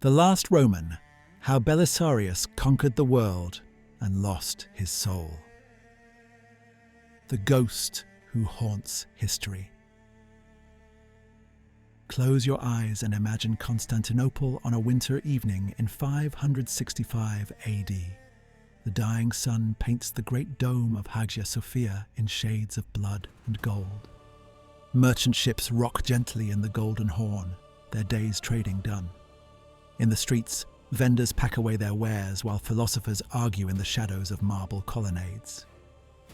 The Last Roman, how Belisarius conquered the world and lost his soul. The ghost who haunts history. Close your eyes and imagine Constantinople on a winter evening in 565 AD. The dying sun paints the great dome of Hagia Sophia in shades of blood and gold. Merchant ships rock gently in the Golden Horn, their day's trading done. In the streets, vendors pack away their wares while philosophers argue in the shadows of marble colonnades.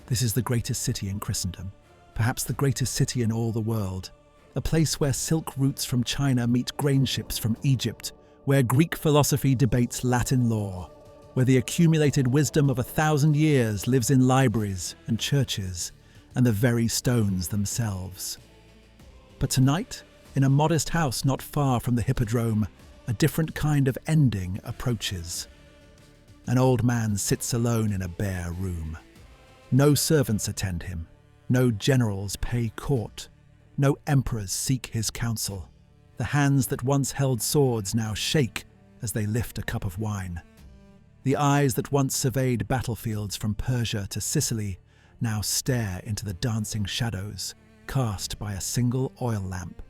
This is the greatest city in Christendom, perhaps the greatest city in all the world, a place where silk routes from China meet grain ships from Egypt, where Greek philosophy debates Latin law, where the accumulated wisdom of 1,000 years lives in libraries and churches and the very stones themselves. But tonight, in a modest house not far from the Hippodrome, a different kind of ending approaches. An old man sits alone in a bare room. No servants attend him, no generals pay court, no emperors seek his counsel. The hands that once held swords now shake as they lift a cup of wine. The eyes that once surveyed battlefields from Persia to Sicily now stare into the dancing shadows cast by a single oil lamp.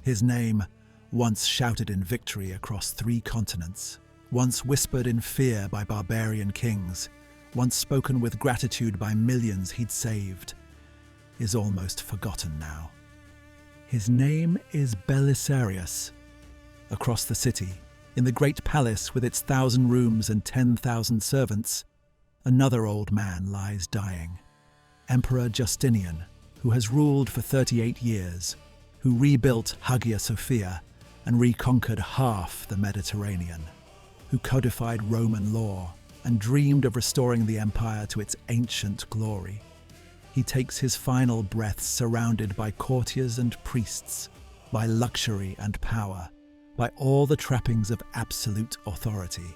His name, once shouted in victory across 3 continents, once whispered in fear by barbarian kings, once spoken with gratitude by millions he'd saved, is almost forgotten now. His name is Belisarius. Across the city, in the great palace with its 1,000 rooms and 10,000 servants, another old man lies dying. Emperor Justinian, who has ruled for 38 years, who rebuilt Hagia Sophia and reconquered half the Mediterranean, who codified Roman law and dreamed of restoring the empire to its ancient glory. He takes his final breaths surrounded by courtiers and priests, by luxury and power, by all the trappings of absolute authority.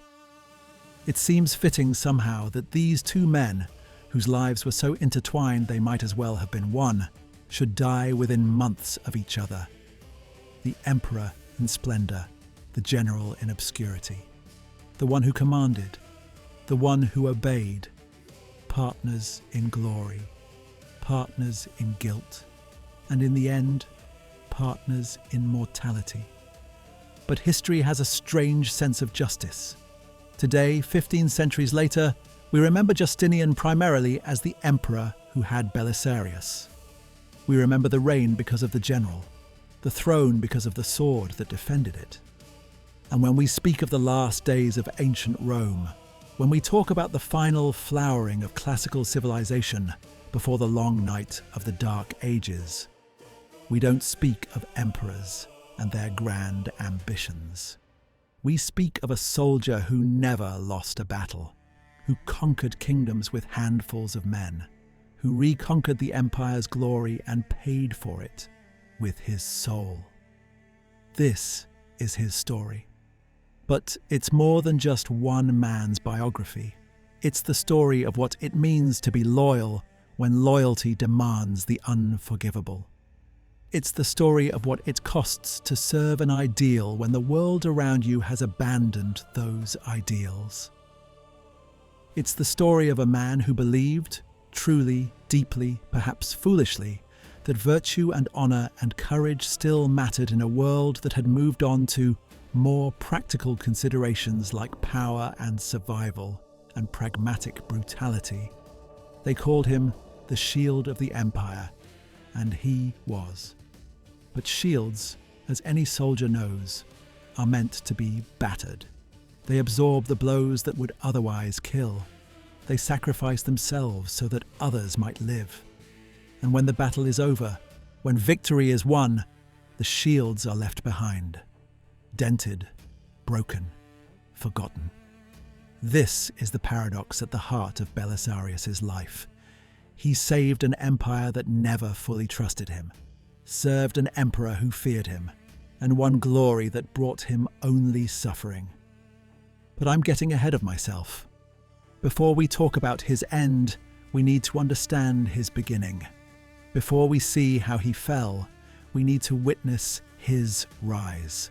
It seems fitting somehow that these 2 men, whose lives were so intertwined they might as well have been one, should die within months of each other. The emperor in splendor, the general in obscurity, the one who commanded, the one who obeyed, partners in glory, partners in guilt, and in the end, partners in mortality. But history has a strange sense of justice. Today, 15 centuries later, we remember Justinian primarily as the emperor who had Belisarius. We remember the reign because of the general, the throne because of the sword that defended it. And when we speak of the last days of ancient Rome, when we talk about the final flowering of classical civilization before the long night of the Dark Ages, we don't speak of emperors and their grand ambitions. We speak of a soldier who never lost a battle, who conquered kingdoms with handfuls of men, who reconquered the empire's glory and paid for it with his soul. This is his story. But it's more than just one man's biography. It's the story of what it means to be loyal when loyalty demands the unforgivable. It's the story of what it costs to serve an ideal when the world around you has abandoned those ideals. It's the story of a man who believed, truly, deeply, perhaps foolishly, that virtue and honor and courage still mattered in a world that had moved on to more practical considerations like power and survival and pragmatic brutality. They called him the shield of the empire, and he was. But shields, as any soldier knows, are meant to be battered. They absorb the blows that would otherwise kill. They sacrifice themselves so that others might live. And when the battle is over, when victory is won, the shields are left behind, dented, broken, forgotten. This is the paradox at the heart of Belisarius's life. He saved an empire that never fully trusted him, served an emperor who feared him, and won glory that brought him only suffering. But I'm getting ahead of myself. Before we talk about his end, we need to understand his beginning. Before we see how he fell, we need to witness his rise.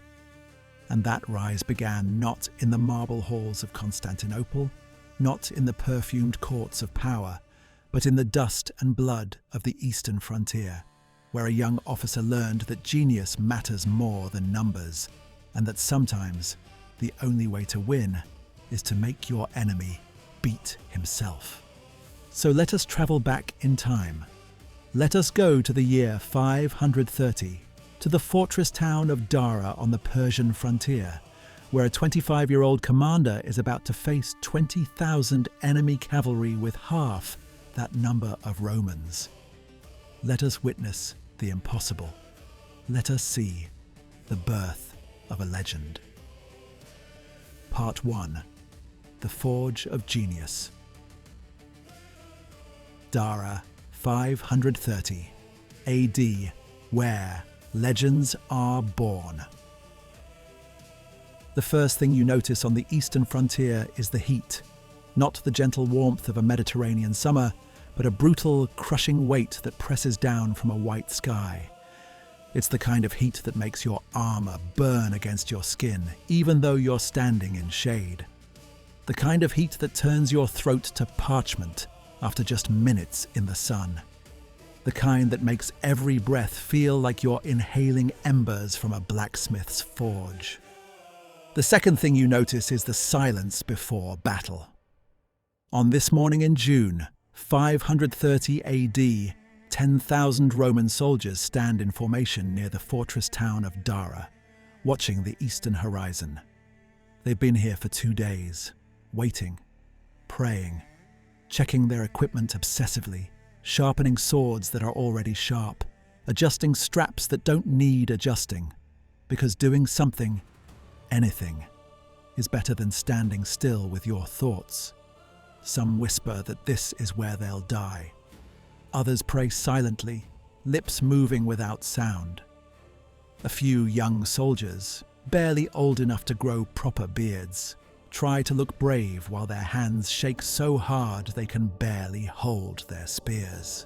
And that rise began not in the marble halls of Constantinople, not in the perfumed courts of power, but in the dust and blood of the eastern frontier, where a young officer learned that genius matters more than numbers, and that sometimes the only way to win is to make your enemy beat himself. So let us travel back in time. Let us go to the year 530, to the fortress town of Dara on the Persian frontier, where a 25-year-old commander is about to face 20,000 enemy cavalry with half that number of Romans. Let us witness the impossible. Let us see the birth of a legend. Part 1. The Forge of Genius. Dara, 530 AD, where legends are born. The first thing you notice on the eastern frontier is the heat. Not the gentle warmth of a Mediterranean summer, but a brutal, crushing weight that presses down from a white sky. It's the kind of heat that makes your armor burn against your skin, even though you're standing in shade. The kind of heat that turns your throat to parchment after just minutes in the sun. The kind that makes every breath feel like you're inhaling embers from a blacksmith's forge. The second thing you notice is the silence before battle. On this morning in June, 530 AD, 10,000 Roman soldiers stand in formation near the fortress town of Dara, watching the eastern horizon. They've been here for 2 days, waiting, praying, checking their equipment obsessively, sharpening swords that are already sharp, adjusting straps that don't need adjusting, because doing something, anything, is better than standing still with your thoughts. Some whisper that this is where they'll die. Others pray silently, lips moving without sound. A few young soldiers, barely old enough to grow proper beards, try to look brave while their hands shake so hard they can barely hold their spears.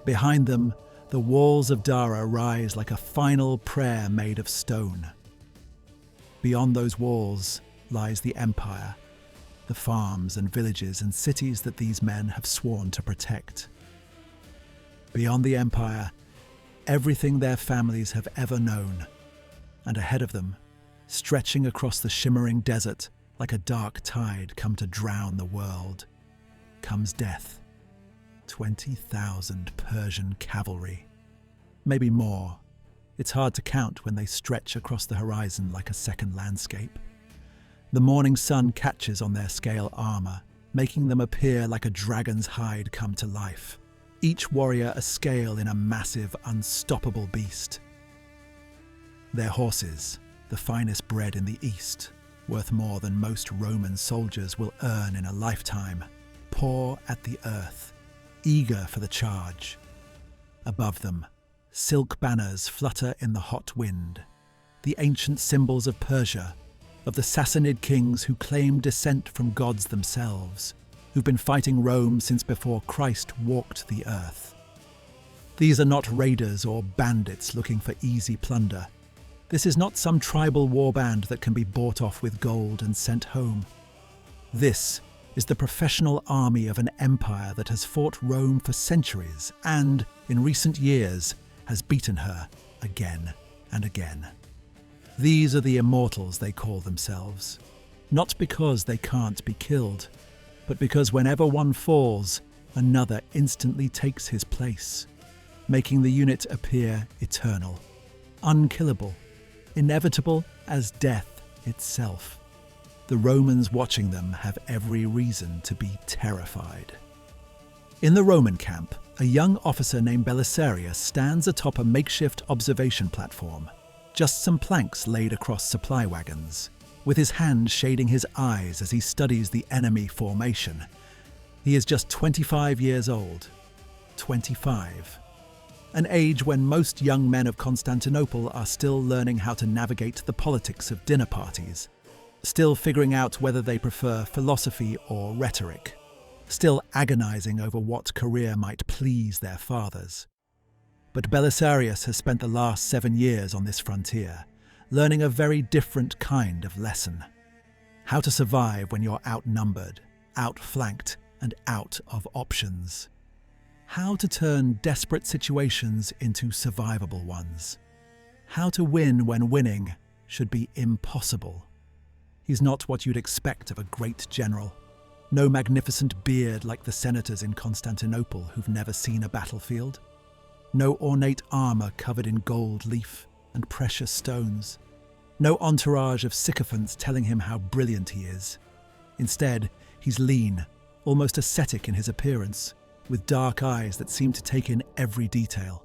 Behind them, the walls of Dara rise like a final prayer made of stone. Beyond those walls lies the empire, the farms and villages and cities that these men have sworn to protect. Beyond the empire, everything their families have ever known. And ahead of them, stretching across the shimmering desert like a dark tide come to drown the world, comes death. 20,000 Persian cavalry. Maybe more. It's hard to count when they stretch across the horizon like a second landscape. The morning sun catches on their scale armor, making them appear like a dragon's hide come to life. Each warrior a scale in a massive, unstoppable beast. Their horses, the finest bred in the East, worth more than most Roman soldiers will earn in a lifetime, paw at the earth, eager for the charge. Above them, silk banners flutter in the hot wind, the ancient symbols of Persia, of the Sassanid kings who claim descent from gods themselves, who've been fighting Rome since before Christ walked the earth. These are not raiders or bandits looking for easy plunder. This is not some tribal warband that can be bought off with gold and sent home. This is the professional army of an empire that has fought Rome for centuries and, in recent years, has beaten her again and again. These are the immortals they call themselves, not because they can't be killed, but because whenever one falls, another instantly takes his place, making the unit appear eternal, unkillable, inevitable as death itself. The Romans watching them have every reason to be terrified. In the Roman camp, a young officer named Belisarius stands atop a makeshift observation platform, just some planks laid across supply wagons, with his hand shading his eyes as he studies the enemy formation. He is just 25 years old. 25. An age when most young men of Constantinople are still learning how to navigate the politics of dinner parties, still figuring out whether they prefer philosophy or rhetoric, still agonizing over what career might please their fathers. But Belisarius has spent the last 7 years on this frontier, learning a very different kind of lesson. How to survive when you're outnumbered, outflanked, and out of options. How to turn desperate situations into survivable ones. How to win when winning should be impossible. He's not what you'd expect of a great general. No magnificent beard like the senators in Constantinople who've never seen a battlefield. No ornate armor covered in gold leaf and precious stones. No entourage of sycophants telling him how brilliant he is. Instead, he's lean, almost ascetic in his appearance, with dark eyes that seem to take in every detail.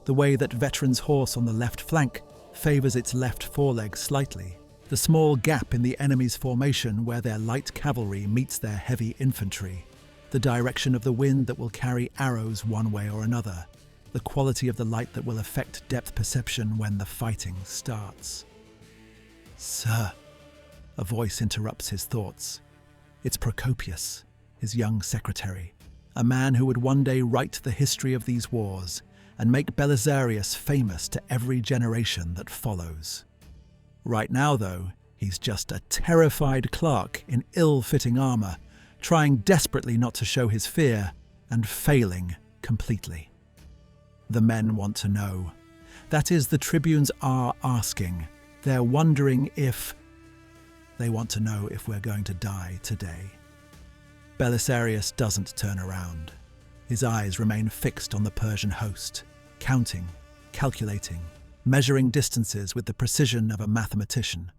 The way that veteran's horse on the left flank favors its left foreleg slightly. The small gap in the enemy's formation where their light cavalry meets their heavy infantry. The direction of the wind that will carry arrows one way or another. The quality of the light that will affect depth perception when the fighting starts. "Sir," a voice interrupts his thoughts. It's Procopius, his young secretary, a man who would one day write the history of these wars and make Belisarius famous to every generation that follows. Right now, though, he's just a terrified clerk in ill-fitting armor, trying desperately not to show his fear and failing completely. The men want to know. That is, the tribunes are asking. They're wondering if... They want to know if we're going to die today. Belisarius doesn't turn around. His eyes remain fixed on the Persian host, counting, calculating, measuring distances with the precision of a mathematician.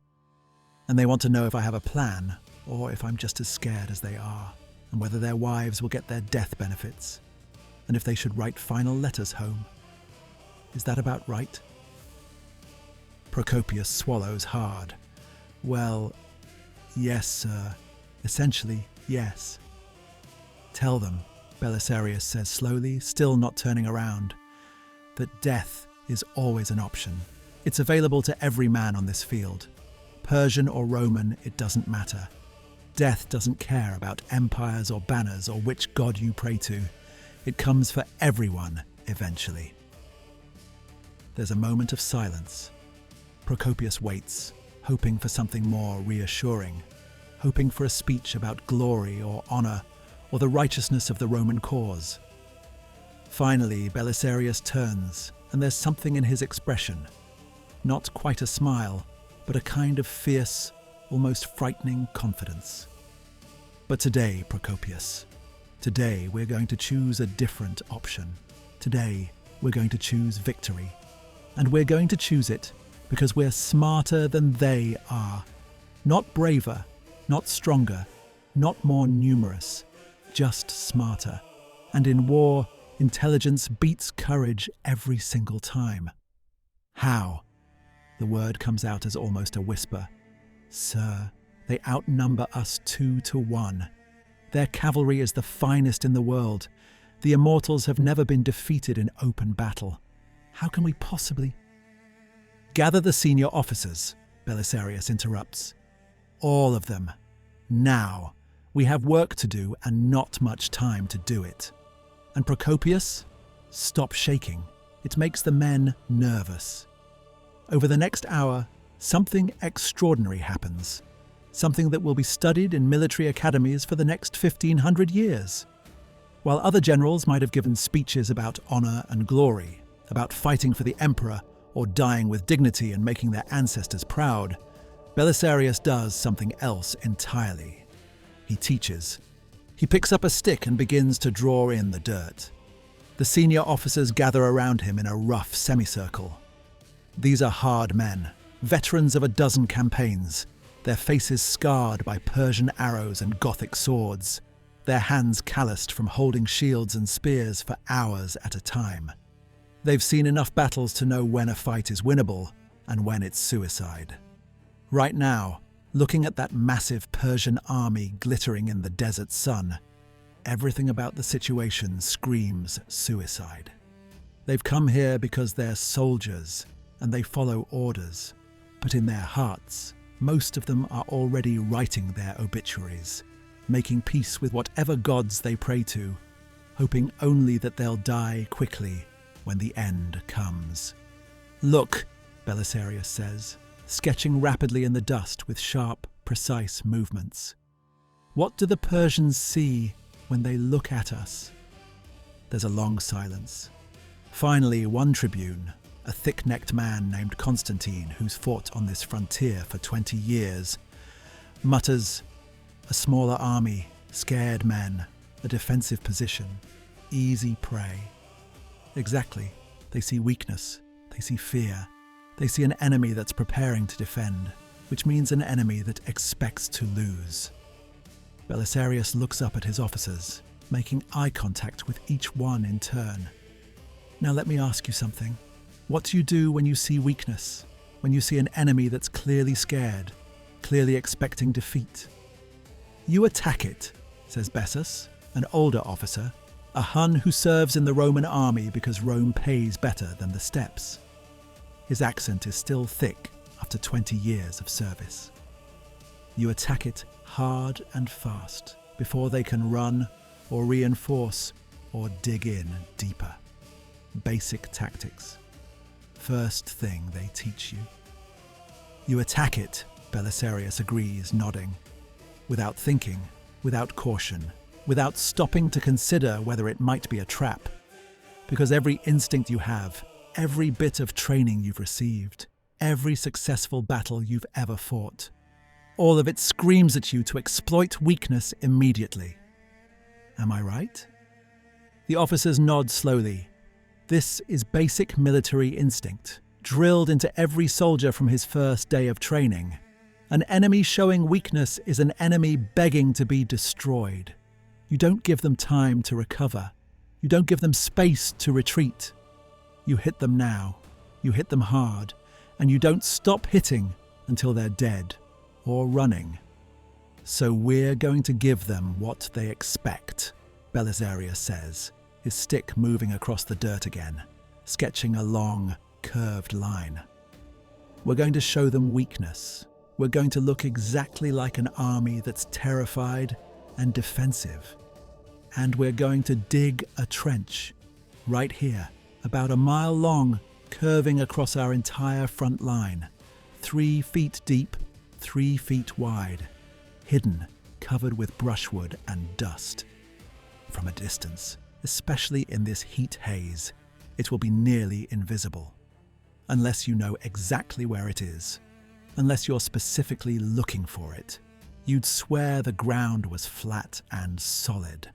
And they want to know if I have a plan, or if I'm just as scared as they are, and whether their wives will get their death benefits, and if they should write final letters home. Is that about right? Procopius swallows hard. Well, yes, sir. Essentially, yes. Tell them, Belisarius says slowly, still not turning around, that death is always an option. It's available to every man on this field. Persian or Roman, it doesn't matter. Death doesn't care about empires or banners or which god you pray to. It comes for everyone, eventually. There's a moment of silence. Procopius waits, hoping for something more reassuring, hoping for a speech about glory or honor or the righteousness of the Roman cause. Finally, Belisarius turns, and there's something in his expression. Not quite a smile, but a kind of fierce, almost frightening confidence. But today, Procopius, today we're going to choose a different option. Today we're going to choose victory. And we're going to choose it because we're smarter than they are. Not braver, not stronger, not more numerous, just smarter. And in war, intelligence beats courage every single time. How? The word comes out as almost a whisper. Sir, they outnumber us 2-1. Their cavalry is the finest in the world. The immortals have never been defeated in open battle. How can we possibly... Gather the senior officers, Belisarius interrupts. All of them. Now. We have work to do and not much time to do it. And Procopius? Stop shaking. It makes the men nervous. Over the next hour, something extraordinary happens. Something that will be studied in military academies for the next 1,500 years. While other generals might have given speeches about honor and glory, about fighting for the emperor or dying with dignity and making their ancestors proud, Belisarius does something else entirely. He teaches. He picks up a stick and begins to draw in the dirt. The senior officers gather around him in a rough semicircle. These are hard men, veterans of a dozen campaigns, their faces scarred by Persian arrows and Gothic swords, their hands calloused from holding shields and spears for hours at a time. They've seen enough battles to know when a fight is winnable and when it's suicide. Right now, looking at that massive Persian army glittering in the desert sun, everything about the situation screams suicide. They've come here because they're soldiers and they follow orders, but in their hearts, most of them are already writing their obituaries, making peace with whatever gods they pray to, hoping only that they'll die quickly when the end comes. Look, Belisarius says, sketching rapidly in the dust with sharp, precise movements. What do the Persians see when they look at us? There's a long silence. Finally, one tribune, a thick-necked man named Constantine, who's fought on this frontier for 20 years, mutters, "A smaller army, scared men, a defensive position, easy prey." Exactly. They see weakness. They see fear. They see an enemy that's preparing to defend, which means an enemy that expects to lose. Belisarius looks up at his officers, making eye contact with each one in turn. "Now let me ask you something. What do you do when you see weakness? When you see an enemy that's clearly scared, clearly expecting defeat?" "You attack it," says Bessus, an older officer, a Hun who serves in the Roman army because Rome pays better than the steppes. His accent is still thick after 20 years of service. "You attack it hard and fast before they can run or reinforce or dig in deeper. Basic tactics. First thing they teach you." "You attack it," Belisarius agrees, nodding. "Without thinking, without caution, without stopping to consider whether it might be a trap. Because every instinct you have, every bit of training you've received, every successful battle you've ever fought, all of it screams at you to exploit weakness immediately. Am I right?" The officers nod slowly. This is basic military instinct, drilled into every soldier from his first day of training. An enemy showing weakness is an enemy begging to be destroyed. You don't give them time to recover. You don't give them space to retreat. You hit them now. You hit them hard. And you don't stop hitting until they're dead or running. "So we're going to give them what they expect," Belisarius says, his stick moving across the dirt again, sketching a long, curved line. "We're going to show them weakness. We're going to look exactly like an army that's terrified and defensive. And we're going to dig a trench, right here, about a mile long, curving across our entire front line, 3 feet deep, 3 feet wide, hidden, covered with brushwood and dust. From a distance, especially in this heat haze, it will be nearly invisible. Unless you know exactly where it is, unless you're specifically looking for it, you'd swear the ground was flat and solid."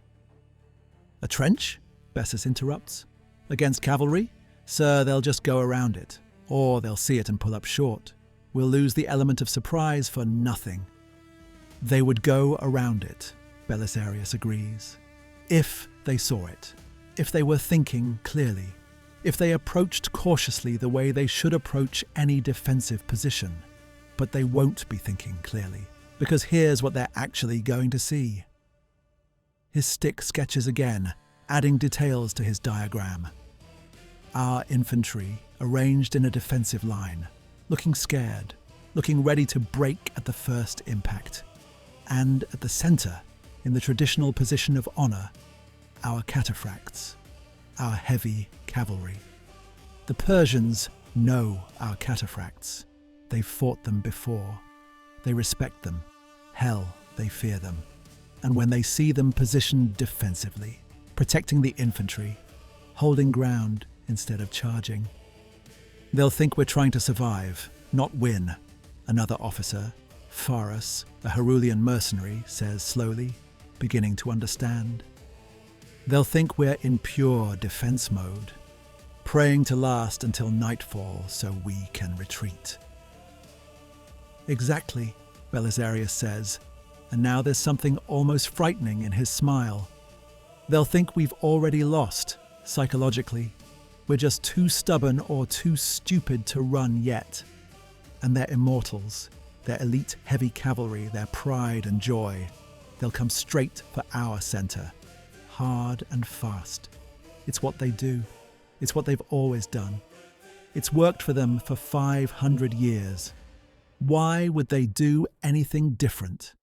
"A trench?" Bessus interrupts. "Against cavalry? Sir, they'll just go around it. Or they'll see it and pull up short. We'll lose the element of surprise for nothing." "They would go around it," Belisarius agrees. "If they saw it. If they were thinking clearly. If they approached cautiously the way they should approach any defensive position. But they won't be thinking clearly, because here's what they're actually going to see." His stick sketches again, adding details to his diagram. Our infantry, arranged in a defensive line, looking scared, looking ready to break at the first impact. And at the centre, in the traditional position of honour, our cataphracts, our heavy cavalry. The Persians know our cataphracts. They've fought them before. They respect them. Hell, they fear them. And when they see them positioned defensively, protecting the infantry, holding ground instead of charging, they'll think we're trying to survive, not win, another officer, Pharos, a Herulian mercenary, says slowly, beginning to understand. They'll think we're in pure defense mode, praying to last until nightfall so we can retreat. Exactly, Belisarius says, and now there's something almost frightening in his smile. They'll think we've already lost, psychologically. We're just too stubborn or too stupid to run yet. And they're immortals, their elite heavy cavalry, their pride and joy. They'll come straight for our centre, hard and fast. It's what they do. It's what they've always done. It's worked for them for 500 years. Why would they do anything different?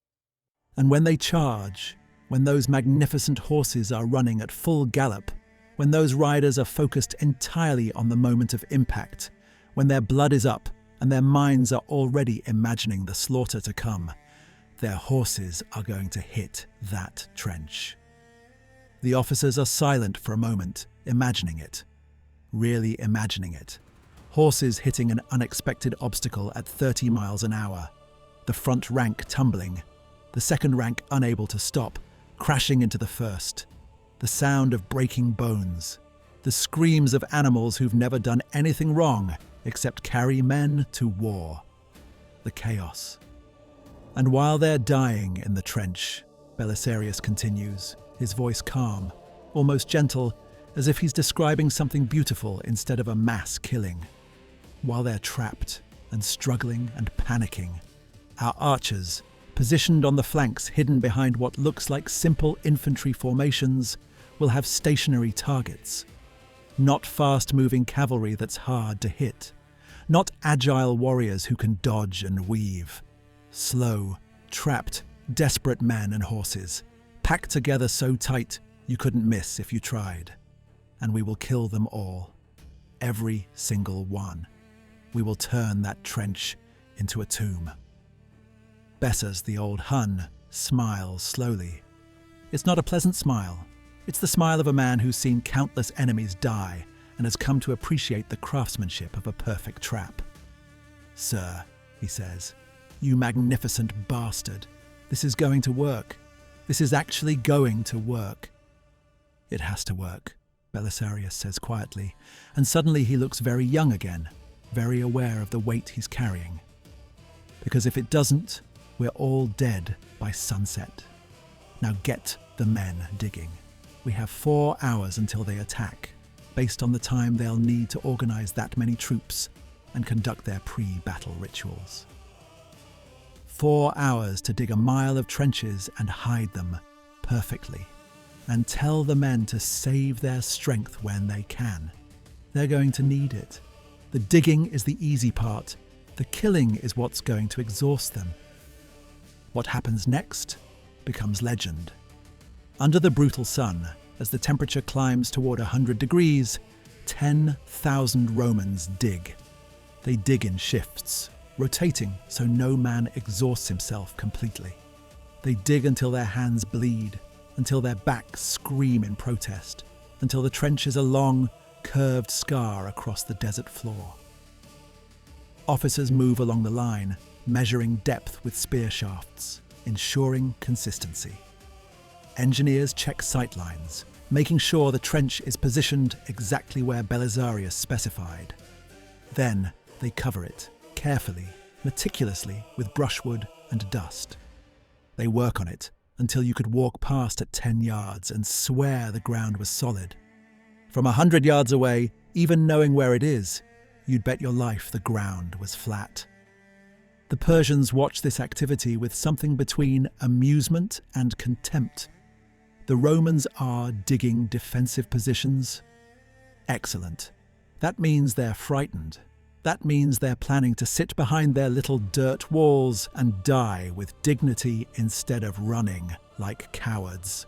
And when they charge, when those magnificent horses are running at full gallop, when those riders are focused entirely on the moment of impact, when their blood is up and their minds are already imagining the slaughter to come. Their horses are going to hit that trench. The officers are silent for a moment, imagining it. Really imagining it. Horses hitting an unexpected obstacle at 30 miles an hour. The front rank tumbling. The second rank unable to stop, crashing into the first. The sound of breaking bones. The screams of animals who've never done anything wrong except carry men to war. The chaos. And while they're dying in the trench, Belisarius continues, his voice calm, almost gentle, as if he's describing something beautiful instead of a mass killing. While they're trapped and struggling and panicking, our archers, positioned on the flanks hidden behind what looks like simple infantry formations, will have stationary targets. Not fast-moving cavalry that's hard to hit. Not agile warriors who can dodge and weave. Slow, trapped, desperate men and horses, packed together so tight you couldn't miss if you tried. And we will kill them all. Every single one. We will turn that trench into a tomb. Bessas, the old Hun, smiles slowly. It's not a pleasant smile. It's the smile of a man who's seen countless enemies die and has come to appreciate the craftsmanship of a perfect trap. "Sir," he says, "you magnificent bastard. This is going to work. This is actually going to work." "It has to work," Belisarius says quietly, and suddenly he looks very young again, very aware of the weight he's carrying. "Because if it doesn't, we're all dead by sunset. Now get the men digging. We have 4 hours until they attack, based on the time they'll need to organize that many troops and conduct their pre-battle rituals. 4 hours to dig a mile of trenches and hide them perfectly. And tell the men to save their strength when they can. They're going to need it. The digging is the easy part. The killing is what's going to exhaust them. What happens next becomes legend. Under the brutal sun, as the temperature climbs toward 100 degrees, 10,000 Romans dig. They dig in shifts, rotating so no man exhausts himself completely. They dig until their hands bleed, until their backs scream in protest, until the trench is a long, curved scar across the desert floor. Officers move along the line, measuring depth with spear shafts, ensuring consistency. Engineers check sightlines, making sure the trench is positioned exactly where Belisarius specified. Then they cover it, carefully, meticulously, with brushwood and dust. They work on it until you could walk past at 10 yards and swear the ground was solid. From 100 yards away, even knowing where it is, you'd bet your life the ground was flat. The Persians watch this activity with something between amusement and contempt. The Romans are digging defensive positions. Excellent. That means they're frightened. That means they're planning to sit behind their little dirt walls and die with dignity instead of running like cowards.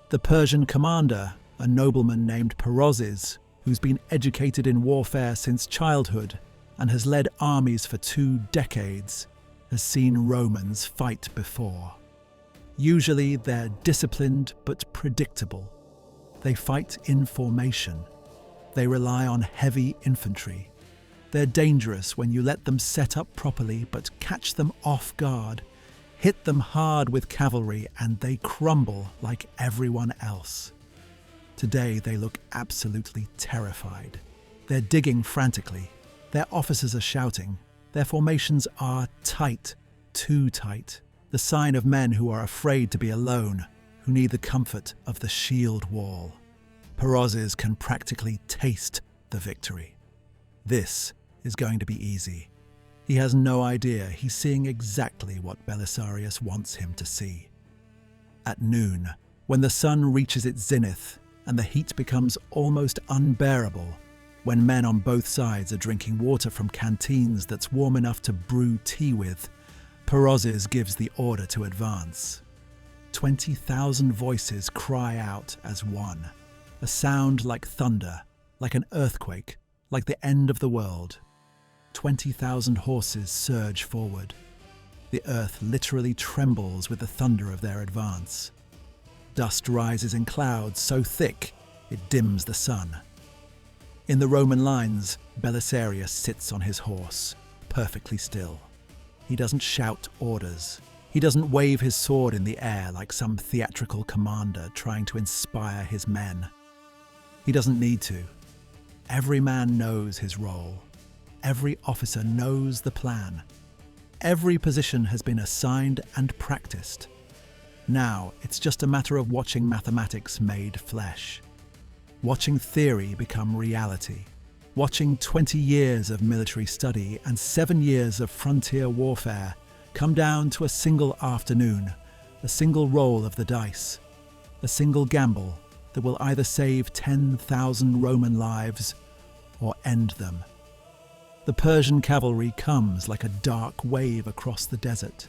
The Persian commander, a nobleman named Perozes, who's been educated in warfare since childhood and has led armies for 2 decades, has seen Romans fight before. Usually they're disciplined but predictable. They fight in formation. They rely on heavy infantry. They're dangerous when you let them set up properly but catch them off guard, hit them hard with cavalry, and they crumble like everyone else. Today they look absolutely terrified. They're digging frantically. Their officers are shouting. Their formations are tight, too tight, the sign of men who are afraid to be alone, who need the comfort of the shield wall. Perozes can practically taste the victory. This is going to be easy. He has no idea he's seeing exactly what Belisarius wants him to see. At noon, when the sun reaches its zenith and the heat becomes almost unbearable, when men on both sides are drinking water from canteens that's warm enough to brew tea with, Perozes gives the order to advance. 20,000 voices cry out as one, a sound like thunder, like an earthquake, like the end of the world. 20,000 horses surge forward. The earth literally trembles with the thunder of their advance. Dust rises in clouds so thick it dims the sun. In the Roman lines, Belisarius sits on his horse, perfectly still. He doesn't shout orders. He doesn't wave his sword in the air like some theatrical commander trying to inspire his men. He doesn't need to. Every man knows his role. Every officer knows the plan. Every position has been assigned and practiced. Now it's just a matter of watching mathematics made flesh. Watching theory become reality. Watching 20 years of military study and 7 years of frontier warfare come down to a single afternoon, a single roll of the dice, a single gamble that will either save 10,000 Roman lives or end them. The Persian cavalry comes like a dark wave across the desert.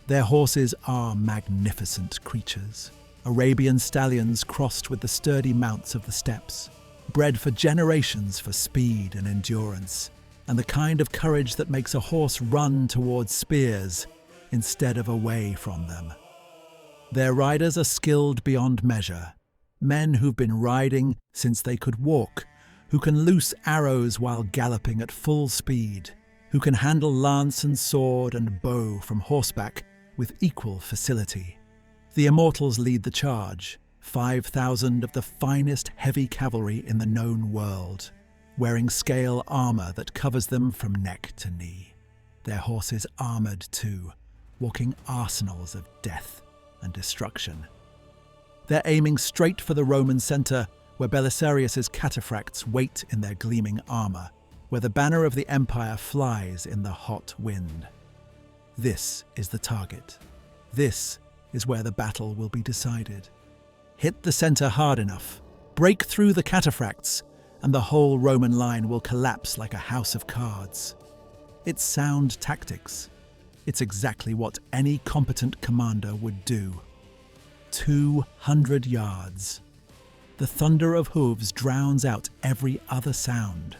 Their horses are magnificent creatures, Arabian stallions crossed with the sturdy mounts of the steppes, bred for generations for speed and endurance, and the kind of courage that makes a horse run towards spears instead of away from them. Their riders are skilled beyond measure, men who've been riding since they could walk, who can loose arrows while galloping at full speed, who can handle lance and sword and bow from horseback with equal facility. The Immortals lead the charge, 5,000 of the finest heavy cavalry in the known world, wearing scale armour that covers them from neck to knee. Their horses armoured too, walking arsenals of death and destruction. They're aiming straight for the Roman centre, where Belisarius's cataphracts wait in their gleaming armour, where the banner of the empire flies in the hot wind. This is the target. This is where the battle will be decided. Hit the centre hard enough, break through the cataphracts, and the whole Roman line will collapse like a house of cards. It's sound tactics. It's exactly what any competent commander would do. 200 yards. The thunder of hooves drowns out every other sound.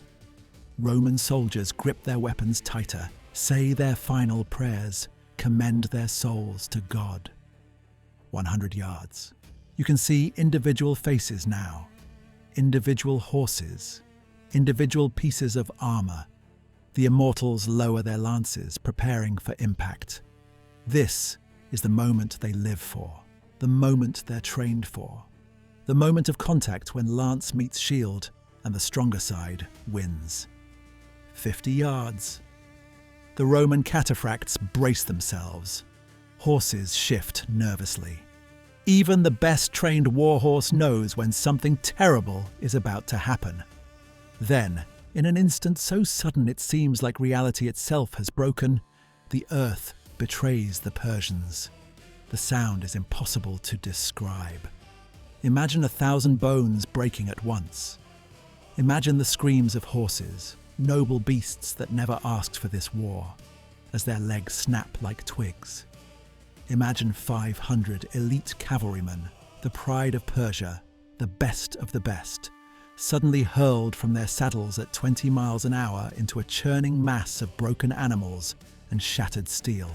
Roman soldiers grip their weapons tighter, say their final prayers, commend their souls to God. 100 yards. You can see individual faces now, individual horses, individual pieces of armour. The Immortals lower their lances, preparing for impact. This is the moment they live for, the moment they're trained for, the moment of contact when lance meets shield and the stronger side wins. 50 yards. The Roman cataphracts brace themselves. Horses shift nervously. Even the best-trained warhorse knows when something terrible is about to happen. Then, in an instant so sudden it seems like reality itself has broken, the earth betrays the Persians. The sound is impossible to describe. Imagine 1,000 bones breaking at once. Imagine the screams of horses, noble beasts that never asked for this war, as their legs snap like twigs. Imagine 500 elite cavalrymen, the pride of Persia, the best of the best, suddenly hurled from their saddles at 20 miles an hour into a churning mass of broken animals and shattered steel.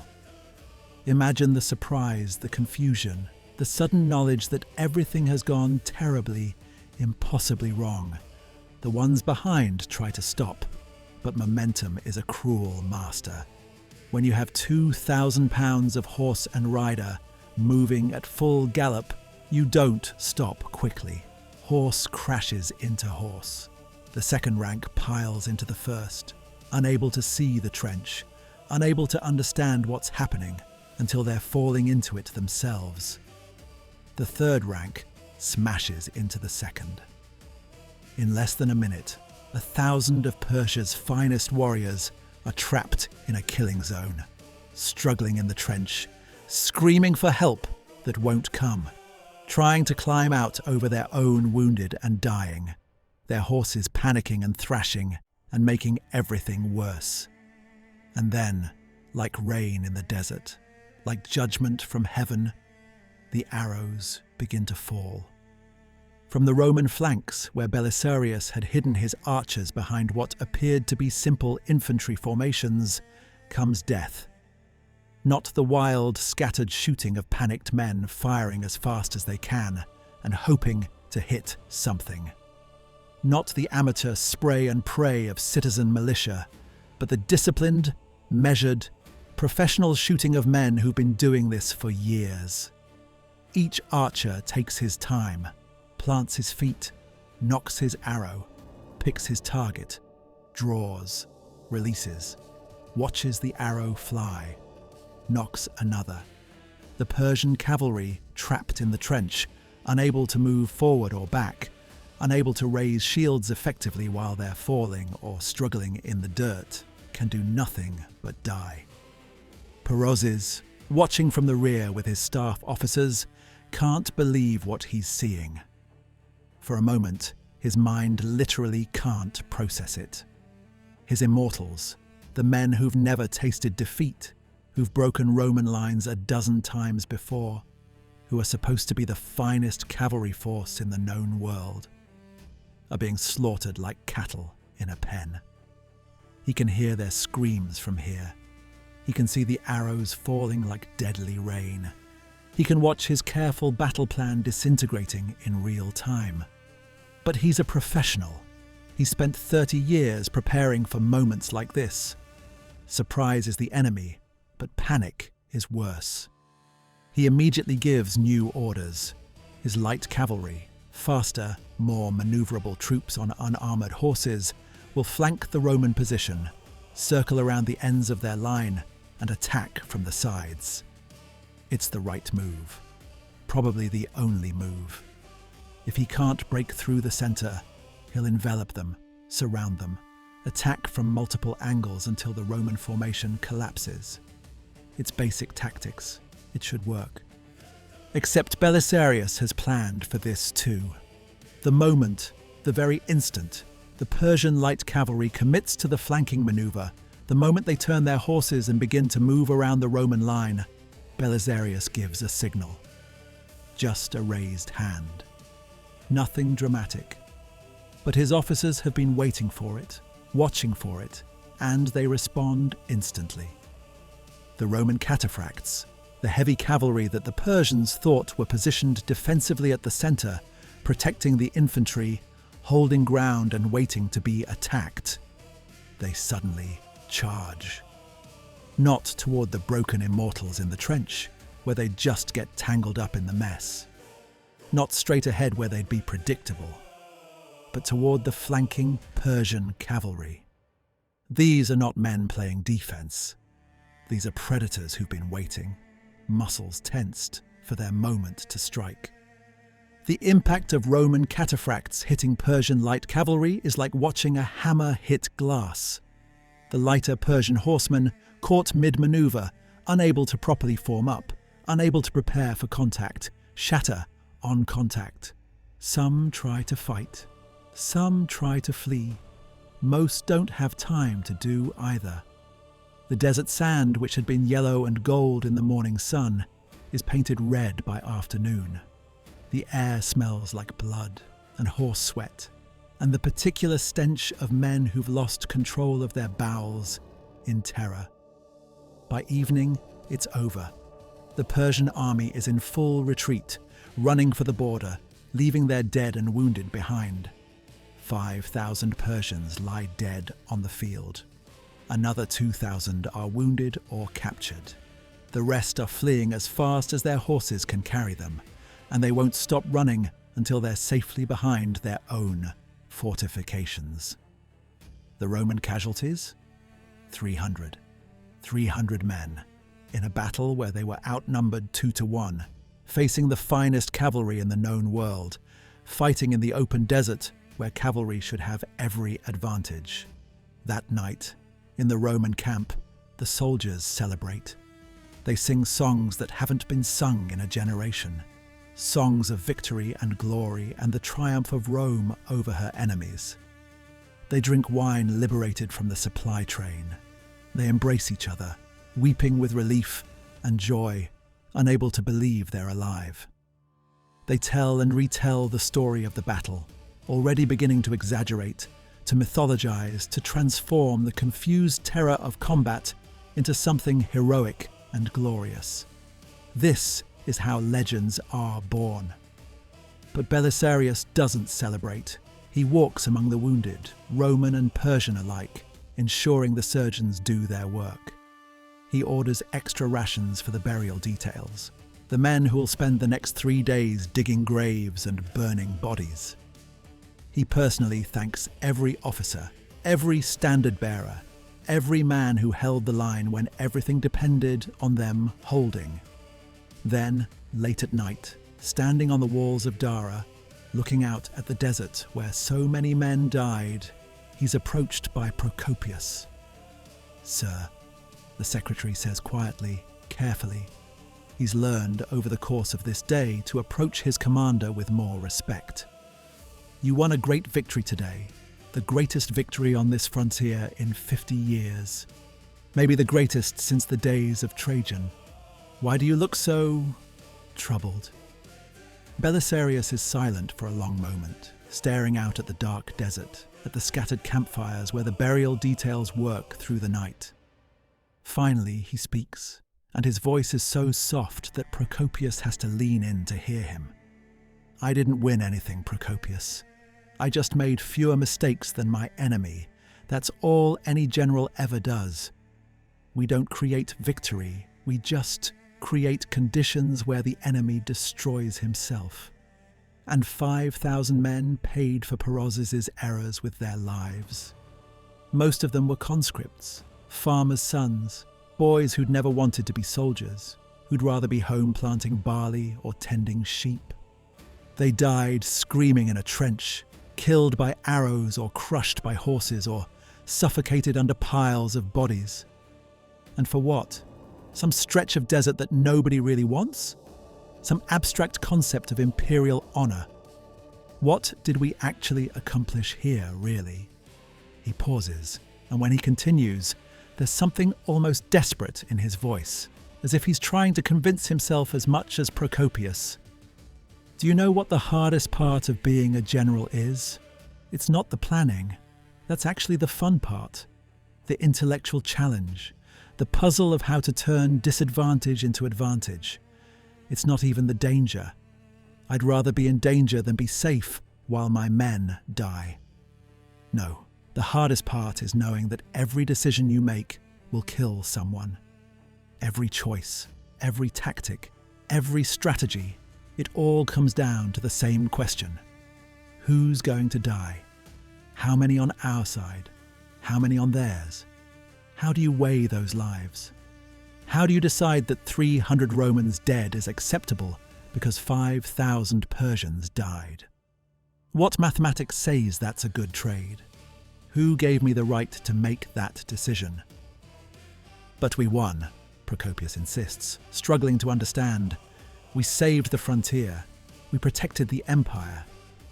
Imagine the surprise, the confusion, the sudden knowledge that everything has gone terribly, impossibly wrong. The ones behind try to stop, but momentum is a cruel master. When you have 2,000 pounds of horse and rider moving at full gallop, you don't stop quickly. Horse crashes into horse. The second rank piles into the first, unable to see the trench, unable to understand what's happening until they're falling into it themselves. The third rank smashes into the second. In less than a minute, 1,000 of Persia's finest warriors are trapped in a killing zone, struggling in the trench, screaming for help that won't come, trying to climb out over their own wounded and dying, their horses panicking and thrashing and making everything worse. And then, like rain in the desert, like judgment from heaven, the arrows begin to fall. From the Roman flanks, where Belisarius had hidden his archers behind what appeared to be simple infantry formations, comes death. Not the wild, scattered shooting of panicked men firing as fast as they can and hoping to hit something. Not the amateur spray and pray of citizen militia, but the disciplined, measured, professional shooting of men who've been doing this for years. Each archer takes his time, plants his feet, nocks his arrow, picks his target, draws, releases, watches the arrow fly, nocks another. The Persian cavalry, trapped in the trench, unable to move forward or back, unable to raise shields effectively while they're falling or struggling in the dirt, can do nothing but die. Perozes, watching from the rear with his staff officers, can't believe what he's seeing. For a moment, his mind literally can't process it. His immortals, the men who've never tasted defeat, who've broken Roman lines a dozen times before, who are supposed to be the finest cavalry force in the known world, are being slaughtered like cattle in a pen. He can hear their screams from here. He can see the arrows falling like deadly rain. He can watch his careful battle plan disintegrating in real time. But he's a professional. He spent 30 years preparing for moments like this. Surprise is the enemy, but panic is worse. He immediately gives new orders. His light cavalry, faster, more maneuverable troops on unarmored horses, will flank the Roman position, circle around the ends of their line, and attack from the sides. It's the right move. Probably the only move. If he can't break through the center, he'll envelop them, surround them, attack from multiple angles until the Roman formation collapses. It's basic tactics. It should work. Except Belisarius has planned for this too. The moment, the very instant, the Persian light cavalry commits to the flanking maneuver, the moment they turn their horses and begin to move around the Roman line, Belisarius gives a signal. Just a raised hand. Nothing dramatic. But his officers have been waiting for it, watching for it, and they respond instantly. The Roman cataphracts, the heavy cavalry that the Persians thought were positioned defensively at the center, protecting the infantry, holding ground and waiting to be attacked, they suddenly charge. Not toward the broken immortals in the trench, where they'd just get tangled up in the mess. Not straight ahead where they'd be predictable, but toward the flanking Persian cavalry. These are not men playing defense. These are predators who've been waiting, muscles tensed, for their moment to strike. The impact of Roman cataphracts hitting Persian light cavalry is like watching a hammer hit glass. The lighter Persian horsemen, caught mid-maneuver, unable to properly form up, unable to prepare for contact, shatter on contact. Some try to fight. Some try to flee. Most don't have time to do either. The desert sand, which had been yellow and gold in the morning sun, is painted red by afternoon. The air smells like blood and horse sweat, and the particular stench of men who've lost control of their bowels in terror. By evening, it's over. The Persian army is in full retreat, running for the border, leaving their dead and wounded behind. 5,000 Persians lie dead on the field. Another 2,000 are wounded or captured. The rest are fleeing as fast as their horses can carry them, and they won't stop running until they're safely behind their own fortifications. The Roman casualties? 300. 300 men, in a battle where they were outnumbered 2-1, facing the finest cavalry in the known world, fighting in the open desert where cavalry should have every advantage. That night, in the Roman camp, the soldiers celebrate. They sing songs that haven't been sung in a generation. Songs of victory and glory and the triumph of Rome over her enemies. They drink wine liberated from the supply train. They embrace each other, weeping with relief and joy, unable to believe they're alive. They tell and retell the story of the battle, already beginning to exaggerate, to mythologize, to transform the confused terror of combat into something heroic and glorious. This is how legends are born. But Belisarius doesn't celebrate. He walks among the wounded, Roman and Persian alike, ensuring the surgeons do their work. He orders extra rations for the burial details, the men who will spend the next 3 days digging graves and burning bodies. He personally thanks every officer, every standard bearer, every man who held the line when everything depended on them holding. Then, late at night, standing on the walls of Dara, looking out at the desert where so many men died, he's approached by Procopius. "Sir," the secretary says quietly, carefully. He's learned over the course of this day to approach his commander with more respect. "You won a great victory today, the greatest victory on this frontier in 50 years. Maybe the greatest since the days of Trajan. Why do you look so troubled?" Belisarius is silent for a long moment, staring out at the dark desert, at the scattered campfires where the burial details work through the night. Finally, he speaks, and his voice is so soft that Procopius has to lean in to hear him. "I didn't win anything, Procopius. I just made fewer mistakes than my enemy. That's all any general ever does. We don't create victory, we just create conditions where the enemy destroys himself." And 5,000 men paid for Peroz's errors with their lives. Most of them were conscripts, farmers' sons, boys who'd never wanted to be soldiers, who'd rather be home planting barley or tending sheep. They died screaming in a trench, killed by arrows or crushed by horses or suffocated under piles of bodies. And for what? Some stretch of desert that nobody really wants? Some abstract concept of imperial honor? What did we actually accomplish here, really? He pauses, and when he continues, there's something almost desperate in his voice, as if he's trying to convince himself as much as Procopius. Do you know what the hardest part of being a general is? It's not the planning. That's actually the fun part. The intellectual challenge. The puzzle of how to turn disadvantage into advantage. It's not even the danger. I'd rather be in danger than be safe while my men die. No, the hardest part is knowing that every decision you make will kill someone. Every choice, every tactic, every strategy, it all comes down to the same question. Who's going to die? How many on our side? How many on theirs? How do you weigh those lives? How do you decide that 300 Romans dead is acceptable because 5,000 Persians died? What mathematics says that's a good trade? Who gave me the right to make that decision? "But we won," Procopius insists, struggling to understand. "We saved the frontier. We protected the empire.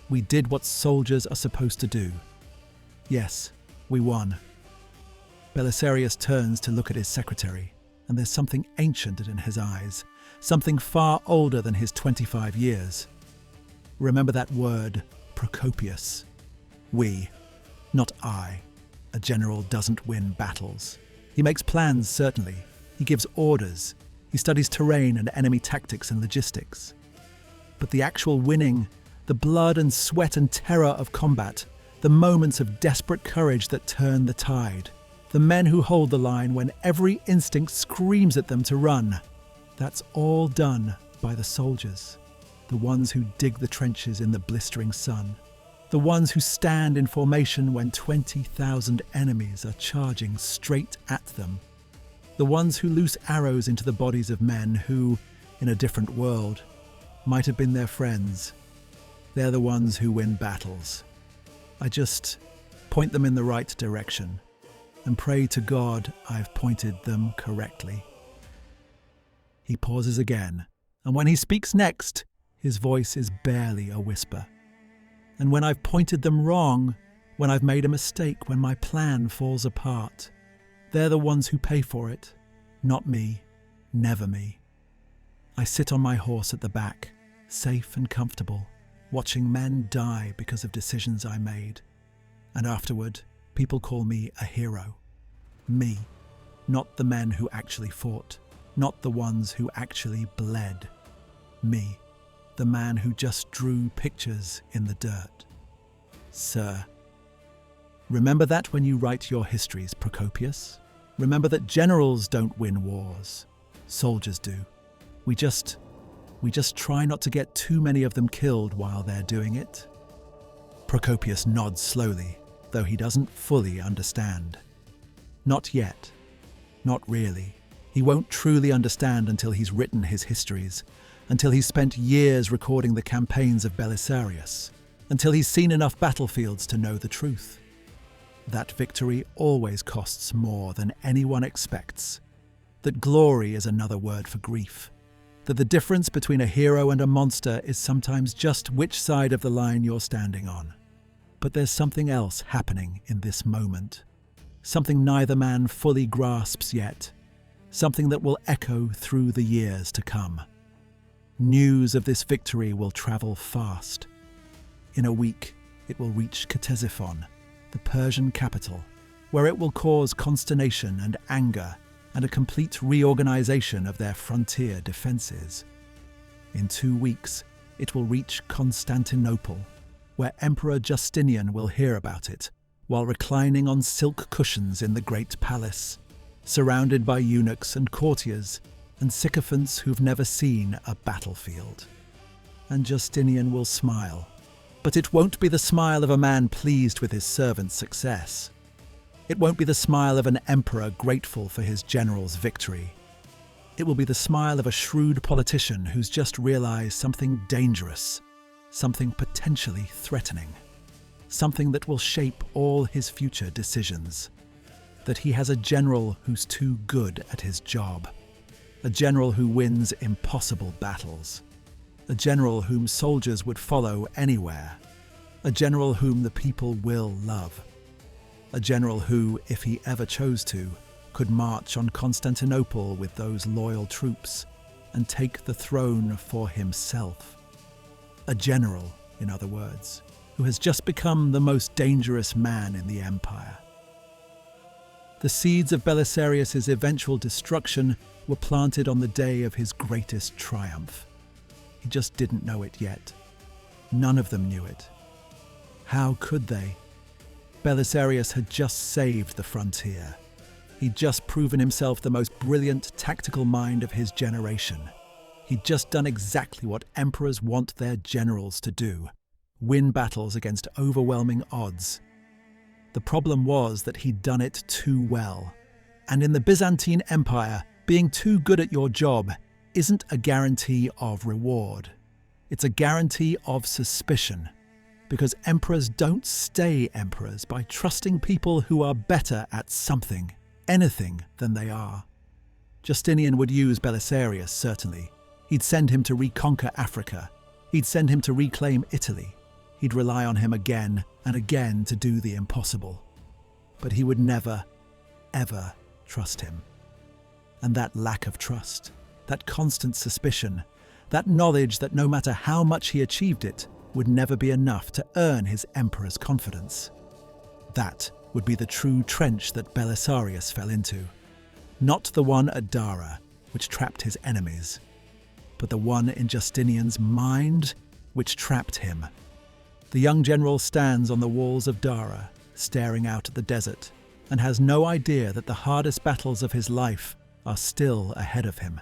We did what soldiers are supposed to do. Yes, we won." Belisarius turns to look at his secretary, and there's something ancient in his eyes, something far older than his 25 years. Remember that word, Procopius. We, not I. A general doesn't win battles. He makes plans, certainly. He gives orders. He studies terrain and enemy tactics and logistics. But the actual winning, the blood and sweat and terror of combat, the moments of desperate courage that turn the tide, the men who hold the line when every instinct screams at them to run, that's all done by the soldiers, the ones who dig the trenches in the blistering sun, the ones who stand in formation when 20,000 enemies are charging straight at them, the ones who loose arrows into the bodies of men who, in a different world, might have been their friends. They're the ones who win battles. I just point them in the right direction and pray to God I've pointed them correctly. He pauses again, and when he speaks next, his voice is barely a whisper. And when I've pointed them wrong, when I've made a mistake, when my plan falls apart, they're the ones who pay for it, not me, never me. I sit on my horse at the back, safe and comfortable, watching men die because of decisions I made. And afterward, people call me a hero. Me, not the men who actually fought, not the ones who actually bled. Me, the man who just drew pictures in the dirt. Sir, remember that when you write your histories, Procopius. Remember that generals don't win wars. Soldiers do. We just try not to get too many of them killed while they're doing it. Procopius nods slowly, though he doesn't fully understand. Not yet. Not really. He won't truly understand until he's written his histories, until he's spent years recording the campaigns of Belisarius, until he's seen enough battlefields to know the truth. That victory always costs more than anyone expects. That glory is another word for grief. That the difference between a hero and a monster is sometimes just which side of the line you're standing on. But there's something else happening in this moment. Something neither man fully grasps yet. Something that will echo through the years to come. News of this victory will travel fast. In a week, it will reach Ctesiphon, the Persian capital, where it will cause consternation and anger and a complete reorganization of their frontier defenses. In 2 weeks, it will reach Constantinople, where Emperor Justinian will hear about it, while reclining on silk cushions in the great palace, surrounded by eunuchs and courtiers and sycophants who've never seen a battlefield. And Justinian will smile, but it won't be the smile of a man pleased with his servant's success. It won't be the smile of an emperor grateful for his general's victory. It will be the smile of a shrewd politician who's just realized something dangerous, something potentially threatening, something that will shape all his future decisions. That he has a general who's too good at his job, a general who wins impossible battles, a general whom soldiers would follow anywhere, a general whom the people will love. A general who, if he ever chose to, could march on Constantinople with those loyal troops and take the throne for himself. A general, in other words, who has just become the most dangerous man in the empire. The seeds of Belisarius' eventual destruction were planted on the day of his greatest triumph. He just didn't know it yet. None of them knew it. How could they? Belisarius had just saved the frontier. He'd just proven himself the most brilliant tactical mind of his generation. He'd just done exactly what emperors want their generals to do: win battles against overwhelming odds. The problem was that he'd done it too well. And in the Byzantine Empire, being too good at your job isn't a guarantee of reward. It's a guarantee of suspicion. Because emperors don't stay emperors by trusting people who are better at something, anything, than they are. Justinian would use Belisarius, certainly. He'd send him to reconquer Africa. He'd send him to reclaim Italy. He'd rely on him again and again to do the impossible. But he would never, ever trust him. And that lack of trust, that constant suspicion, that knowledge that no matter how much he achieved it, would never be enough to earn his emperor's confidence. That would be the true trench that Belisarius fell into. Not the one at Dara, which trapped his enemies, but the one in Justinian's mind, which trapped him. The young general stands on the walls of Dara, staring out at the desert, and has no idea that the hardest battles of his life are still ahead of him.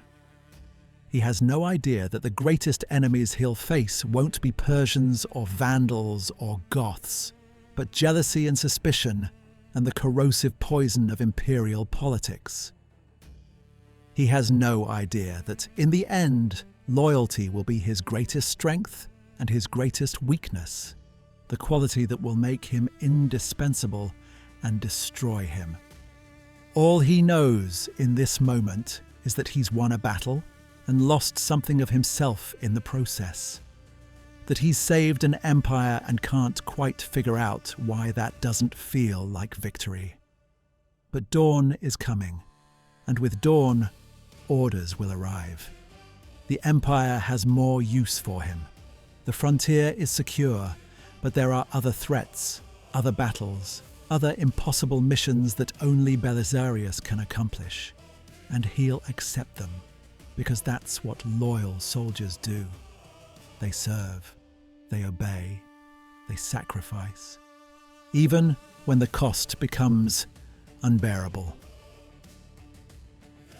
He has no idea that the greatest enemies he'll face won't be Persians or Vandals or Goths, but jealousy and suspicion and the corrosive poison of imperial politics. He has no idea that, in the end, loyalty will be his greatest strength and his greatest weakness, the quality that will make him indispensable and destroy him. All he knows in this moment is that he's won a battle and lost something of himself in the process. That he's saved an empire and can't quite figure out why that doesn't feel like victory. But dawn is coming, and with dawn, orders will arrive. The empire has more use for him. The frontier is secure, but there are other threats, other battles, other impossible missions that only Belisarius can accomplish. And he'll accept them, because that's what loyal soldiers do. They serve, they obey, they sacrifice, even when the cost becomes unbearable.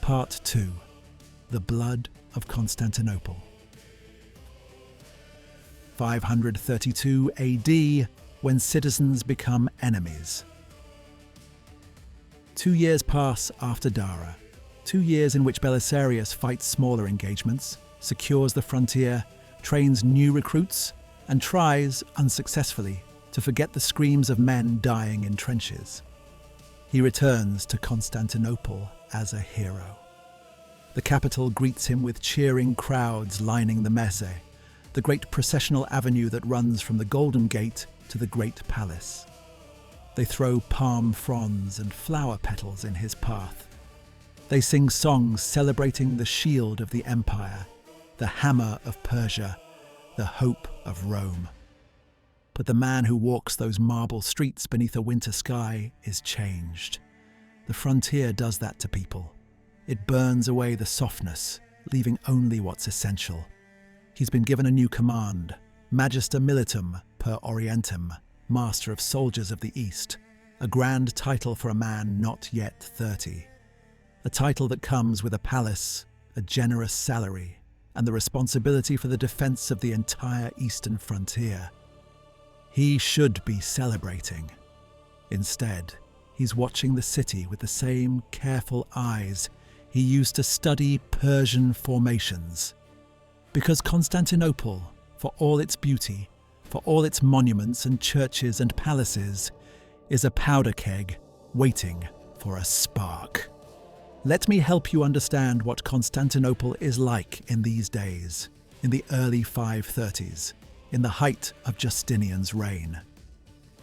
Part 2. The Blood of Constantinople. 532 AD, when citizens become enemies. 2 years pass after Dara. 2 years in which Belisarius fights smaller engagements, secures the frontier, trains new recruits, and tries, unsuccessfully, to forget the screams of men dying in trenches. He returns to Constantinople as a hero. The capital greets him with cheering crowds lining the Messe, the great processional avenue that runs from the Golden Gate to the Great Palace. They throw palm fronds and flower petals in his path. They sing songs celebrating the shield of the empire, the hammer of Persia, the hope of Rome. But the man who walks those marble streets beneath a winter sky is changed. The frontier does that to people. It burns away the softness, leaving only what's essential. He's been given a new command, Magister Militum per Orientem, Master of Soldiers of the East, a grand title for a man not yet 30. A title that comes with a palace, a generous salary, and the responsibility for the defense of the entire eastern frontier. He should be celebrating. Instead, he's watching the city with the same careful eyes he used to study Persian formations. Because Constantinople, for all its beauty, for all its monuments and churches and palaces, is a powder keg waiting for a spark. Let me help you understand what Constantinople is like in these days, in the early 530s, in the height of Justinian's reign.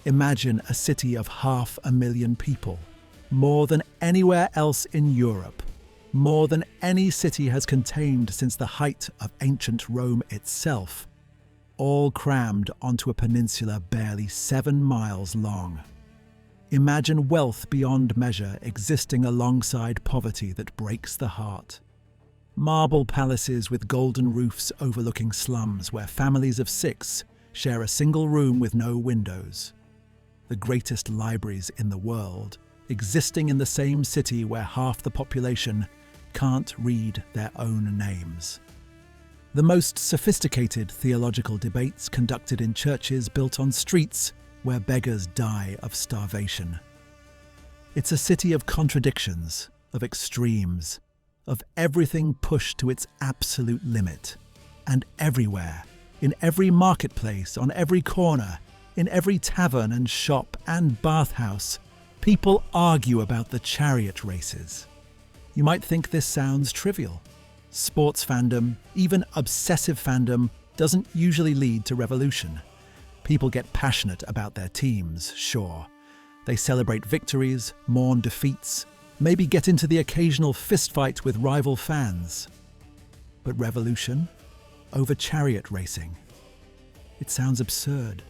Imagine a city of 500,000 people, more than anywhere else in Europe, more than any city has contained since the height of ancient Rome itself, all crammed onto a peninsula barely 7 miles long. Imagine wealth beyond measure existing alongside poverty that breaks the heart. Marble palaces with golden roofs overlooking slums where families of 6 share a single room with no windows. The greatest libraries in the world, existing in the same city where half the population can't read their own names. The most sophisticated theological debates conducted in churches built on streets where beggars die of starvation. It's a city of contradictions, of extremes, of everything pushed to its absolute limit. And everywhere, in every marketplace, on every corner, in every tavern and shop and bathhouse, people argue about the chariot races. You might think this sounds trivial. Sports fandom, even obsessive fandom, doesn't usually lead to revolution. People get passionate about their teams, sure. They celebrate victories, mourn defeats, maybe get into the occasional fistfight with rival fans. But revolution? Over chariot racing? It sounds absurd.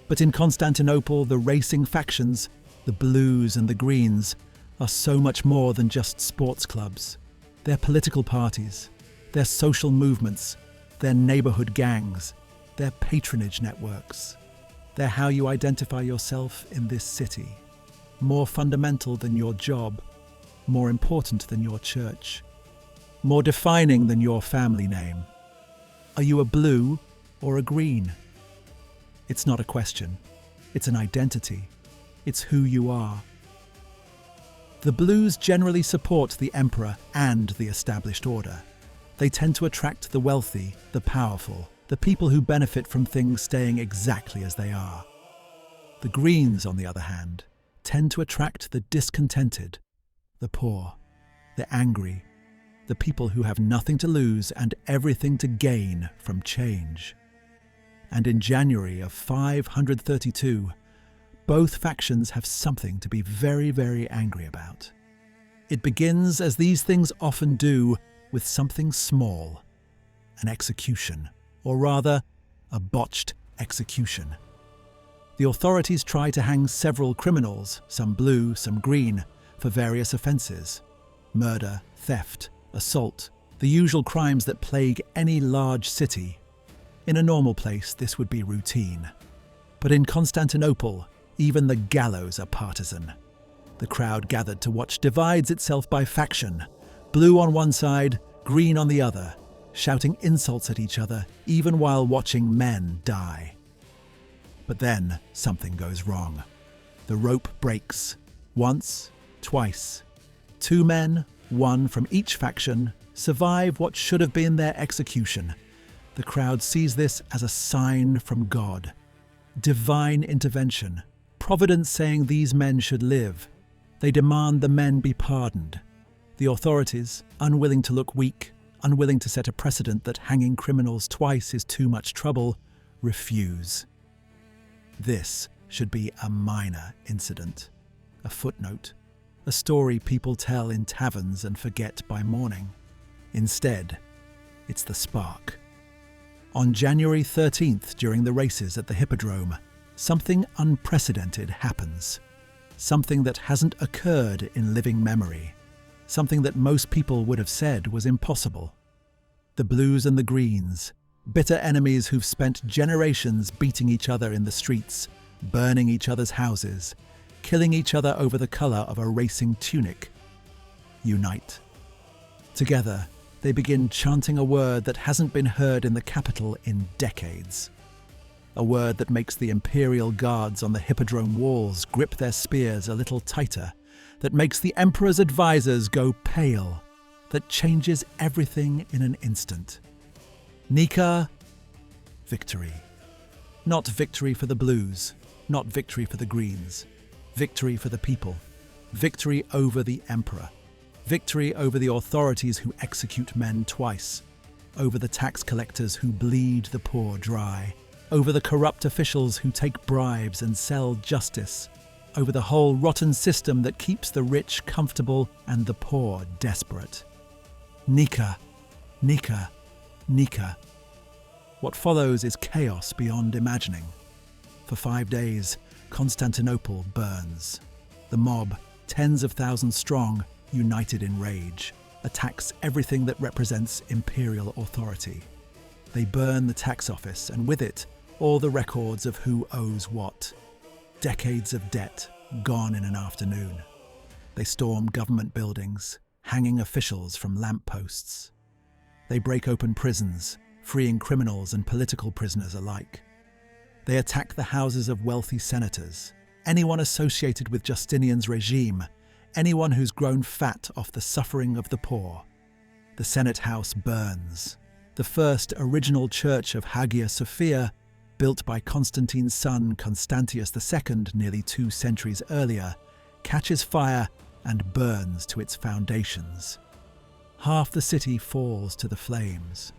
But in Constantinople, the racing factions, the blues and the greens, are so much more than just sports clubs. They're political parties, they're social movements, they're neighborhood gangs, they're patronage networks. They're how you identify yourself in this city. More fundamental than your job, more important than your church, more defining than your family name. Are you a blue or a green? It's not a question. It's an identity. It's who you are. The blues generally support the emperor and the established order. They tend to attract the wealthy, the powerful, the people who benefit from things staying exactly as they are. The greens, on the other hand, tend to attract the discontented, the poor, the angry, the people who have nothing to lose and everything to gain from change. And in January of 532, both factions have something to be very, very angry about. It begins, as these things often do, with something small. an execution, or rather, a botched execution. The authorities try to hang several criminals, some blue, some green, for various offences: murder, theft, assault, the usual crimes that plague any large city. In a normal place, this would be routine. But in Constantinople, even the gallows are partisan. The crowd gathered to watch divides itself by faction, blue on one side, green on the other, shouting insults at each other, even while watching men die. But then something goes wrong. The rope breaks. Once, twice. 2 men, 1 from each faction, survive what should have been their execution. The crowd sees this as a sign from God. Divine intervention. Providence saying these men should live. They demand the men be pardoned. The authorities, unwilling to look weak, unwilling to set a precedent that hanging criminals twice is too much trouble, refuse. This should be a minor incident, a footnote, a story people tell in taverns and forget by morning. Instead, it's the spark. On January 13th, during the races at the Hippodrome, something unprecedented happens. Something that hasn't occurred in living memory. Something that most people would have said was impossible. The blues and the greens, bitter enemies who've spent generations beating each other in the streets, burning each other's houses, killing each other over the colour of a racing tunic, unite. Together, they begin chanting a word that hasn't been heard in the capital in decades. A word that makes the imperial guards on the hippodrome walls grip their spears a little tighter, that makes the emperor's advisors go pale, that changes everything in an instant. Nika, victory. Not victory for the blues, not victory for the greens. Victory for the people. Victory over the emperor. Victory over the authorities who execute men twice. Over the tax collectors who bleed the poor dry. Over the corrupt officials who take bribes and sell justice. Over the whole rotten system that keeps the rich comfortable and the poor desperate. Nika, Nika, Nika. What follows is chaos beyond imagining. For 5 days, Constantinople burns. The mob, tens of thousands strong, united in rage, attacks everything that represents imperial authority. They burn the tax office, and with it, all the records of who owes what. Decades of debt, gone in an afternoon. They storm government buildings, hanging officials from lampposts. They break open prisons, freeing criminals and political prisoners alike. They attack the houses of wealthy senators, anyone associated with Justinian's regime, anyone who's grown fat off the suffering of the poor. The Senate House burns. The first original church of Hagia Sophia, built by Constantine's son Constantius II nearly 2 centuries earlier, catches fire and burns to its foundations. Half the city falls to the flames.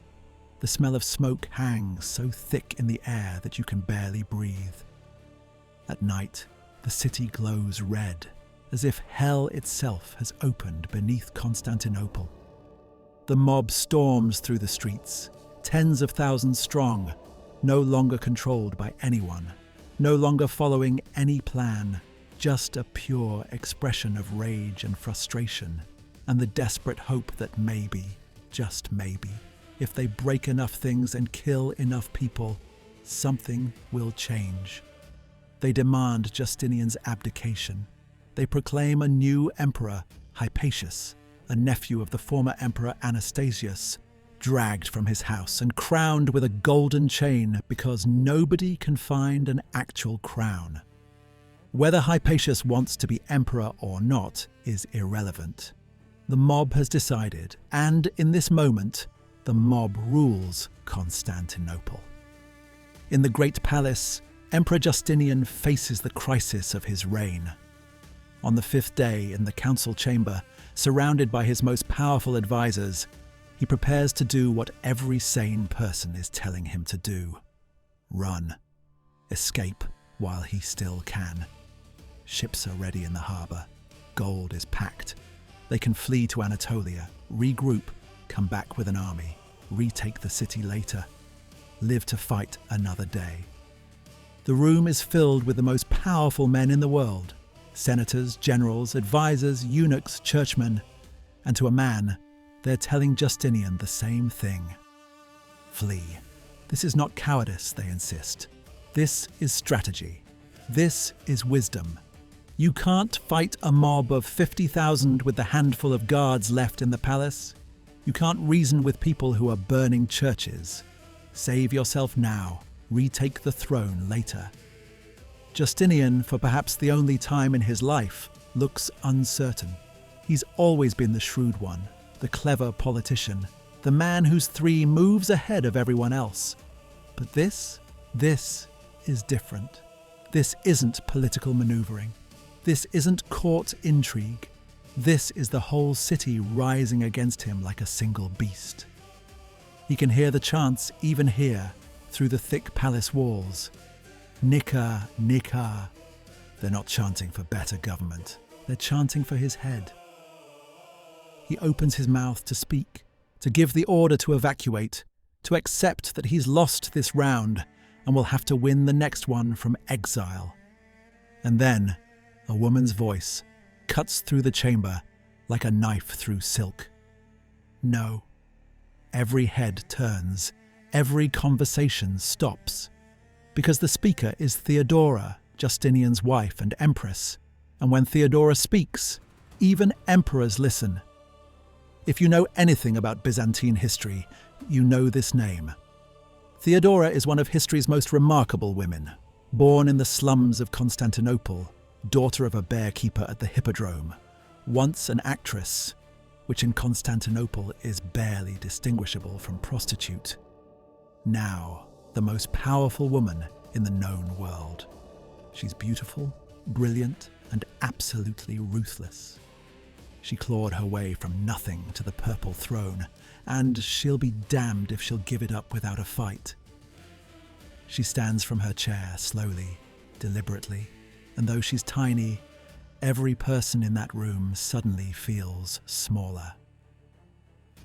The smell of smoke hangs so thick in the air that you can barely breathe. At night, the city glows red, as if hell itself has opened beneath Constantinople. The mob storms through the streets, tens of thousands strong, no longer controlled by anyone, no longer following any plan, just a pure expression of rage and frustration, and the desperate hope that maybe, just maybe, if they break enough things and kill enough people, something will change. They demand Justinian's abdication. They proclaim a new emperor, Hypatius, a nephew of the former emperor Anastasius, dragged from his house and crowned with a golden chain because nobody can find an actual crown. Whether Hypatius wants to be emperor or not is irrelevant. The mob has decided, and in this moment, the mob rules Constantinople. In the Great Palace, Emperor Justinian faces the crisis of his reign. On the 5th day in the council chamber, surrounded by his most powerful advisors, he prepares to do what every sane person is telling him to do. Run. Escape while he still can. Ships are ready in the harbour. Gold is packed. They can flee to Anatolia, regroup, come back with an army. retake the city later, live to fight another day. The room is filled with the most powerful men in the world, senators, generals, advisors, eunuchs, churchmen, and to a man, they're telling Justinian the same thing. Flee. This is not cowardice, they insist. This is strategy. This is wisdom. You can't fight a mob of 50,000 with the handful of guards left in the palace. You can't reason with people who are burning churches. Save yourself now. Retake the throne later. Justinian, for perhaps the only time in his life, looks uncertain. He's always been the shrewd one, the clever politician, the man whose 3 moves ahead of everyone else. But this is different. This isn't political maneuvering. This isn't court intrigue. This is the whole city rising against him like a single beast. He can hear the chants even here, through the thick palace walls. Nika, Nika. They're not chanting for better government. They're chanting for his head. He opens his mouth to speak, to give the order to evacuate, to accept that he's lost this round and will have to win the next one from exile. And then a woman's voice cuts through the chamber like a knife through silk. No. Every head turns. Every conversation stops. Because the speaker is Theodora, Justinian's wife and Empress. And when Theodora speaks, even emperors listen. If you know anything about Byzantine history, you know this name. Theodora is one of history's most remarkable women. Born in the slums of Constantinople, daughter of a bear-keeper at the Hippodrome, once an actress, which in Constantinople is barely distinguishable from prostitute. Now, the most powerful woman in the known world. She's beautiful, brilliant, and absolutely ruthless. She clawed her way from nothing to the purple throne, and she'll be damned if she'll give it up without a fight. She stands from her chair slowly, deliberately, and though she's tiny, every person in that room suddenly feels smaller.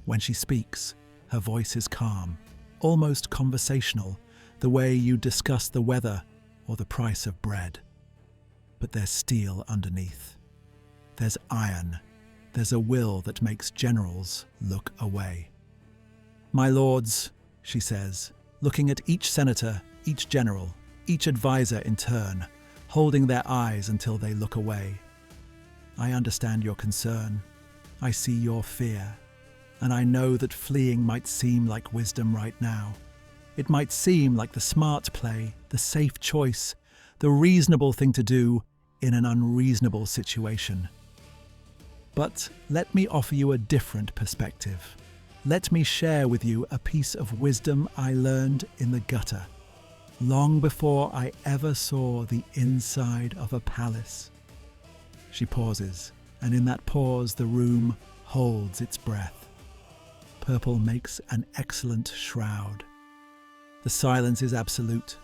When she speaks, her voice is calm, almost conversational, the way you discuss the weather or the price of bread. But there's steel underneath. There's iron. There's a will that makes generals look away. "My lords," she says, looking at each senator, each general, each advisor in turn, holding their eyes until they look away. "I understand your concern. I see your fear. And I know that fleeing might seem like wisdom right now. It might seem like the smart play, the safe choice, the reasonable thing to do in an unreasonable situation. But let me offer you a different perspective. Let me share with you a piece of wisdom I learned in the gutter, long before I ever saw the inside of a palace." She pauses, and in that pause the room holds its breath. Purple makes an excellent shroud. The silence is absolute.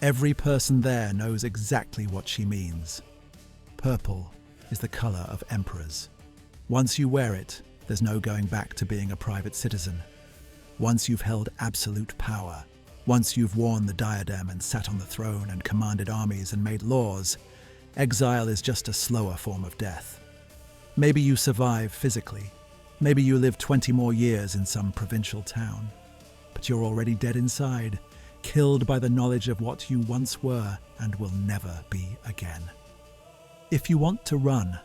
Every person there knows exactly what she means. Purple is the colour of emperors. Once you wear it, there's no going back to being a private citizen. Once you've held absolute power, once you've worn the diadem and sat on the throne and commanded armies and made laws, exile is just a slower form of death. Maybe you survive physically. Maybe you live 20 more years in some provincial town. But you're already dead inside, killed by the knowledge of what you once were and will never be again. "If you want to run,"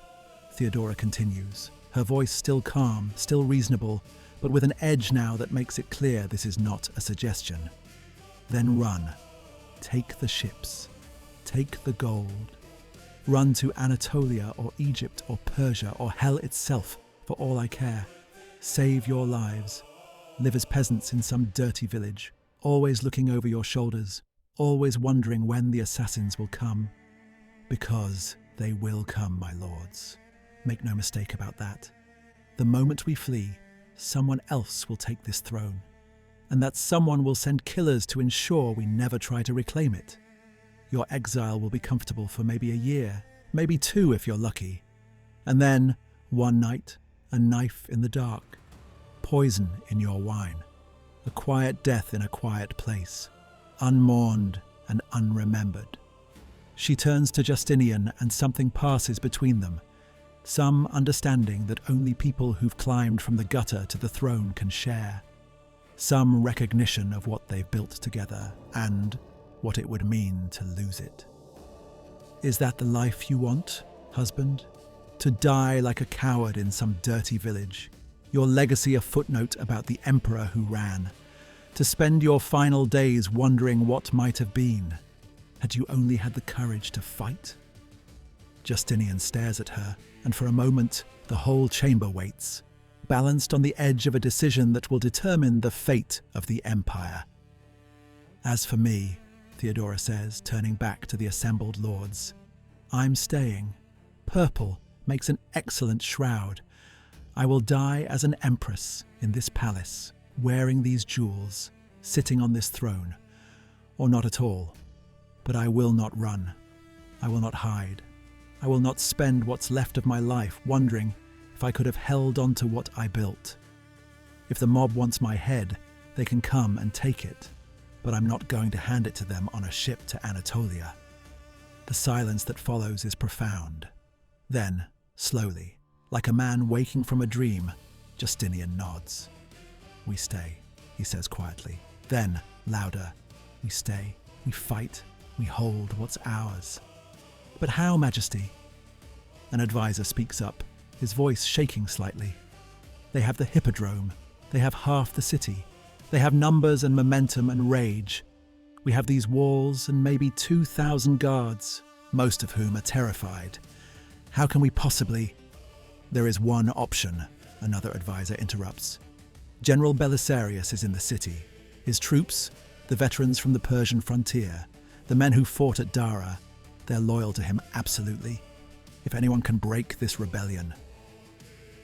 Theodora continues, her voice still calm, still reasonable, but with an edge now that makes it clear this is not a suggestion. "Then run. Take the ships. Take the gold. Run to Anatolia or Egypt or Persia or hell itself, for all I care. Save your lives. Live as peasants in some dirty village, always looking over your shoulders, always wondering when the assassins will come. Because they will come, my lords. Make no mistake about that. The moment we flee, someone else will take this throne. And that someone will send killers to ensure we never try to reclaim it. Your exile will be comfortable for maybe a year, maybe 2 if you're lucky. And then, one night, a knife in the dark, poison in your wine. a quiet death in a quiet place, unmourned and unremembered. She turns to Justinian and something passes between them, some understanding that only people who've climbed from the gutter to the throne can share, some recognition of what they've built together and what it would mean to lose it. Is that the life you want, husband? To die like a coward in some dirty village, your legacy a footnote about the emperor who ran, to spend your final days wondering what might have been, had you only had the courage to fight? Justinian stares at her, and for a moment the whole chamber waits, balanced on the edge of a decision that will determine the fate of the empire. As for me, Theodora says, turning back to the assembled lords, I'm staying. Purple makes an excellent shroud. I will die as an empress in this palace, wearing these jewels, sitting on this throne, or not at all. But I will not run. I will not hide. I will not spend what's left of my life wondering if I could have held on to what I built. If the mob wants my head, they can come and take it, but I'm not going to hand it to them on a ship to Anatolia. The silence that follows is profound. Then, slowly, like a man waking from a dream, Justinian nods. We stay, he says quietly. Then, louder, we stay, we fight, we hold what's ours. But how, Majesty? An advisor speaks up, his voice shaking slightly. They have the hippodrome. They have half the city. They have numbers and momentum and rage. We have these walls and maybe 2,000 guards, most of whom are terrified. How can we possibly... There is one option, another advisor interrupts. General Belisarius is in the city. His troops, the veterans from the Persian frontier, the men who fought at Dara, they're loyal to him absolutely. If anyone can break this rebellion.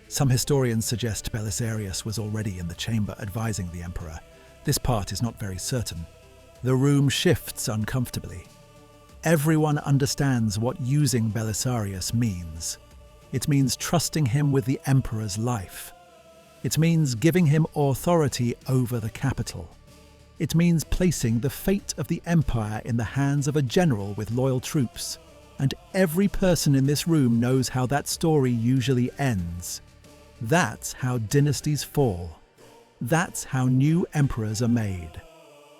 Some historians suggest Belisarius was already in the chamber advising the emperor. This part is not very certain. The room shifts uncomfortably. Everyone understands what using Belisarius means. It means trusting him with the emperor's life. It means giving him authority over the capital. It means placing the fate of the empire in the hands of a general with loyal troops. And every person in this room knows how that story usually ends. That's how dynasties fall. That's how new emperors are made.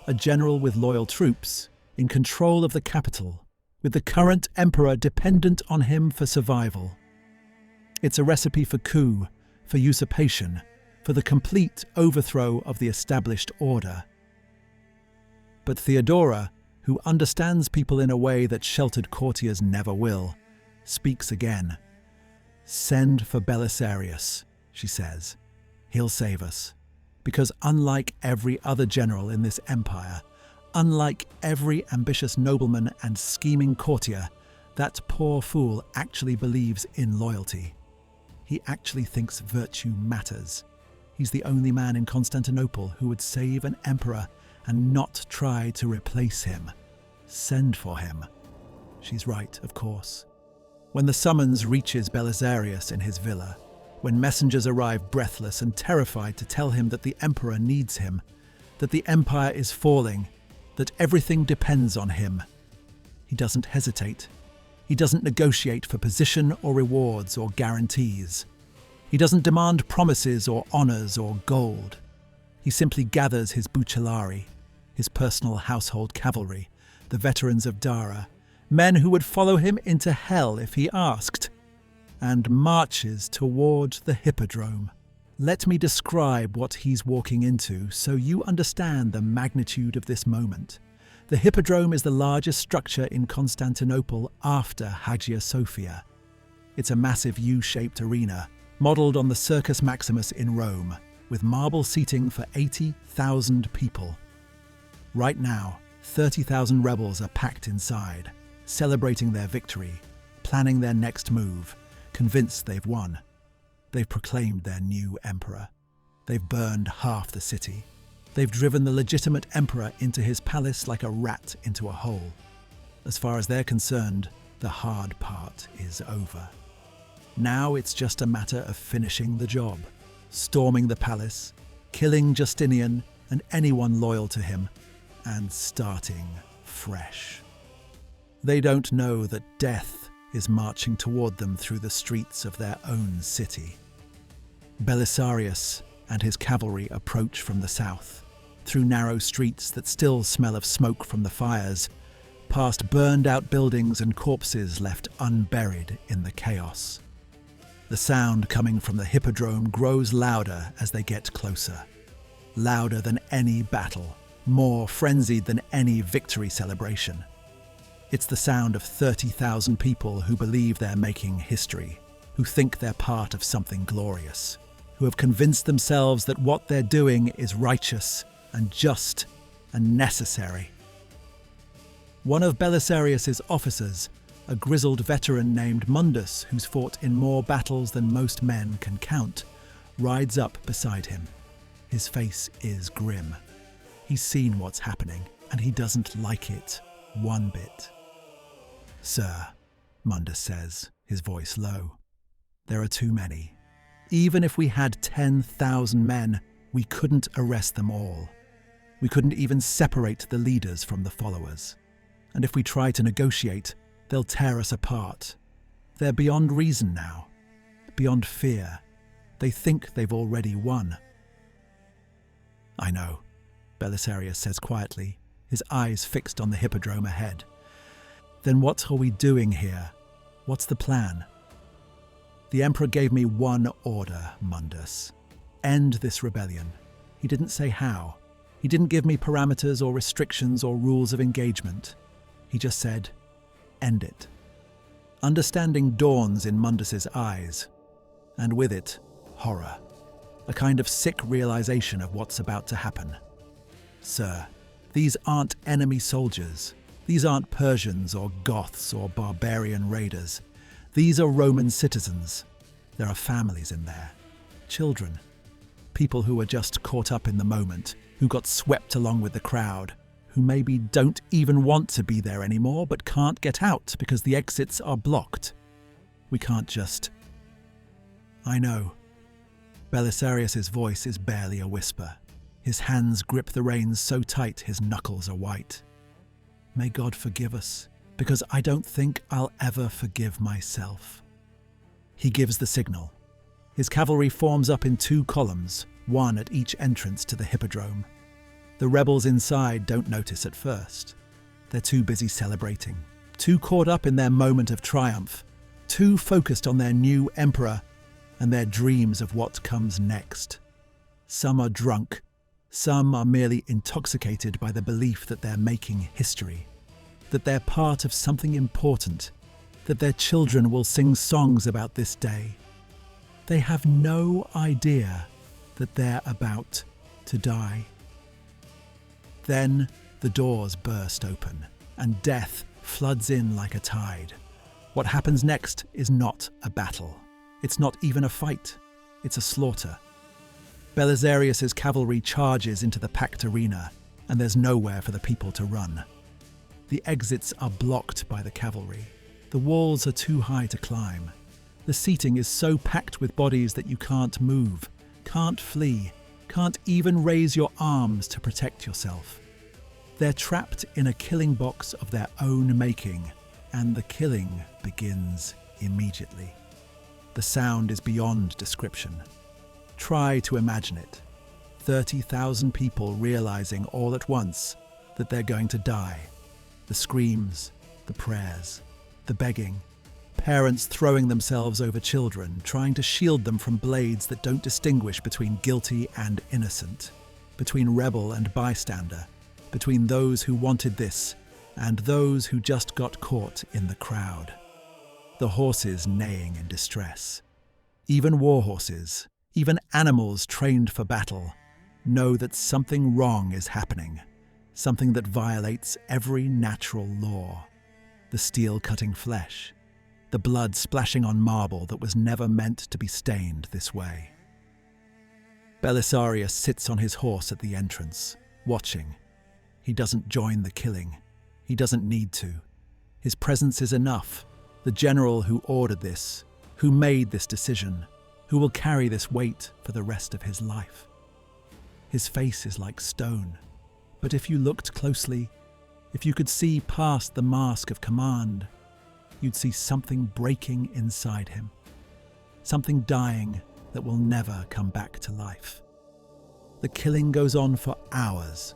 A general with loyal troops, in control of the capital, with the current emperor dependent on him for survival. It's a recipe for coup, for usurpation, for the complete overthrow of the established order. But Theodora, who understands people in a way that sheltered courtiers never will, speaks again. Send for Belisarius, she says. He'll save us. Because unlike every other general in this empire, unlike every ambitious nobleman and scheming courtier, that poor fool actually believes in loyalty. He actually thinks virtue matters. He's the only man in Constantinople who would save an emperor and not try to replace him. Send for him. She's right, of course. When the summons reaches Belisarius in his villa, when messengers arrive breathless and terrified to tell him that the emperor needs him, that the empire is falling, that everything depends on him, he doesn't hesitate. He doesn't negotiate for position or rewards or guarantees. He doesn't demand promises or honors or gold. He simply gathers his bucellari, his personal household cavalry, the veterans of Dara, men who would follow him into hell if he asked, and marches toward the hippodrome. Let me describe what he's walking into so you understand the magnitude of this moment. The hippodrome is the largest structure in Constantinople after Hagia Sophia. It's a massive U-shaped arena, modelled on the Circus Maximus in Rome, with marble seating for 80,000 people. Right now, 30,000 rebels are packed inside, celebrating their victory, planning their next move, convinced they've won. They've proclaimed their new emperor. They've burned half the city. They've driven the legitimate emperor into his palace like a rat into a hole. As far as they're concerned, the hard part is over. Now it's just a matter of finishing the job, storming the palace, killing Justinian, and anyone loyal to him, and starting fresh. They don't know that death is marching toward them through the streets of their own city. Belisarius and his cavalry approach from the south, through narrow streets that still smell of smoke from the fires, past burned-out buildings and corpses left unburied in the chaos. The sound coming from the hippodrome grows louder as they get closer, louder than any battle, more frenzied than any victory celebration. It's the sound of 30,000 people who believe they're making history, who think they're part of something glorious, who have convinced themselves that what they're doing is righteous and just and necessary. One of Belisarius's officers, a grizzled veteran named Mundus, who's fought in more battles than most men can count, rides up beside him. His face is grim. He's seen what's happening, and he doesn't like it one bit. "Sir," Mundus says, his voice low, "there are too many. Even if we had 10,000 men, we couldn't arrest them all. We couldn't even separate the leaders from the followers. And if we try to negotiate, they'll tear us apart. They're beyond reason now, beyond fear. They think they've already won." "I know," Belisarius says quietly, his eyes fixed on the hippodrome ahead. "Then what are we doing here? What's the plan?" "The Emperor gave me one order, Mundus. End this rebellion. He didn't say how. He didn't give me parameters or restrictions or rules of engagement. He just said, end it." Understanding dawns in Mundus's eyes, and with it, horror, a kind of sick realization of what's about to happen. "Sir, these aren't enemy soldiers. These aren't Persians or Goths or barbarian raiders. These are Roman citizens. There are families in there. Children. People who were just caught up in the moment, who got swept along with the crowd, who maybe don't even want to be there anymore but can't get out because the exits are blocked. We can't just..." "I know." Belisarius's voice is barely a whisper. His hands grip the reins so tight his knuckles are white. "May God forgive us, because I don't think I'll ever forgive myself." He gives the signal. His cavalry forms up in 2 columns, one at each entrance to the hippodrome. The rebels inside don't notice at first. They're too busy celebrating, too caught up in their moment of triumph, too focused on their new emperor and their dreams of what comes next. Some are drunk, some are merely intoxicated by the belief that they're making history, that they're part of something important, that their children will sing songs about this day. They have no idea that they're about to die. Then the doors burst open, and death floods in like a tide. What happens next is not a battle. It's not even a fight. It's a slaughter. Belisarius's cavalry charges into the packed arena, and there's nowhere for the people to run. The exits are blocked by the cavalry. The walls are too high to climb. The seating is so packed with bodies that you can't move, can't flee, can't even raise your arms to protect yourself. They're trapped in a killing box of their own making, and the killing begins immediately. The sound is beyond description. Try to imagine it. 30,000 people realizing all at once that they're going to die. The screams, the prayers, the begging, parents throwing themselves over children, trying to shield them from blades that don't distinguish between guilty and innocent, between rebel and bystander, between those who wanted this and those who just got caught in the crowd. The horses neighing in distress. Even war horses, even animals trained for battle, know that something wrong is happening, something that violates every natural law. The steel cutting flesh, the blood splashing on marble that was never meant to be stained this way. Belisarius sits on his horse at the entrance, watching. He doesn't join the killing. He doesn't need to. His presence is enough. The general who ordered this, who made this decision, who will carry this weight for the rest of his life. His face is like stone. But if you looked closely, if you could see past the mask of command, you'd see something breaking inside him. Something dying that will never come back to life. The killing goes on for hours.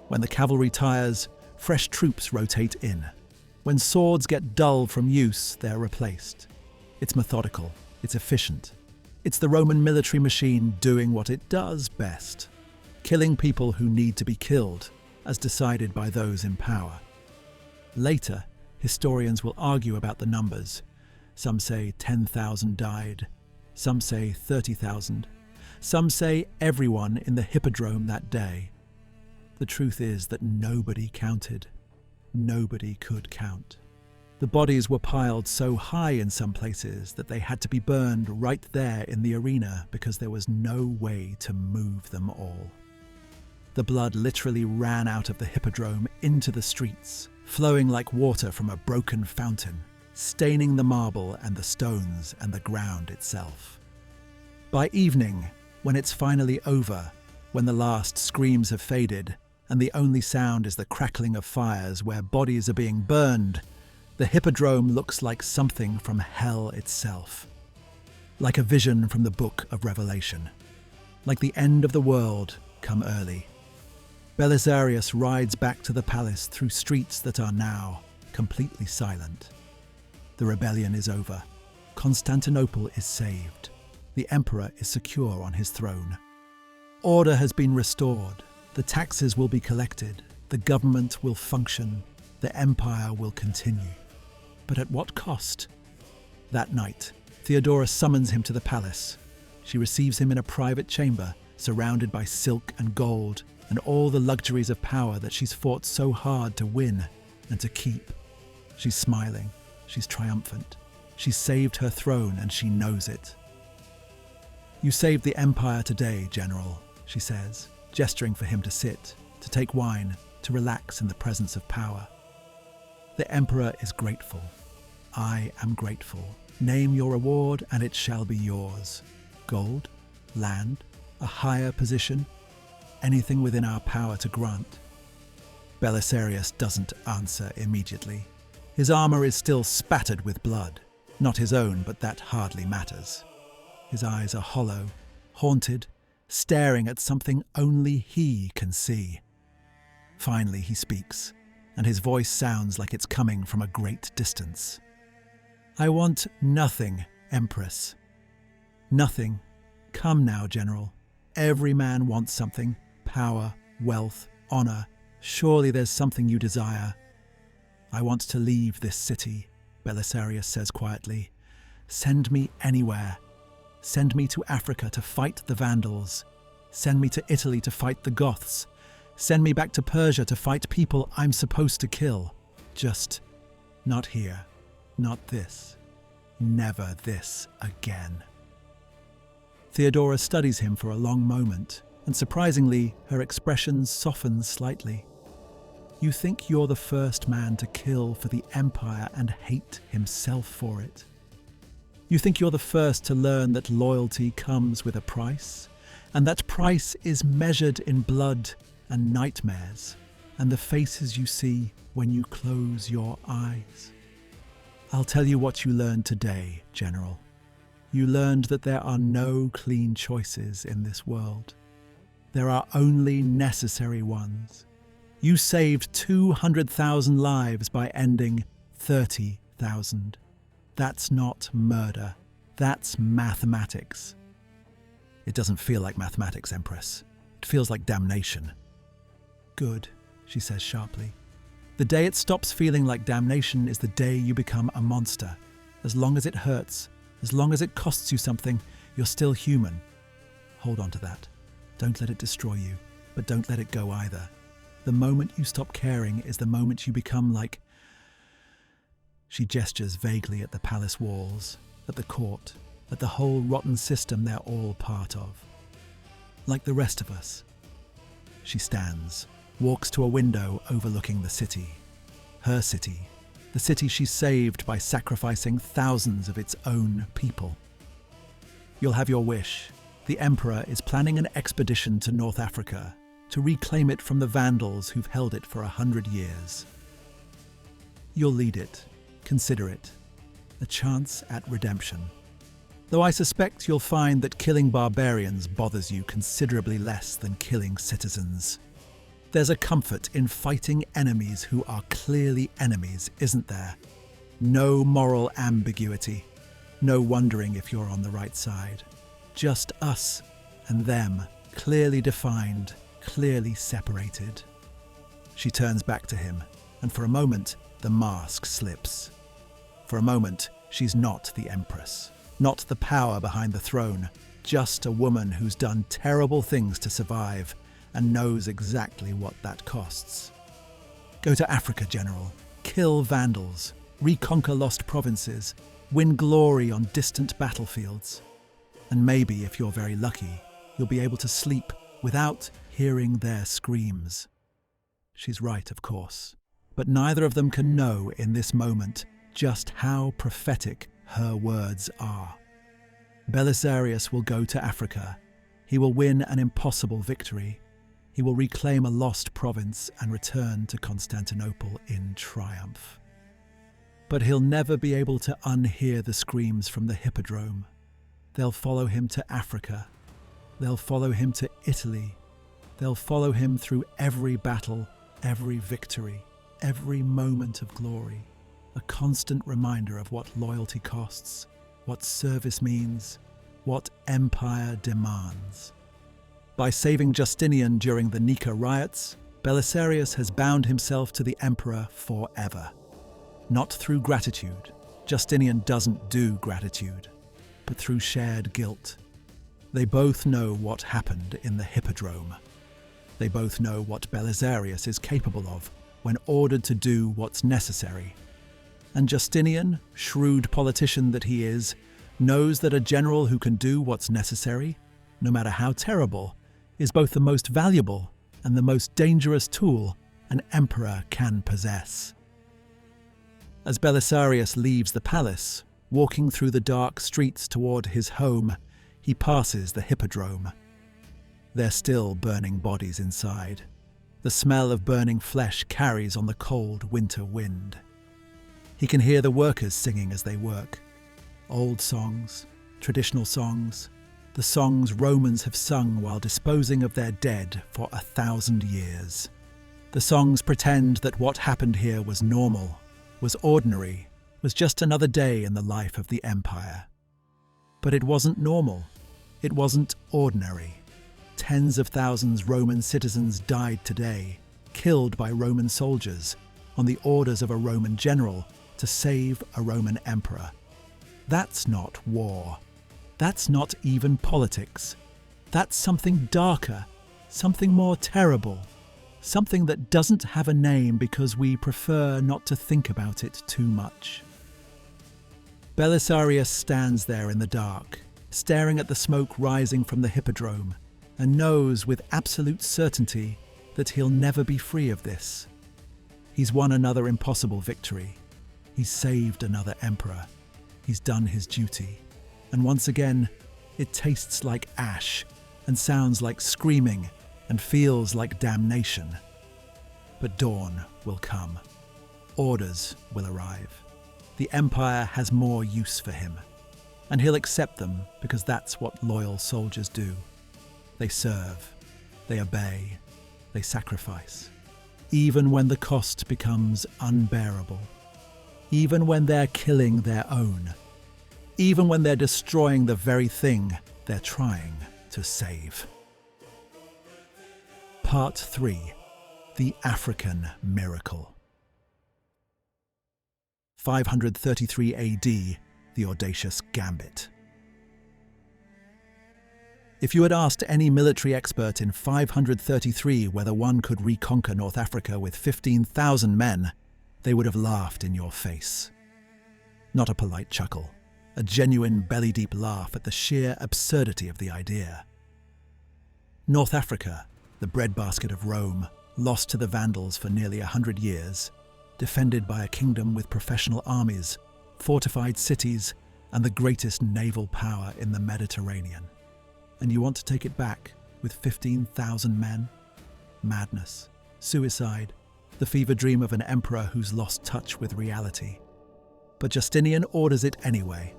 When the cavalry tires, fresh troops rotate in. When swords get dull from use, they're replaced. It's methodical. It's efficient. It's the Roman military machine doing what it does best. Killing people who need to be killed, as decided by those in power. Later, historians will argue about the numbers. Some say 10,000 died. Some say 30,000. Some say everyone in the hippodrome that day. The truth is that nobody counted. Nobody could count. The bodies were piled so high in some places that they had to be burned right there in the arena because there was no way to move them all. The blood literally ran out of the hippodrome into the streets, flowing like water from a broken fountain, staining the marble and the stones and the ground itself. By evening, when it's finally over, when the last screams have faded, and the only sound is the crackling of fires where bodies are being burned, the hippodrome looks like something from hell itself. Like a vision from the Book of Revelation. Like the end of the world come early. Belisarius rides back to the palace through streets that are now completely silent. The rebellion is over. Constantinople is saved. The emperor is secure on his throne. Order has been restored. The taxes will be collected. The government will function. The empire will continue. But at what cost? That night, Theodora summons him to the palace. She receives him in a private chamber, surrounded by silk and gold, and all the luxuries of power that she's fought so hard to win and to keep. She's smiling. She's triumphant. She's saved her throne, and she knows it. "You saved the empire today, General," she says, gesturing for him to sit, to take wine, to relax in the presence of power. The emperor is grateful. "I am grateful. Name your reward, and it shall be yours. Gold, land, a higher position, anything within our power to grant." Belisarius doesn't answer immediately. His armor is still spattered with blood. Not his own, but that hardly matters. His eyes are hollow, haunted, staring at something only he can see. Finally he speaks, and his voice sounds like it's coming from a great distance. "I want nothing, Empress. Nothing. Come now, General. Every man wants something. Power, wealth, honor. Surely there's something you desire." "I want to leave this city," Belisarius says quietly. "Send me anywhere. Send me to Africa to fight the Vandals. Send me to Italy to fight the Goths. Send me back to Persia to fight people I'm supposed to kill. Just not here. Not this. Never this again." Theodora studies him for a long moment, and surprisingly, her expression softens slightly. "You think you're the first man to kill for the empire and hate himself for it? You think you're the first to learn that loyalty comes with a price, and that price is measured in blood and nightmares, and the faces you see when you close your eyes? I'll tell you what you learned today, General. You learned that there are no clean choices in this world. There are only necessary ones. You saved 200,000 lives by ending 30,000. That's not murder. That's mathematics." "It doesn't feel like mathematics, Empress. It feels like damnation." "Good," she says sharply. "The day it stops feeling like damnation is the day you become a monster. As long as it hurts, as long as it costs you something, you're still human. Hold on to that. Don't let it destroy you, but don't let it go either. The moment you stop caring is the moment you become like..." She gestures vaguely at the palace walls, at the court, at the whole rotten system they're all part of. "Like the rest of us." She stands, walks to a window overlooking the city. Her city, the city she saved by sacrificing thousands of its own people. "You'll have your wish. The Emperor is planning an expedition to North Africa to reclaim it from the Vandals who've held it for 100 years. You'll lead it. Consider it. A chance at redemption. Though I suspect you'll find that killing barbarians bothers you considerably less than killing citizens. There's a comfort in fighting enemies who are clearly enemies, isn't there? No moral ambiguity. No wondering if you're on the right side. Just us and them, clearly defined, clearly separated. She turns back to him, and for a moment, the mask slips. For a moment, she's not the Empress, not the power behind the throne, just a woman who's done terrible things to survive and knows exactly what that costs. Go to Africa, General. Kill Vandals, reconquer lost provinces, win glory on distant battlefields. And maybe, if you're very lucky, you'll be able to sleep without hearing their screams. She's right, of course, but neither of them can know in this moment just how prophetic her words are. Belisarius will go to Africa. He will win an impossible victory. He will reclaim a lost province and return to Constantinople in triumph. But he'll never be able to unhear the screams from the hippodrome. They'll follow him to Africa. They'll follow him to Italy. They'll follow him through every battle, every victory, every moment of glory. A constant reminder of what loyalty costs, what service means, what empire demands. By saving Justinian during the Nika Riots, Belisarius has bound himself to the emperor forever. Not through gratitude. Justinian doesn't do gratitude, but through shared guilt. They both know what happened in the hippodrome. They both know what Belisarius is capable of when ordered to do what's necessary. And Justinian, shrewd politician that he is, knows that a general who can do what's necessary, no matter how terrible, is both the most valuable and the most dangerous tool an emperor can possess. As Belisarius leaves the palace, walking through the dark streets toward his home, he passes the hippodrome. They're still burning bodies inside. The smell of burning flesh carries on the cold winter wind. He can hear the workers singing as they work. Old songs, traditional songs, the songs Romans have sung while disposing of their dead for 1,000 years. The songs pretend that what happened here was normal, was ordinary, was just another day in the life of the empire. But it wasn't normal. It wasn't ordinary. Tens of thousands Roman citizens died today, killed by Roman soldiers, on the orders of a Roman general to save a Roman emperor. That's not war. That's not even politics. That's something darker, something more terrible, something that doesn't have a name because we prefer not to think about it too much. Belisarius stands there in the dark, staring at the smoke rising from the hippodrome, and knows with absolute certainty that he'll never be free of this. He's won another impossible victory. He's saved another emperor. He's done his duty. And once again, it tastes like ash, and sounds like screaming, and feels like damnation. But dawn will come. Orders will arrive. The empire has more use for him, and he'll accept them because that's what loyal soldiers do. They serve, they obey, they sacrifice, even when the cost becomes unbearable, even when they're killing their own, even when they're destroying the very thing they're trying to save. Part 3. The African Miracle. 533 AD, the audacious gambit. If you had asked any military expert in 533 whether one could reconquer North Africa with 15,000 men, they would have laughed in your face. Not a polite chuckle, a genuine belly-deep laugh at the sheer absurdity of the idea. North Africa, the breadbasket of Rome, lost to the Vandals for nearly 100 years, defended by a kingdom with professional armies, fortified cities, and the greatest naval power in the Mediterranean. And you want to take it back with 15,000 men? Madness, suicide, the fever dream of an emperor who's lost touch with reality. But Justinian orders it anyway.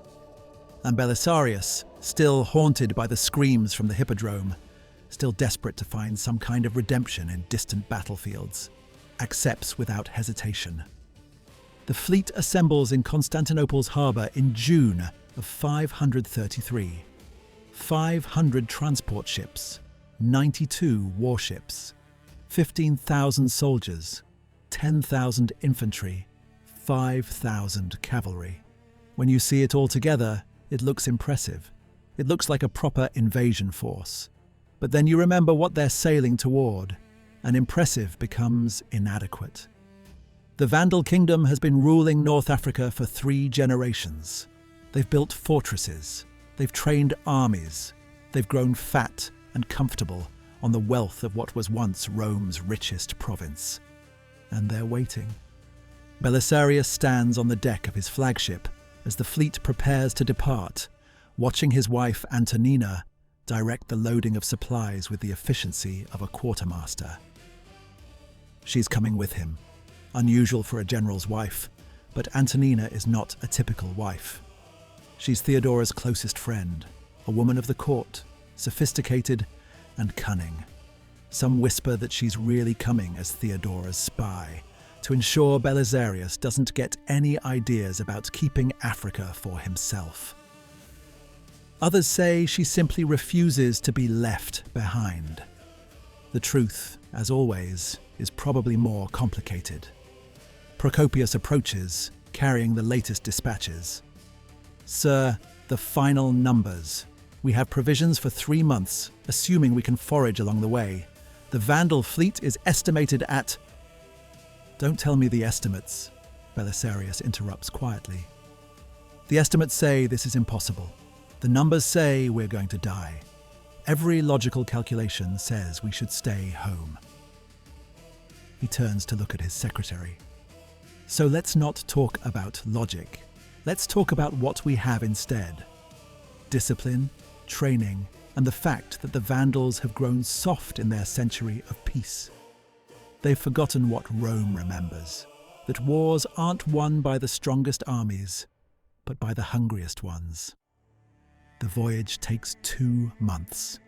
And Belisarius, still haunted by the screams from the hippodrome, still desperate to find some kind of redemption in distant battlefields, accepts without hesitation. The fleet assembles in Constantinople's harbour in June of 533. 500 transport ships, 92 warships, 15,000 soldiers, 10,000 infantry, 5,000 cavalry. When you see it all together, it looks impressive. It looks like a proper invasion force. But then you remember what they're sailing toward, and impressive becomes inadequate. The Vandal kingdom has been ruling North Africa for 3 generations. They've built fortresses, they've trained armies, they've grown fat and comfortable on the wealth of what was once Rome's richest province. And they're waiting. Belisarius stands on the deck of his flagship as the fleet prepares to depart, watching his wife Antonina direct the loading of supplies with the efficiency of a quartermaster. She's coming with him. Unusual for a general's wife, but Antonina is not a typical wife. She's Theodora's closest friend, a woman of the court, sophisticated and cunning. Some whisper that she's really coming as Theodora's spy, to ensure Belisarius doesn't get any ideas about keeping Africa for himself. Others say she simply refuses to be left behind. The truth, as always, is probably more complicated. Procopius approaches, carrying the latest dispatches. "Sir, the final numbers. We have provisions for 3 months, assuming we can forage along the way. The Vandal fleet is estimated at..." "Don't tell me the estimates," Belisarius interrupts quietly. "The estimates say this is impossible. The numbers say we're going to die. Every logical calculation says we should stay home." He turns to look at his secretary. "So let's not talk about logic. Let's talk about what we have instead. Discipline, training, and the fact that the Vandals have grown soft in their century of peace. They've forgotten what Rome remembers, that wars aren't won by the strongest armies, but by the hungriest ones. The voyage takes 2 months.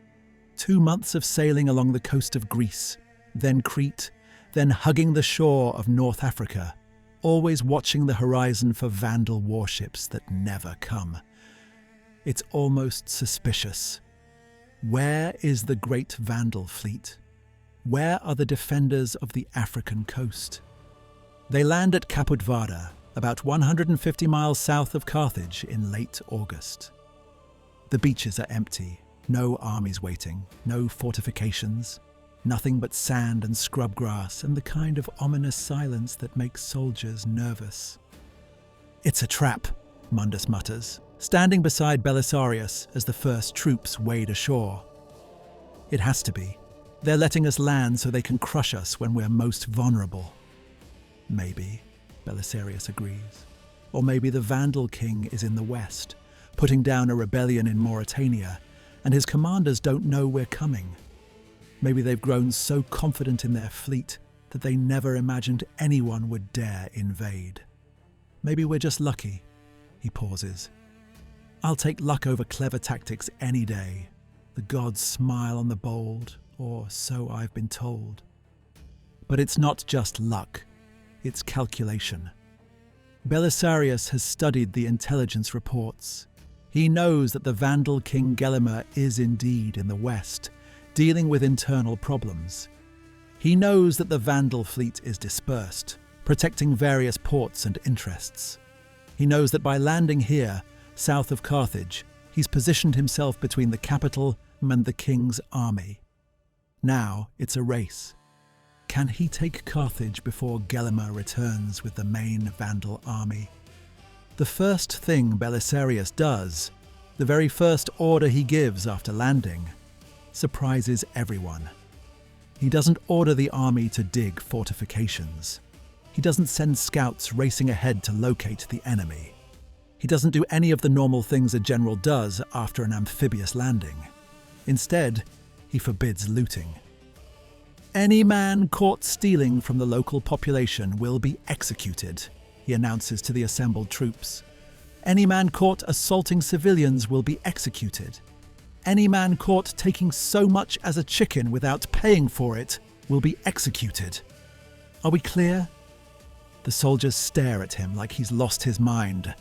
2 months of sailing along the coast of Greece, then Crete, then hugging the shore of North Africa, always watching the horizon for Vandal warships that never come. It's almost suspicious. Where is the great Vandal fleet? Where are the defenders of the African coast? They land at Caput Vada, about 150 miles south of Carthage, in late August. The beaches are empty, no armies waiting, no fortifications, nothing but sand and scrub grass and the kind of ominous silence that makes soldiers nervous. "It's a trap," Mundus mutters, standing beside Belisarius as the first troops wade ashore. "It has to be. They're letting us land so they can crush us when we're most vulnerable." "Maybe," Belisarius agrees. "Or maybe the Vandal king is in the west, putting down a rebellion in Mauritania, and his commanders don't know we're coming. Maybe they've grown so confident in their fleet that they never imagined anyone would dare invade. Maybe we're just lucky." He pauses. "I'll take luck over clever tactics any day. The gods smile on the bold, or so I've been told. But it's not just luck, it's calculation. Belisarius has studied the intelligence reports. He knows that the Vandal king Gelimer is indeed in the west, dealing with internal problems. He knows that the Vandal fleet is dispersed, protecting various ports and interests. He knows that by landing here, south of Carthage, he's positioned himself between the capital and the king's army. Now it's a race. Can he take Carthage before Gelimer returns with the main Vandal army? The first thing Belisarius does, the very first order he gives after landing, surprises everyone. He doesn't order the army to dig fortifications. He doesn't send scouts racing ahead to locate the enemy. He doesn't do any of the normal things a general does after an amphibious landing. Instead, he forbids looting. Any man caught stealing from the local population will be executed, he announces to the assembled troops. Any man caught assaulting civilians will be executed. Any man caught taking so much as a chicken without paying for it will be executed. Are we clear? The soldiers stare at him like he's lost his mind.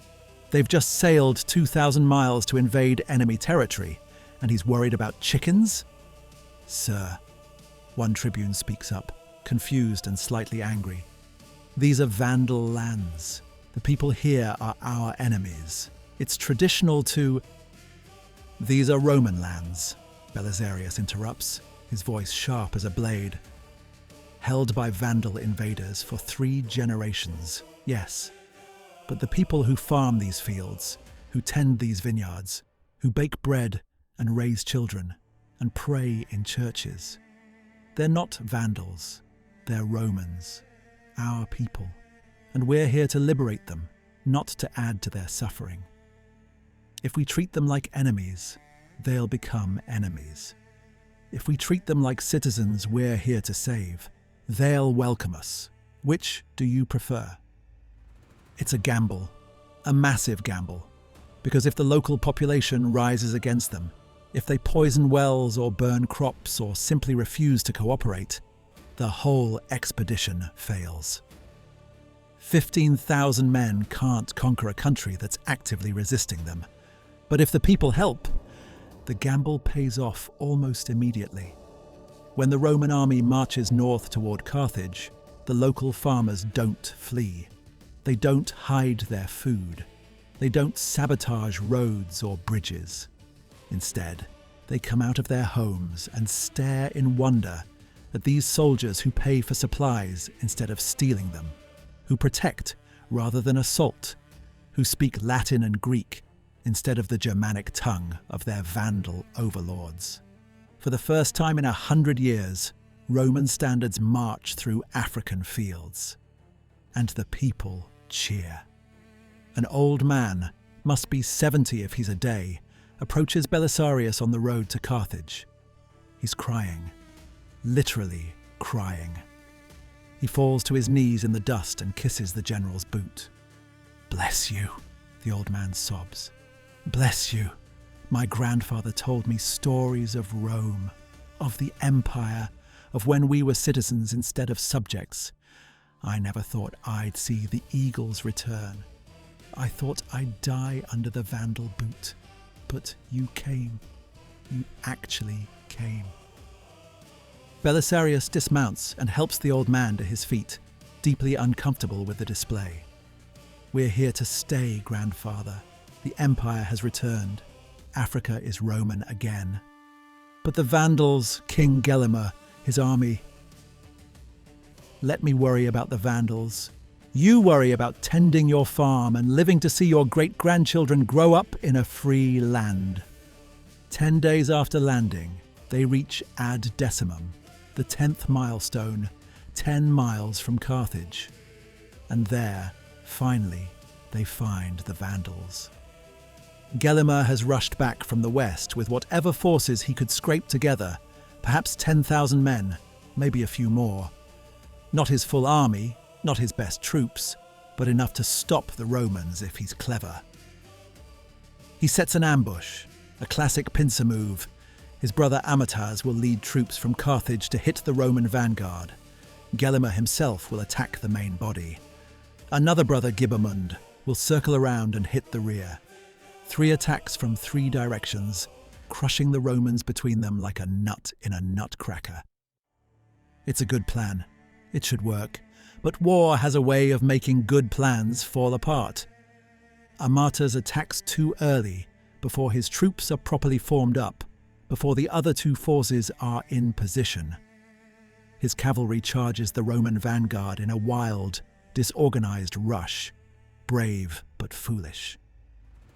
They've just sailed 2,000 miles to invade enemy territory, and he's worried about chickens? Sir, one tribune speaks up, confused and slightly angry. These are Vandal lands. The people here are our enemies. It's traditional to... These are Roman lands, Belisarius interrupts, his voice sharp as a blade. Held by Vandal invaders for 3 generations, yes. But the people who farm these fields, who tend these vineyards, who bake bread and raise children and pray in churches, they're not Vandals, they're Romans, our people, and we're here to liberate them, not to add to their suffering. If we treat them like enemies, they'll become enemies. If we treat them like citizens we're here to save, they'll welcome us. Which do you prefer? It's a gamble, a massive gamble, because if the local population rises against them, if they poison wells or burn crops or simply refuse to cooperate, the whole expedition fails. 15,000 men can't conquer a country that's actively resisting them. But if the people help, the gamble pays off almost immediately. When the Roman army marches north toward Carthage, the local farmers don't flee. They don't hide their food. They don't sabotage roads or bridges. Instead, they come out of their homes and stare in wonder at these soldiers who pay for supplies instead of stealing them, who protect rather than assault, who speak Latin and Greek instead of the Germanic tongue of their Vandal overlords. For the first time in 100 years, Roman standards march through African fields, and the people cheer. An old man, must be 70 if he's a day, approaches Belisarius on the road to Carthage. He's crying, literally crying. He falls to his knees in the dust and kisses the general's boot. "Bless you," the old man sobs. "Bless you. My grandfather told me stories of Rome, of the empire, of when we were citizens instead of subjects. I never thought I'd see the eagles return. I thought I'd die under the Vandal boot. But you came. You actually came." Belisarius dismounts and helps the old man to his feet, deeply uncomfortable with the display. "We're here to stay, grandfather. The empire has returned. Africa is Roman again. But the Vandals, King Gelimer, his army... Let me worry about the Vandals. You worry about tending your farm and living to see your great-grandchildren grow up in a free land." 10 days after landing, they reach Ad Decimum, the 10th milestone, 10 miles from Carthage. And there, finally, they find the Vandals. Gelimer has rushed back from the west with whatever forces he could scrape together, perhaps 10,000 men, maybe a few more. Not his full army, not his best troops, but enough to stop the Romans if he's clever. He sets an ambush, a classic pincer move. His brother Amytas will lead troops from Carthage to hit the Roman vanguard. Gelimer himself will attack the main body. Another brother, Gibamund, will circle around and hit the rear. 3 attacks from 3 directions, crushing the Romans between them like a nut in a nutcracker. It's a good plan. It should work. But war has a way of making good plans fall apart. Amytas attacks too early, before his troops are properly formed up, before the other 2 forces are in position. His cavalry charges the Roman vanguard in a wild, disorganized rush, brave but foolish.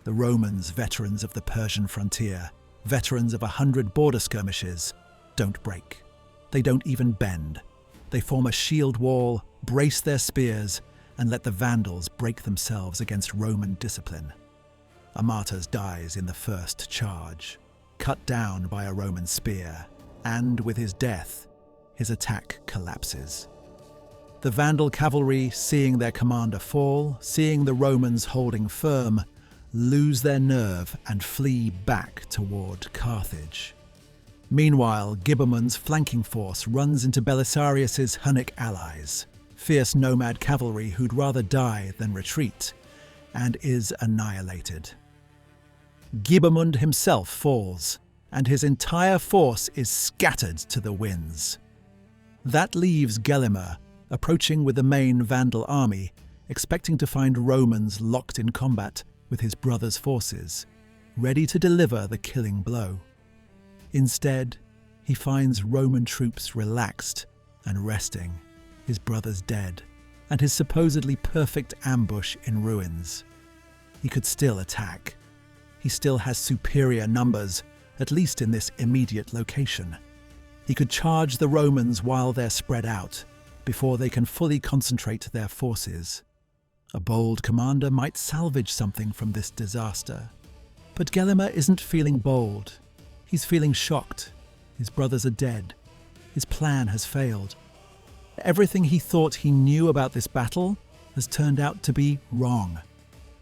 The Romans, veterans of the Persian frontier, veterans of 100 border skirmishes, don't break. They don't even bend. They form a shield wall, brace their spears, and let the Vandals break themselves against Roman discipline. Amytas dies in the first charge. cut down by a Roman spear, and with his death, his attack collapses. The Vandal cavalry, seeing their commander fall, seeing the Romans holding firm, lose their nerve and flee back toward Carthage. Meanwhile, Gibbermund's flanking force runs into Belisarius's Hunnic allies, fierce nomad cavalry who'd rather die than retreat, and is annihilated. Gibbermund himself falls, and his entire force is scattered to the winds. That leaves Gelimer approaching with the main Vandal army, expecting to find Romans locked in combat with his brother's forces, ready to deliver the killing blow. Instead, he finds Roman troops relaxed and resting, his brothers dead, and his supposedly perfect ambush in ruins. He could still attack. He still has superior numbers, at least in this immediate location. He could charge the Romans while they're spread out, before they can fully concentrate their forces. A bold commander might salvage something from this disaster. But Gelimer isn't feeling bold. He's feeling shocked. His brothers are dead. His plan has failed. Everything he thought he knew about this battle has turned out to be wrong.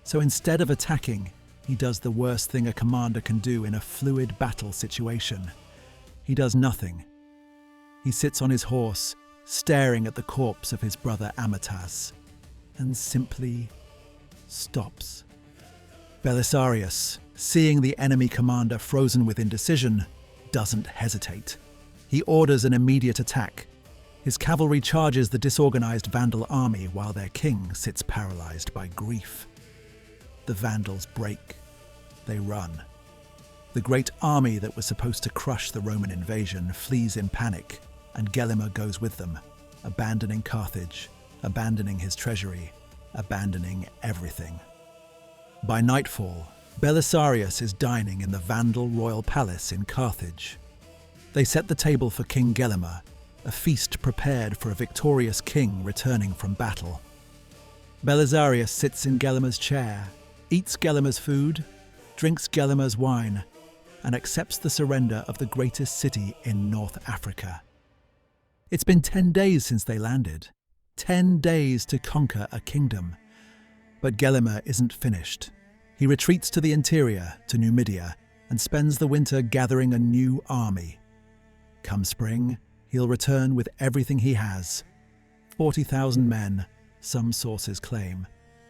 So instead of attacking, he does the worst thing a commander can do in a fluid battle situation. He does nothing. He sits on his horse, staring at the corpse of his brother Amatas, and simply stops. Belisarius, seeing the enemy commander frozen with indecision, doesn't hesitate. He orders an immediate attack. His cavalry charges the disorganized Vandal army while their king sits paralyzed by grief. The Vandals break. They run. The great army that was supposed to crush the Roman invasion flees in panic, and Gelimer goes with them, abandoning Carthage, abandoning his treasury, abandoning everything. By nightfall, Belisarius is dining in the Vandal royal palace in Carthage. They set the table for King Gelimer, a feast prepared for a victorious king returning from battle. Belisarius sits in Gelimer's chair, eats Gelimer's food, drinks Gelimer's wine, and accepts the surrender of the greatest city in North Africa. It's been 10 days since they landed. 10 days to conquer a kingdom. But Gelimer isn't finished. He retreats to the interior, to Numidia, and spends the winter gathering a new army. Come spring, he'll return with everything he has. 40,000 men, some sources claim,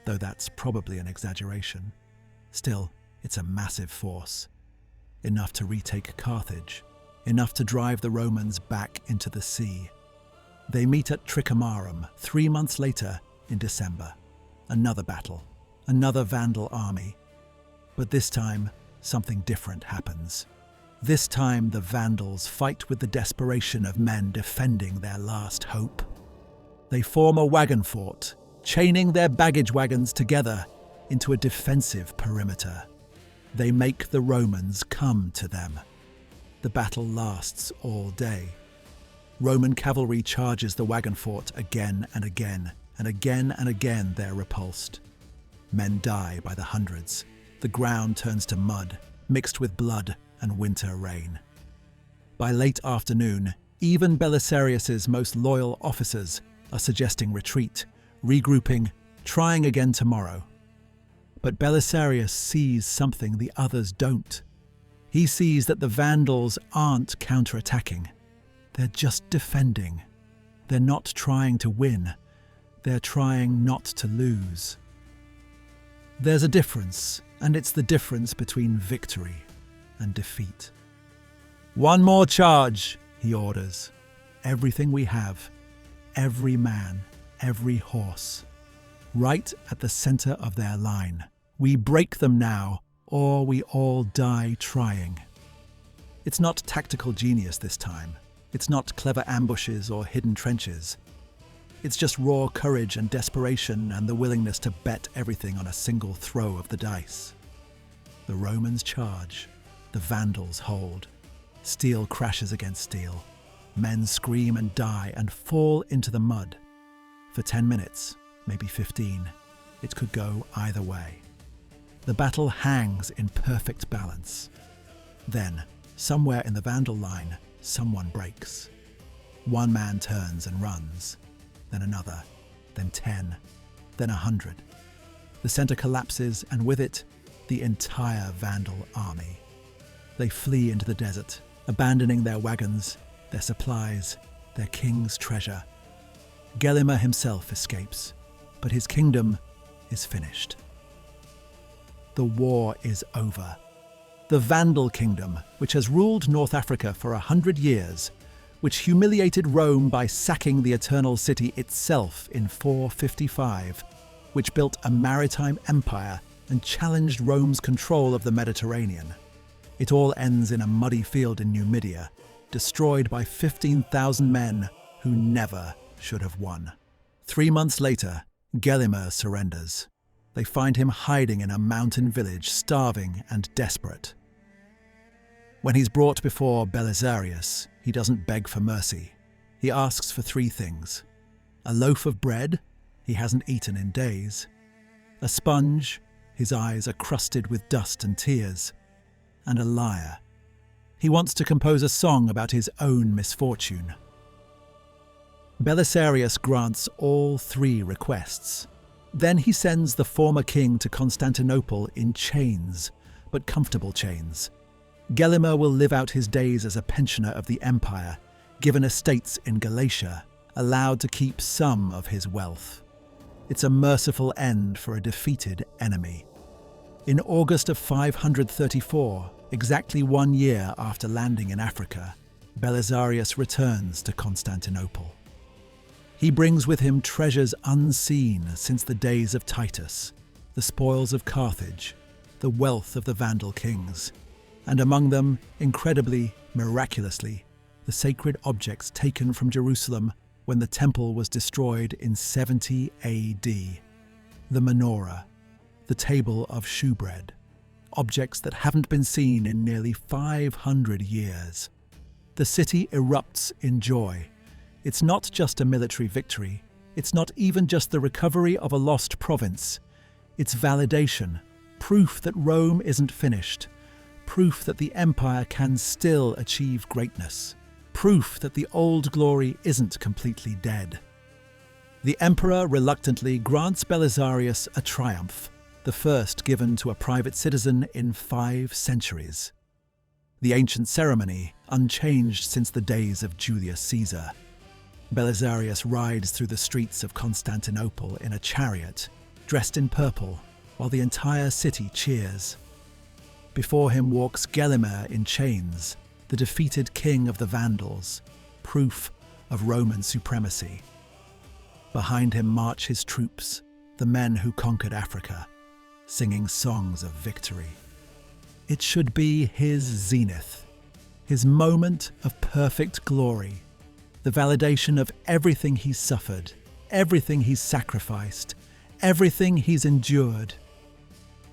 though that's probably an exaggeration. Still, it's a massive force. Enough to retake Carthage. Enough to drive the Romans back into the sea. They meet at Tricamarum 3 months later in December. Another battle, another Vandal army. But this time, something different happens. This time, the Vandals fight with the desperation of men defending their last hope. They form a wagon fort, chaining their baggage wagons together into a defensive perimeter. They make the Romans come to them. The battle lasts all day. Roman cavalry charges the wagon fort again and again, and again and again they're repulsed. Men die by the hundreds. The ground turns to mud, mixed with blood and winter rain. By late afternoon, even Belisarius's most loyal officers are suggesting retreat, regrouping, trying again tomorrow. But Belisarius sees something the others don't. He sees that the Vandals aren't counterattacking. They're just defending. They're not trying to win. They're trying not to lose. There's a difference, and it's the difference between victory and defeat. "One more charge," he orders. "Everything we have, every man, every horse. Right at the center of their line. We break them now, or we all die trying." It's not tactical genius this time. It's not clever ambushes or hidden trenches. It's just raw courage and desperation and the willingness to bet everything on a single throw of the dice. The Romans charge. The Vandals hold. Steel crashes against steel. Men scream and die and fall into the mud. For 10 minutes, maybe 15, it could go either way. The battle hangs in perfect balance. Then, somewhere in the Vandal line, someone breaks. One man turns and runs, then another, then 10, then 100. The center collapses, and with it, the entire Vandal army. They flee into the desert, abandoning their wagons, their supplies, their king's treasure. Gelimer himself escapes, but his kingdom is finished. The war is over. The Vandal kingdom, which has ruled North Africa for 100 years, which humiliated Rome by sacking the Eternal City itself in 455, which built a maritime empire and challenged Rome's control of the Mediterranean. It all ends in a muddy field in Numidia, destroyed by 15,000 men who never should have won. 3 months later, Gelimer surrenders. They find him hiding in a mountain village, starving and desperate. When he's brought before Belisarius, he doesn't beg for mercy. He asks for 3 things: a loaf of bread he hasn't eaten in days, a sponge, his eyes are crusted with dust and tears, and a lyre. He wants to compose a song about his own misfortune. Belisarius grants all 3 requests. Then he sends the former king to Constantinople in chains, but comfortable chains. Gelimer will live out his days as a pensioner of the empire, given estates in Galatia, allowed to keep some of his wealth. It's a merciful end for a defeated enemy. In August of 534, exactly 1 year after landing in Africa, Belisarius returns to Constantinople. He brings with him treasures unseen since the days of Titus, the spoils of Carthage, the wealth of the Vandal kings, and among them, incredibly, miraculously, the sacred objects taken from Jerusalem when the temple was destroyed in 70 AD. The menorah, the table of shewbread, objects that haven't been seen in nearly 500 years. The city erupts in joy. It's not just a military victory. It's not even just the recovery of a lost province. It's validation, proof that Rome isn't finished, proof that the empire can still achieve greatness, proof that the old glory isn't completely dead. The emperor reluctantly grants Belisarius a triumph, the first given to a private citizen in 5 centuries. The ancient ceremony, unchanged since the days of Julius Caesar. Belisarius rides through the streets of Constantinople in a chariot, dressed in purple, while the entire city cheers. Before him walks Gelimer in chains, the defeated king of the Vandals, proof of Roman supremacy. Behind him march his troops, the men who conquered Africa, singing songs of victory. It should be his zenith, his moment of perfect glory, the validation of everything he's suffered, everything he's sacrificed, everything he's endured.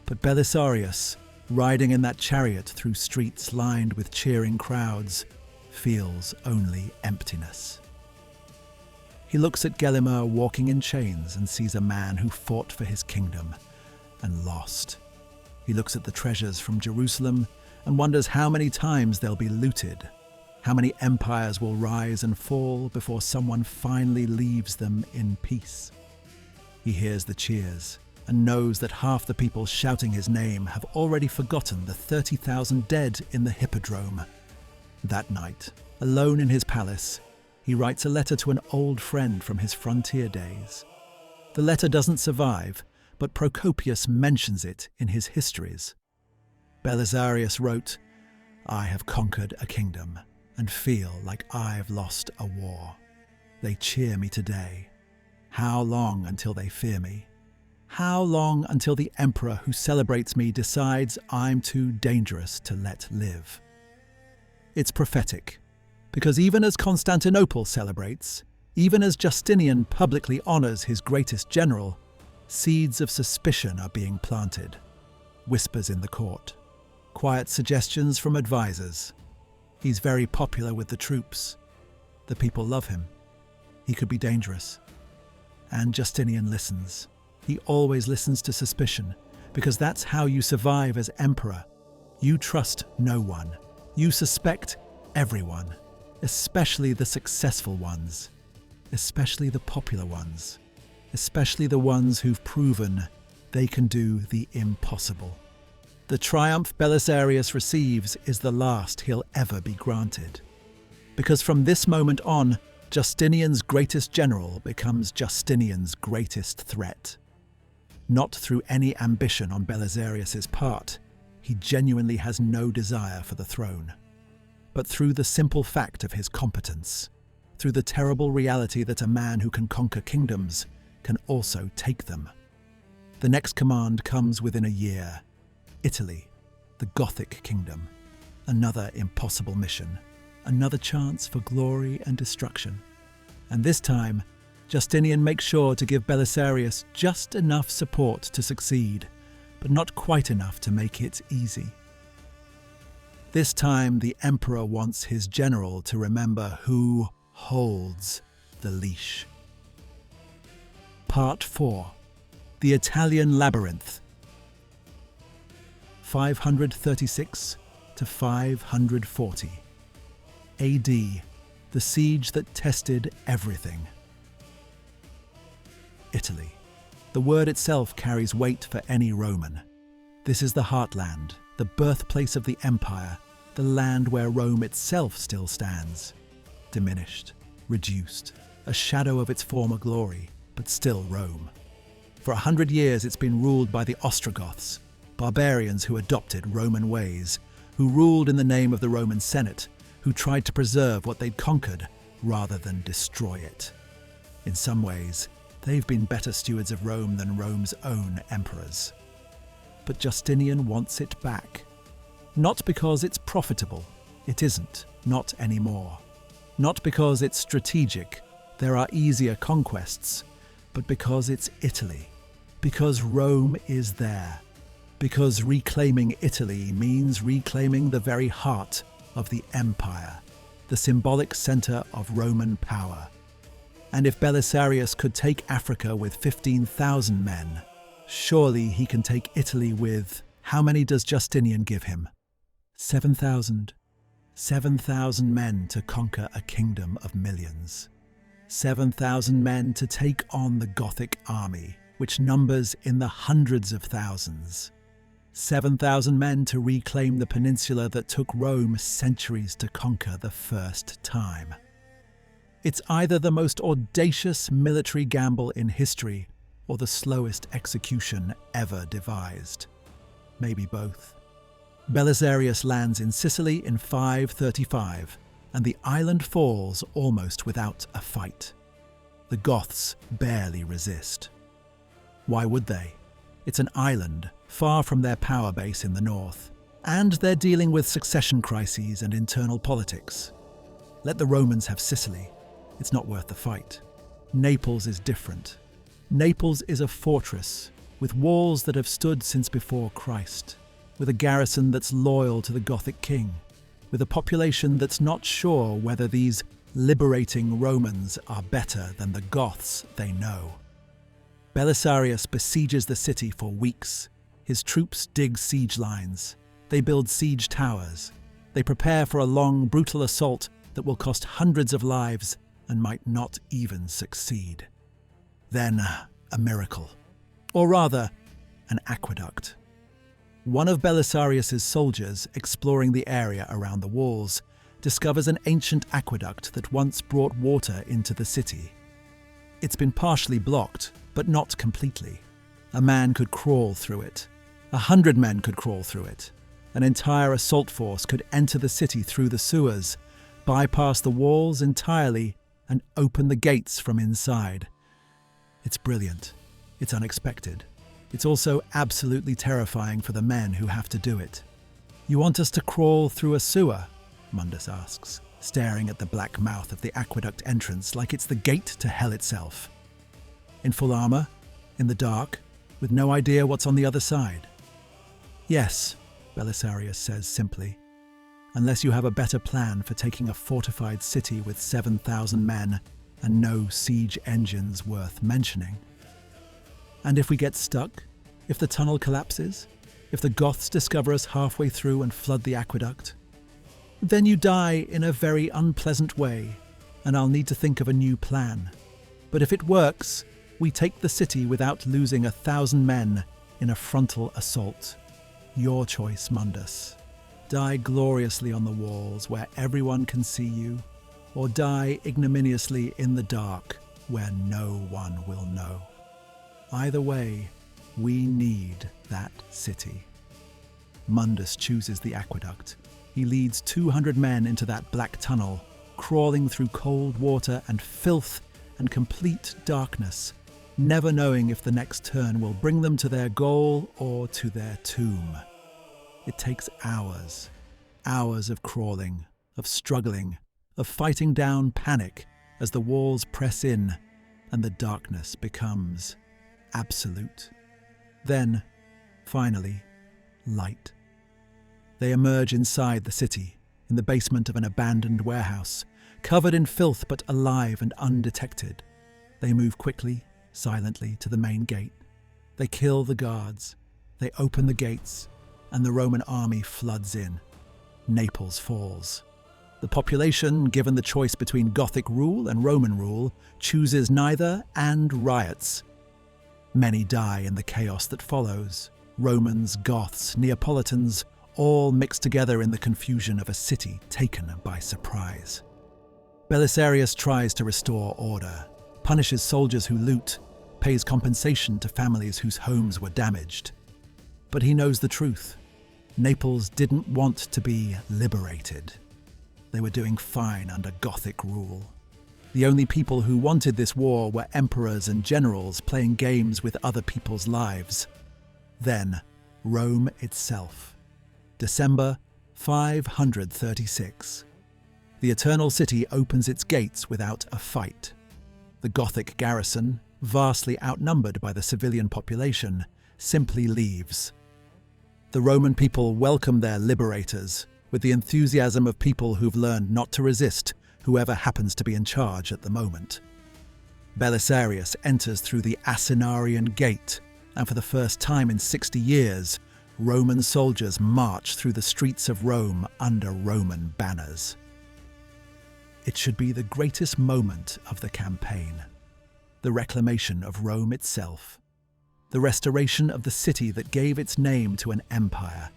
But Belisarius, riding in that chariot through streets lined with cheering crowds, feels only emptiness. He looks at Gelimer walking in chains and sees a man who fought for his kingdom and lost. He looks at the treasures from Jerusalem and wonders how many times they'll be looted, how many empires will rise and fall before someone finally leaves them in peace. He hears the cheers and knows that half the people shouting his name have already forgotten the 30,000 dead in the Hippodrome. That night, alone in his palace, he writes a letter to an old friend from his frontier days. The letter doesn't survive, but Procopius mentions it in his histories. Belisarius wrote, "I have conquered a kingdom and feel like I've lost a war. They cheer me today. How long until they fear me? How long until the emperor who celebrates me decides I'm too dangerous to let live?" It's prophetic, because even as Constantinople celebrates, even as Justinian publicly honors his greatest general, seeds of suspicion are being planted. Whispers in the court, quiet suggestions from advisors. He's very popular with the troops. The people love him. He could be dangerous. And Justinian listens. He always listens to suspicion, because that's how you survive as emperor. You trust no one. You suspect everyone, especially the successful ones, especially the popular ones, especially the ones who've proven they can do the impossible. The triumph Belisarius receives is the last he'll ever be granted. Because from this moment on, Justinian's greatest general becomes Justinian's greatest threat. Not through any ambition on Belisarius's part, he genuinely has no desire for the throne, but through the simple fact of his competence, through the terrible reality that a man who can conquer kingdoms can also take them. The next command comes within a year. Italy, the Gothic kingdom. Another impossible mission. Another chance for glory and destruction. And this time, Justinian makes sure to give Belisarius just enough support to succeed, but not quite enough to make it easy. This time, the emperor wants his general to remember who holds the leash. Part 4. The Italian Labyrinth. 536 to 540. AD, the siege that tested everything. Italy. The word itself carries weight for any Roman. This is the heartland, the birthplace of the empire, the land where Rome itself still stands. Diminished, reduced, a shadow of its former glory, but still Rome. For 100 years it's been ruled by the Ostrogoths, barbarians who adopted Roman ways, who ruled in the name of the Roman Senate, who tried to preserve what they'd conquered rather than destroy it. In some ways, they've been better stewards of Rome than Rome's own emperors. But Justinian wants it back. Not because it's profitable. It isn't, not anymore. Not because it's strategic. There are easier conquests. But because it's Italy. Because Rome is there. Because reclaiming Italy means reclaiming the very heart of the empire, the symbolic center of Roman power. And if Belisarius could take Africa with 15,000 men, surely he can take Italy with, how many does Justinian give him? 7,000. 7,000 men to conquer a kingdom of millions. 7,000 men to take on the Gothic army, which numbers in the hundreds of thousands. 7,000 men to reclaim the peninsula that took Rome centuries to conquer the first time. It's either the most audacious military gamble in history or the slowest execution ever devised. Maybe both. Belisarius lands in Sicily in 535, and the island falls almost without a fight. The Goths barely resist. Why would they? It's an island, far from their power base in the north, and they're dealing with succession crises and internal politics. Let the Romans have Sicily. It's not worth the fight. Naples is different. Naples is a fortress, with walls that have stood since before Christ, with a garrison that's loyal to the Gothic king, with a population that's not sure whether these liberating Romans are better than the Goths they know. Belisarius besieges the city for weeks. His troops dig siege lines. They build siege towers. They prepare for a long, brutal assault that will cost hundreds of lives and might not even succeed. Then, a miracle. Or rather, an aqueduct. One of Belisarius's soldiers, exploring the area around the walls, discovers an ancient aqueduct that once brought water into the city. It's been partially blocked, but not completely. A man could crawl through it. 100 men could crawl through it. An entire assault force could enter the city through the sewers, bypass the walls entirely, and open the gates from inside. It's brilliant. It's unexpected. It's also absolutely terrifying for the men who have to do it. "You want us to crawl through a sewer?" Mundus asks, staring at the black mouth of the aqueduct entrance like it's the gate to hell itself. In full armor, in the dark, with no idea what's on the other side. "Yes," Belisarius says simply, "unless you have a better plan for taking a fortified city with 7,000 men and no siege engines worth mentioning. And if we get stuck? If the tunnel collapses? If the Goths discover us halfway through and flood the aqueduct?" Then you die in a very unpleasant way, and I'll need to think of a new plan. But if it works, we take the city without losing 1,000 men in a frontal assault. Your choice, Mundus. Die gloriously on the walls where everyone can see you, or die ignominiously in the dark where no one will know. Either way, we need that city. Mundus chooses the aqueduct. He leads 200 men into that black tunnel, crawling through cold water and filth and complete darkness, never knowing if the next turn will bring them to their goal or to their tomb. It takes hours, hours of crawling, of struggling, of fighting down panic as the walls press in and the darkness becomes absolute. Then, finally, light. They emerge inside the city, in the basement of an abandoned warehouse, covered in filth but alive and undetected. They move quickly, silently to the main gate. They kill the guards. They open the gates, and the Roman army floods in. Naples falls. The population, given the choice between Gothic rule and Roman rule, chooses neither and riots. Many die in the chaos that follows. Romans, Goths, Neapolitans, all mixed together in the confusion of a city taken by surprise. Belisarius tries to restore order, punishes soldiers who loot, pays compensation to families whose homes were damaged. But he knows the truth. Naples didn't want to be liberated. They were doing fine under Gothic rule. The only people who wanted this war were emperors and generals playing games with other people's lives. Then, Rome itself. December 536. The Eternal City opens its gates without a fight. The Gothic garrison, vastly outnumbered by the civilian population, simply leaves. The Roman people welcome their liberators with the enthusiasm of people who've learned not to resist whoever happens to be in charge at the moment. Belisarius enters through the Asinarian Gate, and for the first time in 60 years, Roman soldiers march through the streets of Rome under Roman banners. It should be the greatest moment of the campaign, the reclamation of Rome itself, the restoration of the city that gave its name to an empire.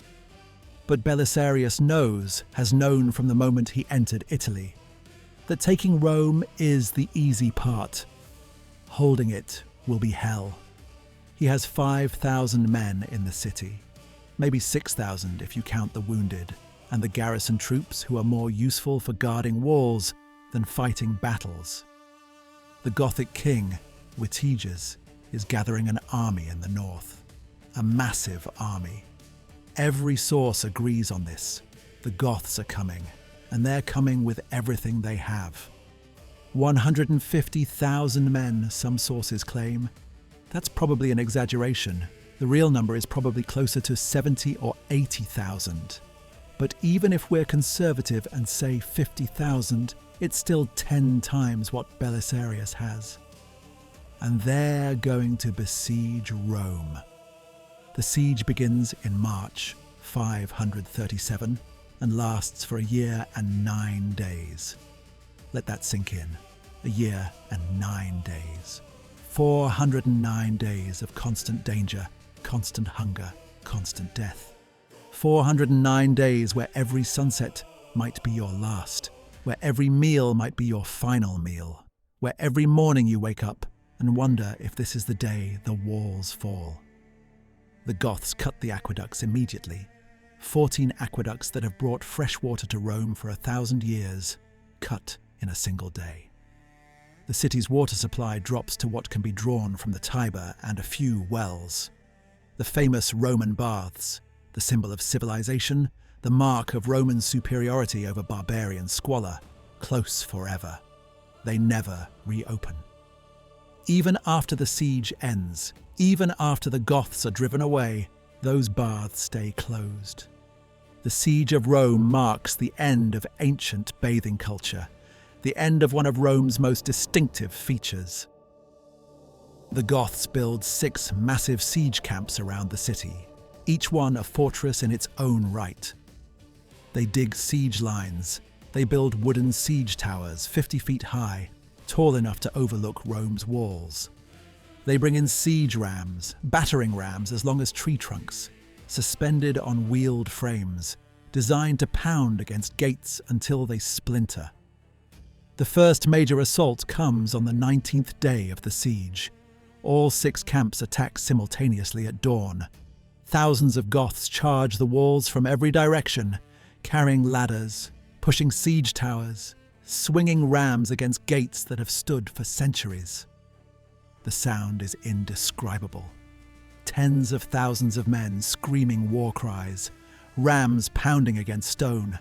But Belisarius has known from the moment he entered Italy, that taking Rome is the easy part. Holding it will be hell. He has 5,000 men in the city, maybe 6,000 if you count the wounded, and the garrison troops who are more useful for guarding walls than fighting battles. The Gothic king, Witiges, is gathering an army in the north, a massive army. Every source agrees on this. The Goths are coming, and they're coming with everything they have. 150,000 men, some sources claim. That's probably an exaggeration. The real number is probably closer to 70 or 80,000. But even if we're conservative and say 50,000, it's still 10 times what Belisarius has. And they're going to besiege Rome. The siege begins in March 537 and lasts for a year and 9 days. Let that sink in. A year and 9 days. 409 days of constant danger, constant hunger, constant death. 409 days where every sunset might be your last, where every meal might be your final meal, where every morning you wake up and wonder if this is the day the walls fall. The Goths cut the aqueducts immediately. 14 aqueducts that have brought fresh water to Rome for 1,000 years, cut in a single day. The city's water supply drops to what can be drawn from the Tiber and a few wells. The famous Roman baths, the symbol of civilization, the mark of Roman superiority over barbarian squalor, close forever. They never reopen. Even after the siege ends, even after the Goths are driven away, those baths stay closed. The siege of Rome marks the end of ancient bathing culture, the end of one of Rome's most distinctive features. The Goths build 6 massive siege camps around the city, each one a fortress in its own right. They dig siege lines. They build wooden siege towers 50 feet high, tall enough to overlook Rome's walls. They bring in siege rams, battering rams as long as tree trunks, suspended on wheeled frames, designed to pound against gates until they splinter. The first major assault comes on the 19th day of the siege. All 6 camps attack simultaneously at dawn. Thousands of Goths charge the walls from every direction, carrying ladders, pushing siege towers, swinging rams against gates that have stood for centuries. The sound is indescribable. Tens of thousands of men screaming war cries, rams pounding against stone,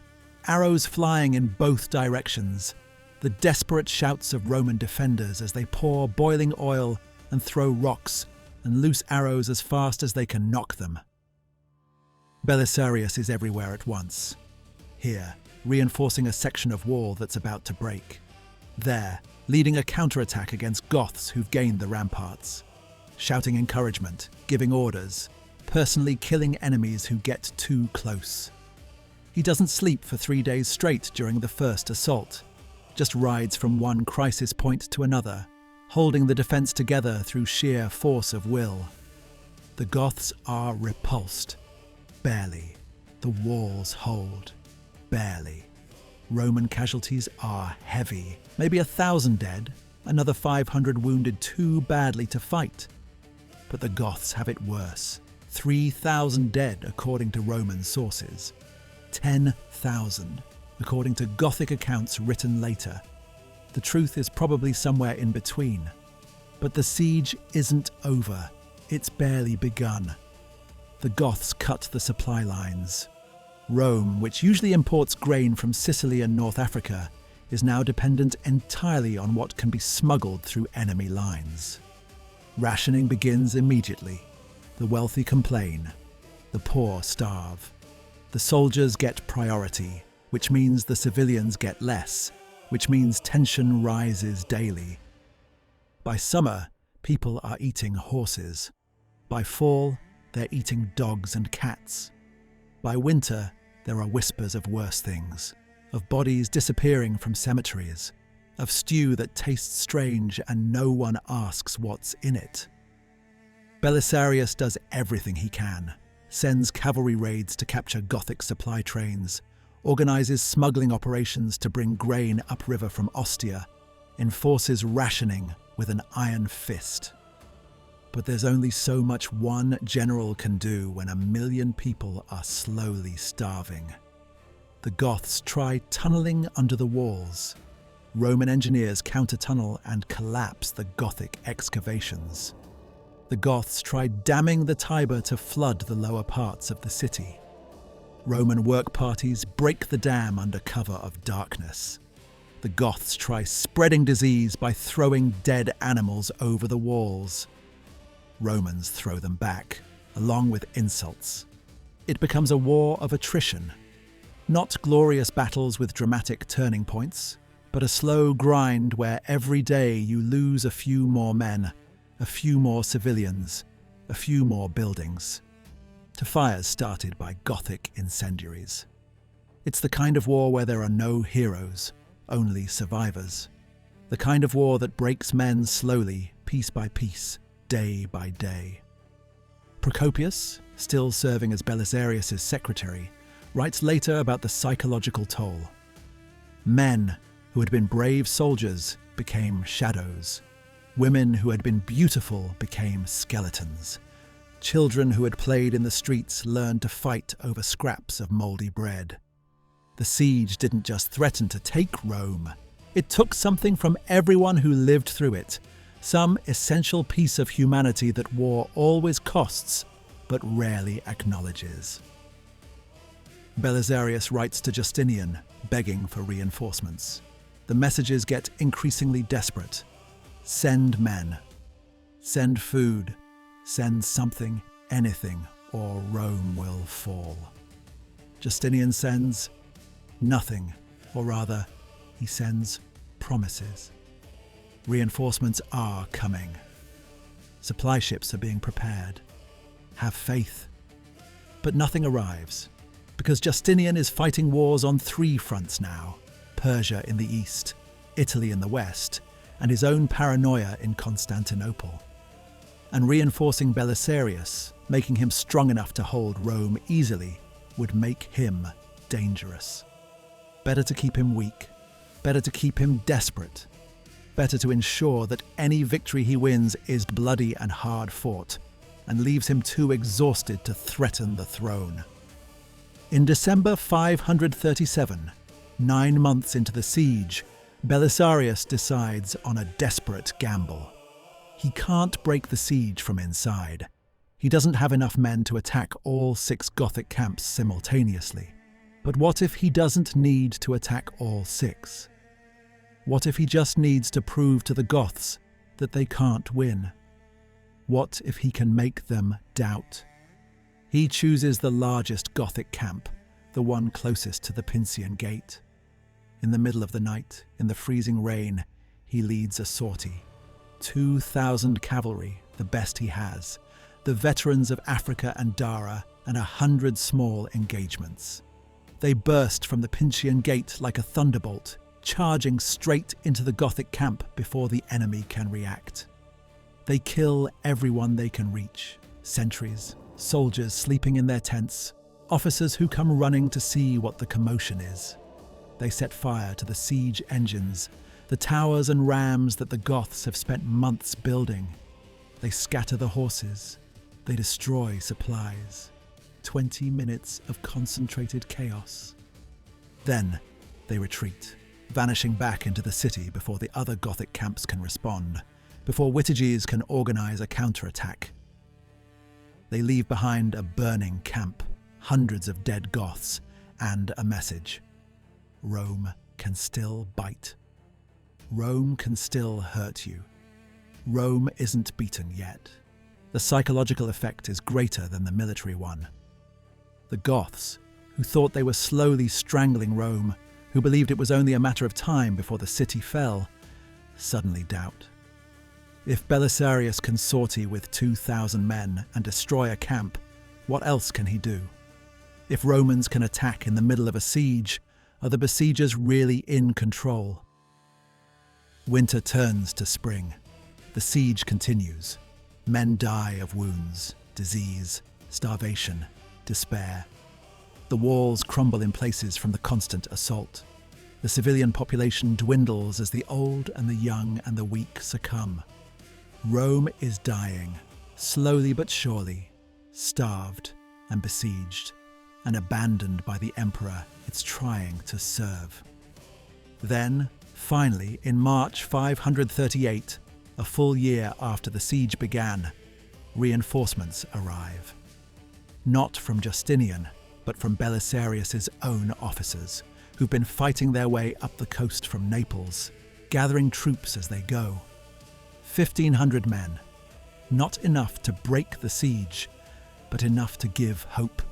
arrows flying in both directions, the desperate shouts of Roman defenders as they pour boiling oil and throw rocks and loose arrows as fast as they can knock them. Belisarius is everywhere at once. Here, reinforcing a section of wall that's about to break. There, leading a counterattack against Goths who've gained the ramparts. Shouting encouragement, giving orders, personally killing enemies who get too close. He doesn't sleep for 3 days straight during the first assault, just rides from one crisis point to another, holding the defense together through sheer force of will. The Goths are repulsed. Barely. The walls hold. Barely. Roman casualties are heavy. Maybe 1,000 dead, another 500 wounded too badly to fight. But the Goths have it worse. 3,000 dead according to Roman sources. 10,000 according to Gothic accounts written later. The truth is probably somewhere in between. But the siege isn't over. It's barely begun. The Goths cut the supply lines. Rome, which usually imports grain from Sicily and North Africa, is now dependent entirely on what can be smuggled through enemy lines. Rationing begins immediately. The wealthy complain. The poor starve. The soldiers get priority, which means the civilians get less, which means tension rises daily. By summer, people are eating horses. By fall, they're eating dogs and cats. By winter, there are whispers of worse things, of bodies disappearing from cemeteries, of stew that tastes strange and no one asks what's in it. Belisarius does everything he can, sends cavalry raids to capture Gothic supply trains, organises smuggling operations to bring grain upriver from Ostia, enforces rationing with an iron fist. But there's only so much one general can do when 1 million people are slowly starving. The Goths try tunnelling under the walls. Roman engineers counter-tunnel and collapse the Gothic excavations. The Goths try damming the Tiber to flood the lower parts of the city. Roman work parties break the dam under cover of darkness. The Goths try spreading disease by throwing dead animals over the walls. Romans throw them back, along with insults. It becomes a war of attrition. Not glorious battles with dramatic turning points, but a slow grind where every day you lose a few more men, a few more civilians, a few more buildings, to fires started by Gothic incendiaries. It's the kind of war where there are no heroes, only survivors. The kind of war that breaks men slowly, piece by piece, day by day. Procopius, still serving as Belisarius' secretary, writes later about the psychological toll. Men who had been brave soldiers became shadows. Women who had been beautiful became skeletons. Children who had played in the streets learned to fight over scraps of mouldy bread. The siege didn't just threaten to take Rome. It took something from everyone who lived through it, some essential piece of humanity that war always costs, but rarely acknowledges. Belisarius writes to Justinian, begging for reinforcements. The messages get increasingly desperate. Send men. Send food. Send something, anything, or Rome will fall. Justinian sends nothing, or rather, he sends promises. Reinforcements are coming. Supply ships are being prepared. Have faith. But nothing arrives. because Justinian is fighting wars on 3 fronts now: Persia in the east, Italy in the west, and his own paranoia in Constantinople. And reinforcing Belisarius, making him strong enough to hold Rome easily, would make him dangerous. Better to keep him weak, better to keep him desperate, better to ensure that any victory he wins is bloody and hard fought, and leaves him too exhausted to threaten the throne. In December 537, 9 months into the siege, Belisarius decides on a desperate gamble. He can't break the siege from inside. He doesn't have enough men to attack all 6 Gothic camps simultaneously. But what if he doesn't need to attack all 6? What if he just needs to prove to the Goths that they can't win? What if he can make them doubt? He chooses the largest Gothic camp, the one closest to the Pincian Gate. In the middle of the night, in the freezing rain, he leads a sortie. 2,000 cavalry, the best he has, the veterans of Africa and Dara, and 100 small engagements. They burst from the Pincian Gate like a thunderbolt, charging straight into the Gothic camp before the enemy can react. They kill everyone they can reach: sentries, soldiers sleeping in their tents, officers who come running to see what the commotion is. They set fire to the siege engines, the towers and rams that the Goths have spent months building. They scatter the horses. They destroy supplies. 20 minutes of concentrated chaos. Then they retreat, vanishing back into the city before the other Gothic camps can respond, before Witiges can organize a counterattack. They leave behind a burning camp, hundreds of dead Goths, and a message. Rome can still bite. Rome can still hurt you. Rome isn't beaten yet. The psychological effect is greater than the military one. The Goths, who thought they were slowly strangling Rome, who believed it was only a matter of time before the city fell, suddenly doubt. If Belisarius can sortie with 2,000 men and destroy a camp, what else can he do? If Romans can attack in the middle of a siege, are the besiegers really in control? Winter turns to spring. The siege continues. Men die of wounds, disease, starvation, despair. The walls crumble in places from the constant assault. The civilian population dwindles as the old and the young and the weak succumb. Rome is dying, slowly but surely, starved and besieged, and abandoned by the emperor it's trying to serve. Then, finally, in March 538, a full year after the siege began, reinforcements arrive. Not from Justinian, but from Belisarius's own officers, who've been fighting their way up the coast from Naples, gathering troops as they go. 1,500 men. Not enough to break the siege, but enough to give hope.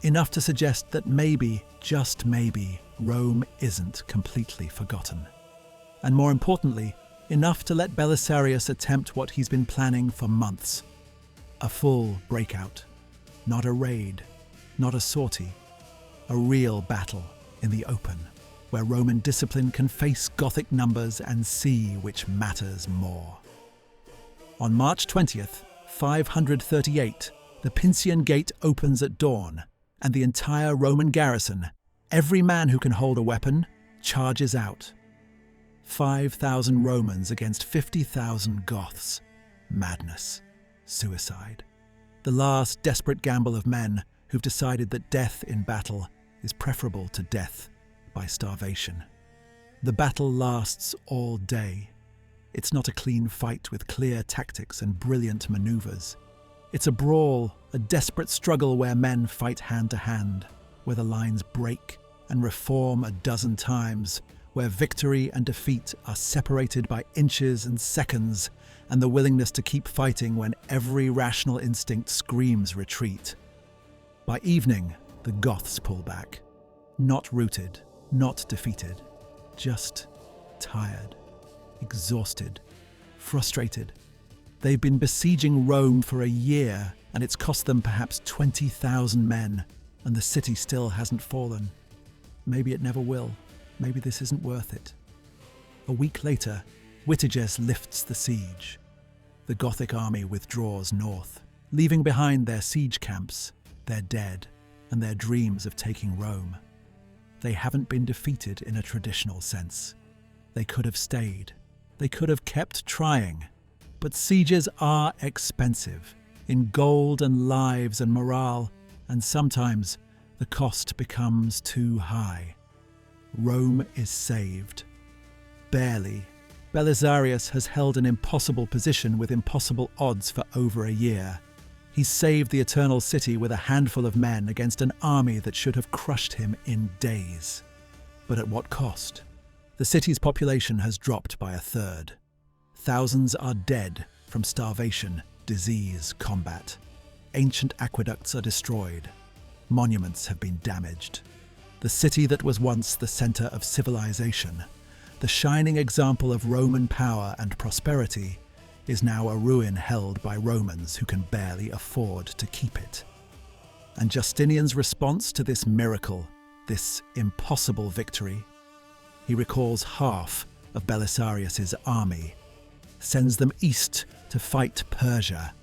Enough to suggest that maybe, just maybe, Rome isn't completely forgotten. And more importantly, enough to let Belisarius attempt what he's been planning for months. A full breakout. Not a raid, not a sortie. A real battle in the open, where Roman discipline can face Gothic numbers and see which matters more. On March 20th, 538, the Pincian Gate opens at dawn, and the entire Roman garrison, every man who can hold a weapon, charges out. 5,000 Romans against 50,000 Goths. Madness. Suicide. The last desperate gamble of men who've decided that death in battle is preferable to death by starvation. The battle lasts all day. It's not a clean fight with clear tactics and brilliant maneuvers. It's a brawl, a desperate struggle where men fight hand to hand, where the lines break and reform a dozen times, where victory and defeat are separated by inches and seconds, and the willingness to keep fighting when every rational instinct screams retreat. By evening, the Goths pull back. Not routed, not defeated, just tired, exhausted, frustrated. They've been besieging Rome for a year, and it's cost them perhaps 20,000 men. and the city still hasn't fallen. Maybe it never will. Maybe this isn't worth it. A week later, Witiges lifts the siege. The Gothic army withdraws north, leaving behind their siege camps, their dead, and their dreams of taking Rome. They haven't been defeated in a traditional sense. They could have stayed. They could have kept trying. But sieges are expensive, in gold and lives and morale, and sometimes the cost becomes too high. Rome is saved. Barely. Belisarius has held an impossible position with impossible odds for over a year. He's saved the Eternal City with a handful of men against an army that should have crushed him in days. But at what cost? The city's population has dropped by a third. Thousands are dead from starvation, disease, combat. Ancient aqueducts are destroyed. Monuments have been damaged. The city that was once the center of civilization, the shining example of Roman power and prosperity, is now a ruin held by Romans who can barely afford to keep it. And Justinian's response to this miracle, this impossible victory, he recalls half of Belisarius's army, sends them east to fight Persia,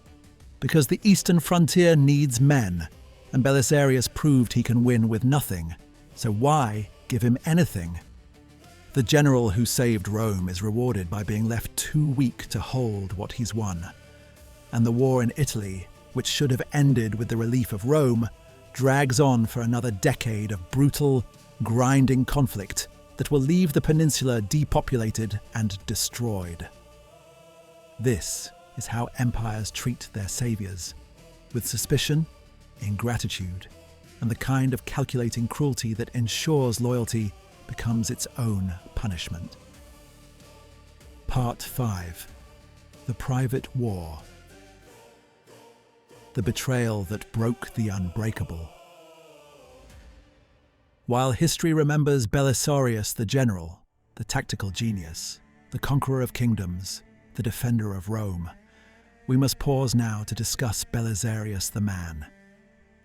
because the eastern frontier needs men, and Belisarius proved he can win with nothing, so why give him anything? The general who saved Rome is rewarded by being left too weak to hold what he's won. And the war in Italy, which should have ended with the relief of Rome, drags on for another decade of brutal, grinding conflict that will leave the peninsula depopulated and destroyed. This is how empires treat their saviors, with suspicion, ingratitude, and the kind of calculating cruelty that ensures loyalty becomes its own punishment. Part 5. The Private War. The betrayal that broke the unbreakable. While history remembers Belisarius the general, the tactical genius, the conqueror of kingdoms, the defender of Rome, we must pause now to discuss Belisarius the man.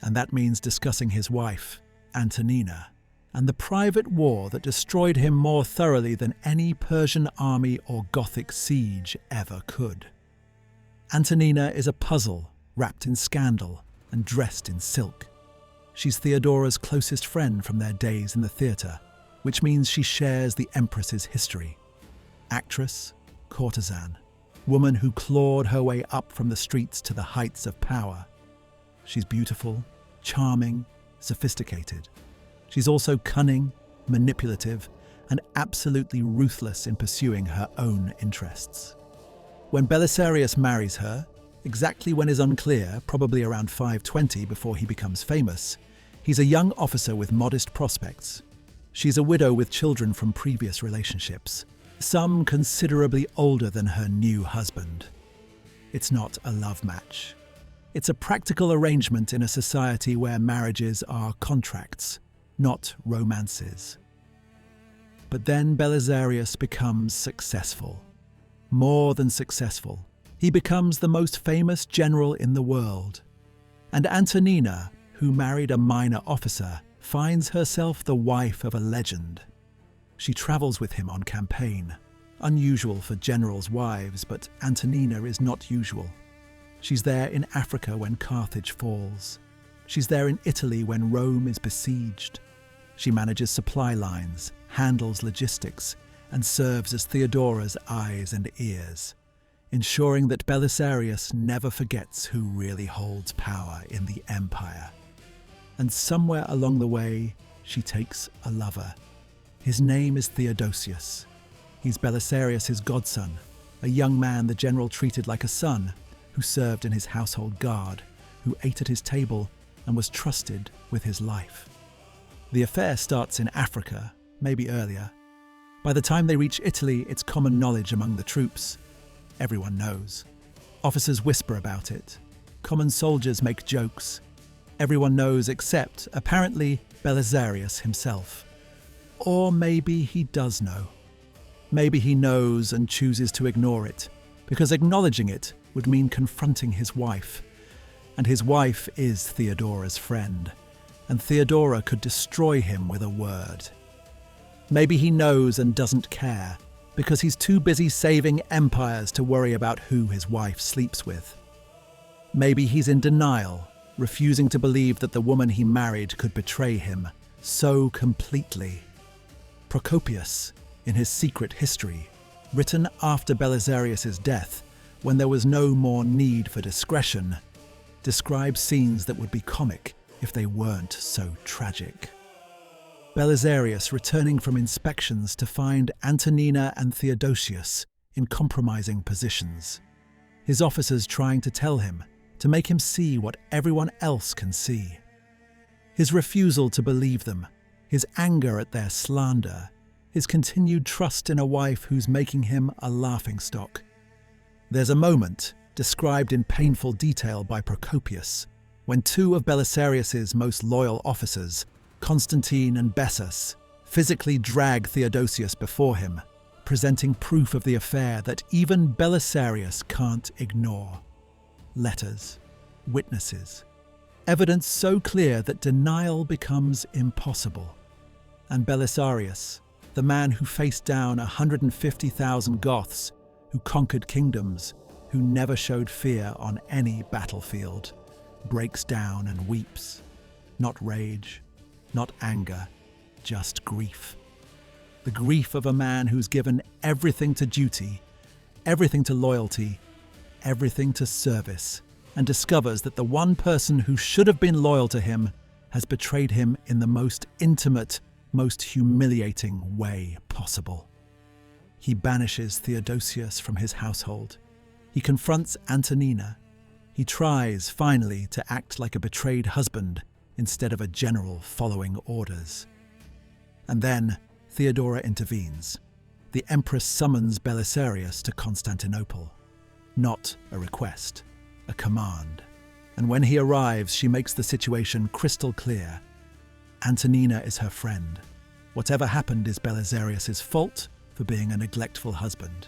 And that means discussing his wife, Antonina, and the private war that destroyed him more thoroughly than any Persian army or Gothic siege ever could. Antonina is a puzzle wrapped in scandal and dressed in silk. She's Theodora's closest friend from their days in the theatre, which means she shares the Empress's history. Actress, courtesan, woman who clawed her way up from the streets to the heights of power. She's beautiful, charming, sophisticated. She's also cunning, manipulative, and absolutely ruthless in pursuing her own interests. When Belisarius marries her, exactly when is unclear, probably around 520 before he becomes famous, he's a young officer with modest prospects. She's a widow with children from previous relationships, some considerably older than her new husband. It's not a love match. It's a practical arrangement in a society where marriages are contracts, not romances. But then Belisarius becomes successful. More than successful. He becomes the most famous general in the world. And Antonina, who married a minor officer, finds herself the wife of a legend. She travels with him on campaign. Unusual for generals' wives, but Antonina is not usual. She's there in Africa when Carthage falls. She's there in Italy when Rome is besieged. She manages supply lines, handles logistics, and serves as Theodora's eyes and ears, ensuring that Belisarius never forgets who really holds power in the empire. And somewhere along the way, she takes a lover. His name is Theodosius. He's Belisarius' godson, a young man the general treated like a son, who served in his household guard, who ate at his table and was trusted with his life. The affair starts in Africa, maybe earlier. By the time they reach Italy, it's common knowledge among the troops. Everyone knows. Officers whisper about it. Common soldiers make jokes. Everyone knows except, apparently, Belisarius himself. Or maybe he does know. Maybe he knows and chooses to ignore it, because acknowledging it would mean confronting his wife. And his wife is Theodora's friend, and Theodora could destroy him with a word. Maybe he knows and doesn't care, because he's too busy saving empires to worry about who his wife sleeps with. Maybe he's in denial, refusing to believe that the woman he married could betray him so completely. Procopius, in his secret history, written after Belisarius' death, when there was no more need for discretion, describes scenes that would be comic if they weren't so tragic. Belisarius returning from inspections to find Antonina and Theodosius in compromising positions. His officers trying to tell him, to make him see what everyone else can see. His refusal to believe them, his anger at their slander, his continued trust in a wife who's making him a laughingstock. There's a moment, described in painful detail by Procopius, when two of Belisarius' most loyal officers, Constantine and Bessus, physically drag Theodosius before him, presenting proof of the affair that even Belisarius can't ignore. Letters, witnesses, evidence so clear that denial becomes impossible. And Belisarius, the man who faced down 150,000 Goths, who conquered kingdoms, who never showed fear on any battlefield, breaks down and weeps. Not rage, not anger, just grief. The grief of a man who's given everything to duty, everything to loyalty, everything to service, and discovers that the one person who should have been loyal to him has betrayed him in the most intimate, most humiliating way possible. He banishes Theodosius from his household. He confronts Antonina. He tries, finally, to act like a betrayed husband instead of a general following orders. And then Theodora intervenes. The Empress summons Belisarius to Constantinople. Not a request, a command. And when he arrives, she makes the situation crystal clear. Antonina is her friend. Whatever happened is Belisarius' fault for being a neglectful husband.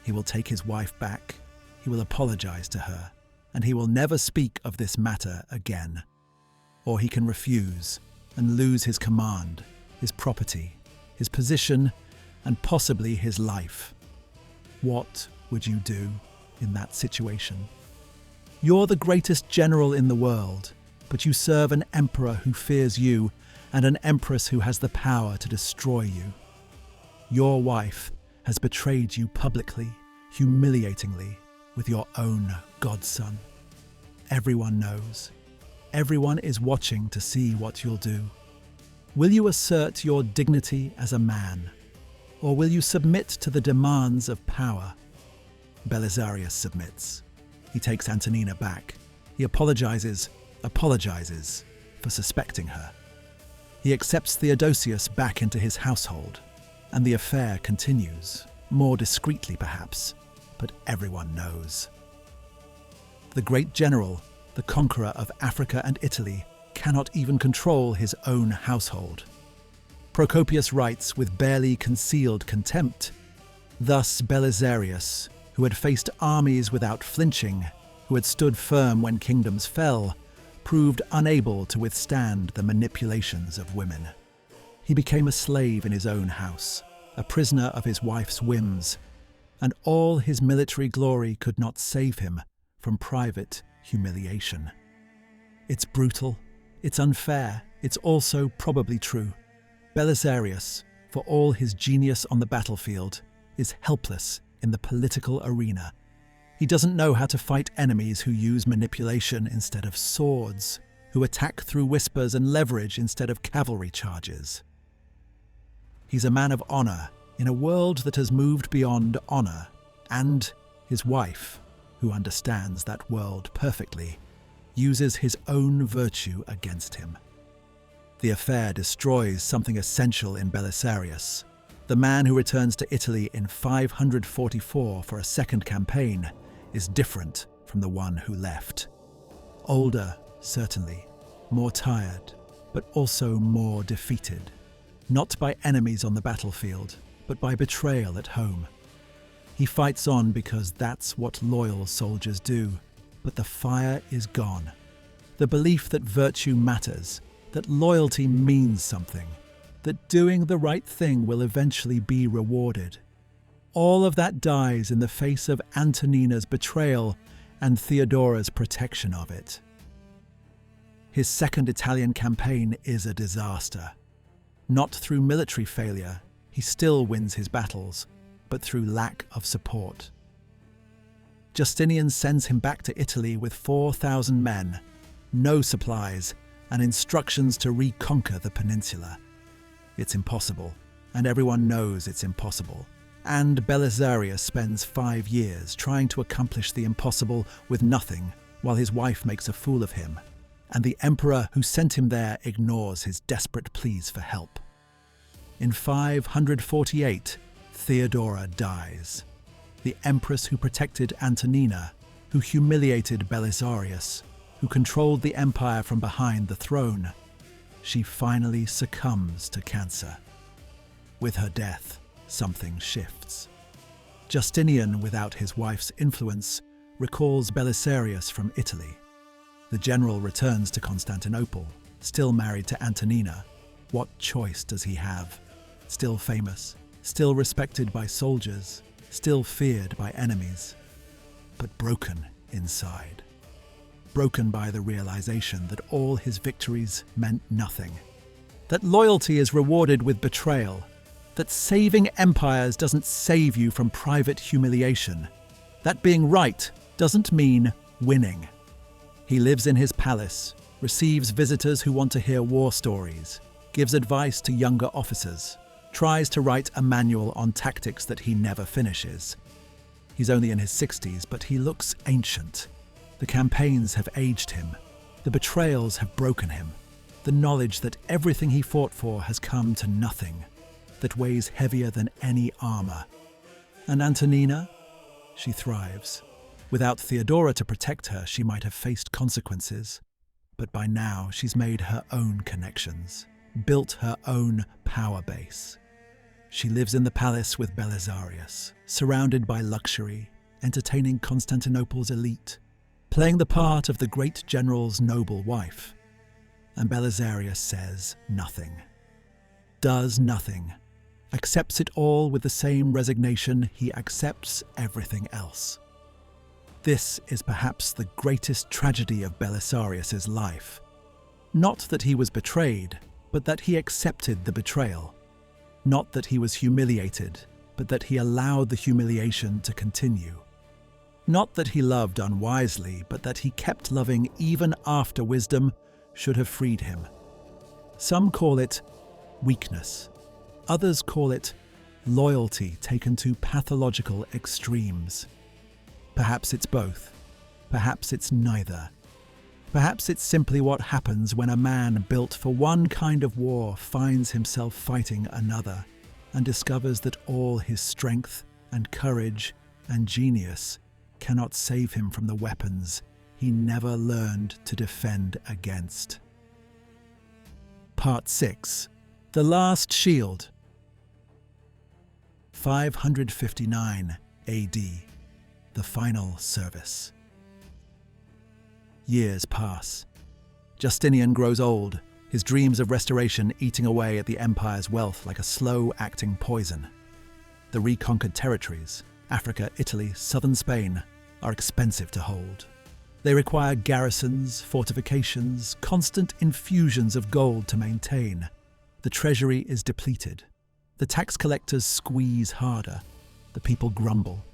He will take his wife back, he will apologize to her, and he will never speak of this matter again. Or he can refuse and lose his command, his property, his position, and possibly his life. What would you do in that situation? You're the greatest general in the world, but you serve an emperor who fears you and an empress who has the power to destroy you. Your wife has betrayed you publicly, humiliatingly, with your own godson. Everyone knows. Everyone is watching to see what you'll do. Will you assert your dignity as a man, or will you submit to the demands of power? Belisarius submits. He takes Antonina back. He apologizes for suspecting her. He accepts Theodosius back into his household, and the affair continues, more discreetly perhaps, but everyone knows. The great general, the conqueror of Africa and Italy, cannot even control his own household. Procopius writes with barely concealed contempt, "Thus Belisarius, who had faced armies without flinching, who had stood firm when kingdoms fell, proved unable to withstand the manipulations of women. He became a slave in his own house, a prisoner of his wife's whims, and all his military glory could not save him from private humiliation." It's brutal, it's unfair, it's also probably true. Belisarius, for all his genius on the battlefield, is helpless in the political arena. He doesn't know how to fight enemies who use manipulation instead of swords, who attack through whispers and leverage instead of cavalry charges. He's a man of honor in a world that has moved beyond honor, and his wife, who understands that world perfectly, uses his own virtue against him. The affair destroys something essential in Belisarius. The man who returns to Italy in 544 for a second campaign is different from the one who left. Older, certainly, more tired, but also more defeated. Not by enemies on the battlefield, but by betrayal at home. He fights on because that's what loyal soldiers do, but the fire is gone. The belief that virtue matters, that loyalty means something, that doing the right thing will eventually be rewarded. All of that dies in the face of Antonina's betrayal and Theodora's protection of it. His second Italian campaign is a disaster. Not through military failure, he still wins his battles, but through lack of support. Justinian sends him back to Italy with 4,000 men, no supplies, and instructions to reconquer the peninsula. It's impossible, and everyone knows it's impossible. And Belisarius spends 5 years trying to accomplish the impossible with nothing, while his wife makes a fool of him, and the emperor who sent him there ignores his desperate pleas for help. In 548, Theodora dies. The empress who protected Antonina, who humiliated Belisarius, who controlled the empire from behind the throne, she finally succumbs to cancer. With her death, something shifts. Justinian, without his wife's influence, recalls Belisarius from Italy. The general returns to Constantinople, still married to Antonina. What choice does he have? Still famous, still respected by soldiers, still feared by enemies, but broken inside. Broken by the realization that all his victories meant nothing, that loyalty is rewarded with betrayal, that saving empires doesn't save you from private humiliation, that being right doesn't mean winning. He lives in his palace, receives visitors who want to hear war stories, gives advice to younger officers, tries to write a manual on tactics that he never finishes. He's only in his 60s, but he looks ancient. The campaigns have aged him. The betrayals have broken him. The knowledge that everything he fought for has come to nothing, that weighs heavier than any armor. And Antonina? She thrives. Without Theodora to protect her, she might have faced consequences. But by now, she's made her own connections, built her own power base. She lives in the palace with Belisarius, surrounded by luxury, entertaining Constantinople's elite, playing the part of the great general's noble wife. And Belisarius says nothing, does nothing, accepts it all with the same resignation he accepts everything else. This is perhaps the greatest tragedy of Belisarius's life. Not that he was betrayed, but that he accepted the betrayal. Not that he was humiliated, but that he allowed the humiliation to continue. Not that he loved unwisely, but that he kept loving even after wisdom should have freed him. Some call it weakness. Others call it loyalty taken to pathological extremes. Perhaps it's both. Perhaps it's neither. Perhaps it's simply what happens when a man built for one kind of war finds himself fighting another and discovers that all his strength and courage and genius cannot save him from the weapons he never learned to defend against. Part 6. The Last Shield. 559 AD. The Final Service. Years pass. Justinian grows old, his dreams of restoration eating away at the empire's wealth like a slow-acting poison. The reconquered territories, Africa, Italy, southern Spain, are expensive to hold. They require garrisons, fortifications, constant infusions of gold to maintain. The treasury is depleted. The tax collectors squeeze harder. The people grumble.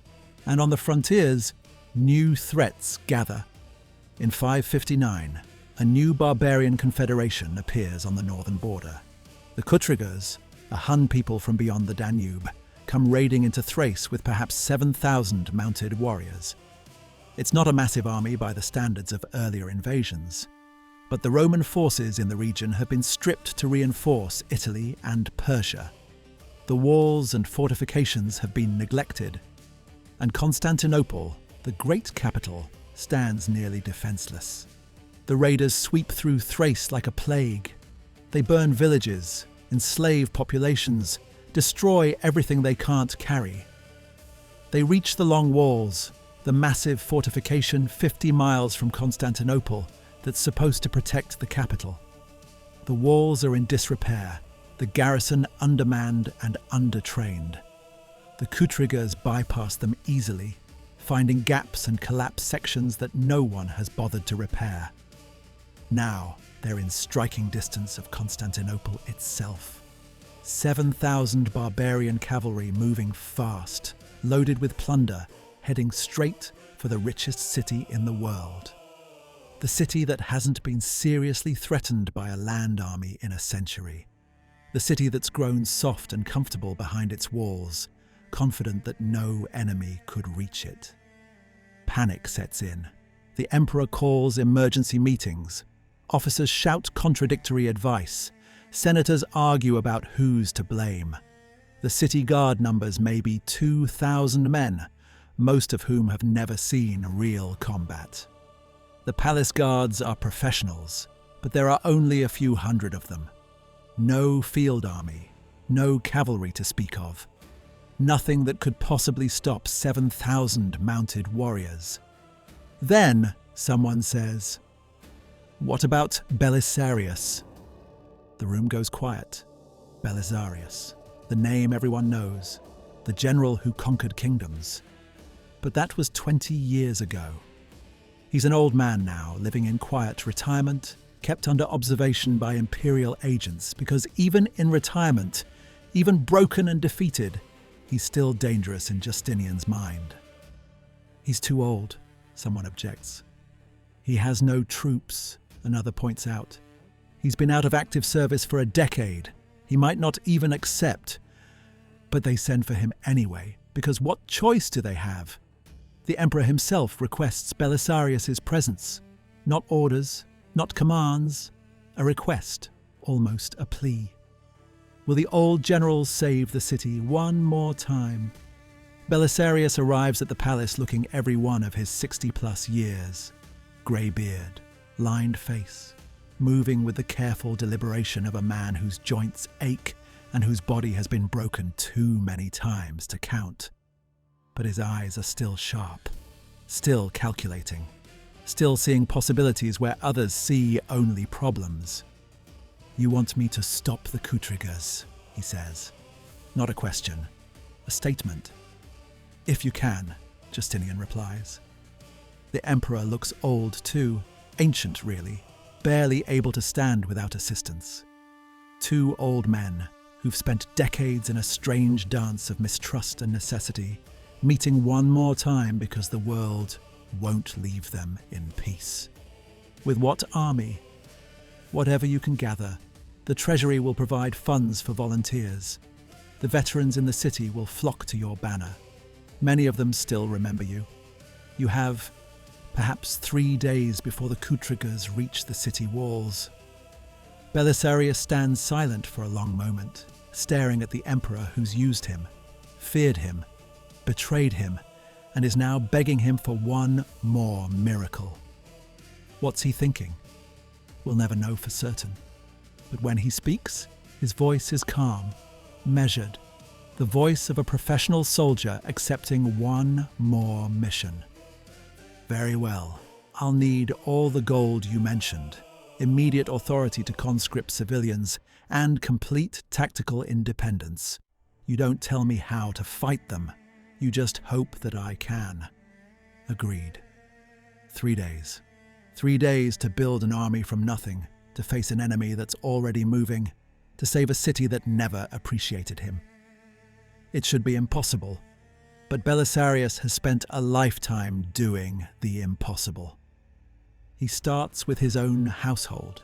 And on the frontiers, new threats gather. In 559, a new barbarian confederation appears on the northern border. The Kutrigers, a Hun people from beyond the Danube, come raiding into Thrace with perhaps 7,000 mounted warriors. It's not a massive army by the standards of earlier invasions, but the Roman forces in the region have been stripped to reinforce Italy and Persia. The walls and fortifications have been neglected, and Constantinople, the great capital, stands nearly defenseless. The raiders sweep through Thrace like a plague. They burn villages, enslave populations, destroy everything they can't carry. They reach the long walls, the massive fortification 50 miles from Constantinople that's supposed to protect the capital. The walls are in disrepair, the garrison undermanned and undertrained. The Kutriggers bypass them easily, finding gaps and collapsed sections that no one has bothered to repair. Now they're in striking distance of Constantinople itself. 7,000 barbarian cavalry moving fast, loaded with plunder, heading straight for the richest city in the world. The city that hasn't been seriously threatened by a land army in a century. The city that's grown soft and comfortable behind its walls, confident that no enemy could reach it. Panic sets in. The emperor calls emergency meetings. Officers shout contradictory advice. Senators argue about who's to blame. The city guard numbers maybe 2,000 men, most of whom have never seen real combat. The palace guards are professionals, but there are only a few hundred of them. No field army, no cavalry to speak of. Nothing that could possibly stop 7,000 mounted warriors. Then someone says, "What about Belisarius?" The room goes quiet. Belisarius, the name everyone knows, the general who conquered kingdoms. But that was 20 years ago. He's an old man now, living in quiet retirement, kept under observation by imperial agents, because even in retirement, even broken and defeated, he's still dangerous in Justinian's mind. He's too old, someone objects. He has no troops, another points out. He's been out of active service for a decade. He might not even accept. But they send for him anyway, because what choice do they have? The emperor himself requests Belisarius' presence. Not orders, not commands, a request, almost a plea. Will the old general save the city one more time? Belisarius arrives at the palace looking every one of his 60-plus years. Grey beard, lined face, moving with the careful deliberation of a man whose joints ache and whose body has been broken too many times to count. But his eyes are still sharp, still calculating, still seeing possibilities where others see only problems. "You want me to stop the Kutriggers," he says. Not a question, a statement. "If you can," Justinian replies. The emperor looks old too, ancient really, barely able to stand without assistance. Two old men who've spent decades in a strange dance of mistrust and necessity, meeting one more time because the world won't leave them in peace. With what army? Whatever you can gather. The treasury will provide funds for volunteers. The veterans in the city will flock to your banner. Many of them still remember you. You have perhaps 3 days before the Kutriggers reach the city walls. Belisarius stands silent for a long moment, staring at the emperor who's used him, feared him, betrayed him, and is now begging him for one more miracle. What's he thinking? We'll never know for certain. But when he speaks, his voice is calm, measured, the voice of a professional soldier accepting one more mission. "Very well, I'll need all the gold you mentioned, immediate authority to conscript civilians, and complete tactical independence. You don't tell me how to fight them. You just hope that I can." Agreed. 3 days. 3 days to build an army from nothing, to face an enemy that's already moving, to save a city that never appreciated him. It should be impossible, but Belisarius has spent a lifetime doing the impossible. He starts with his own household,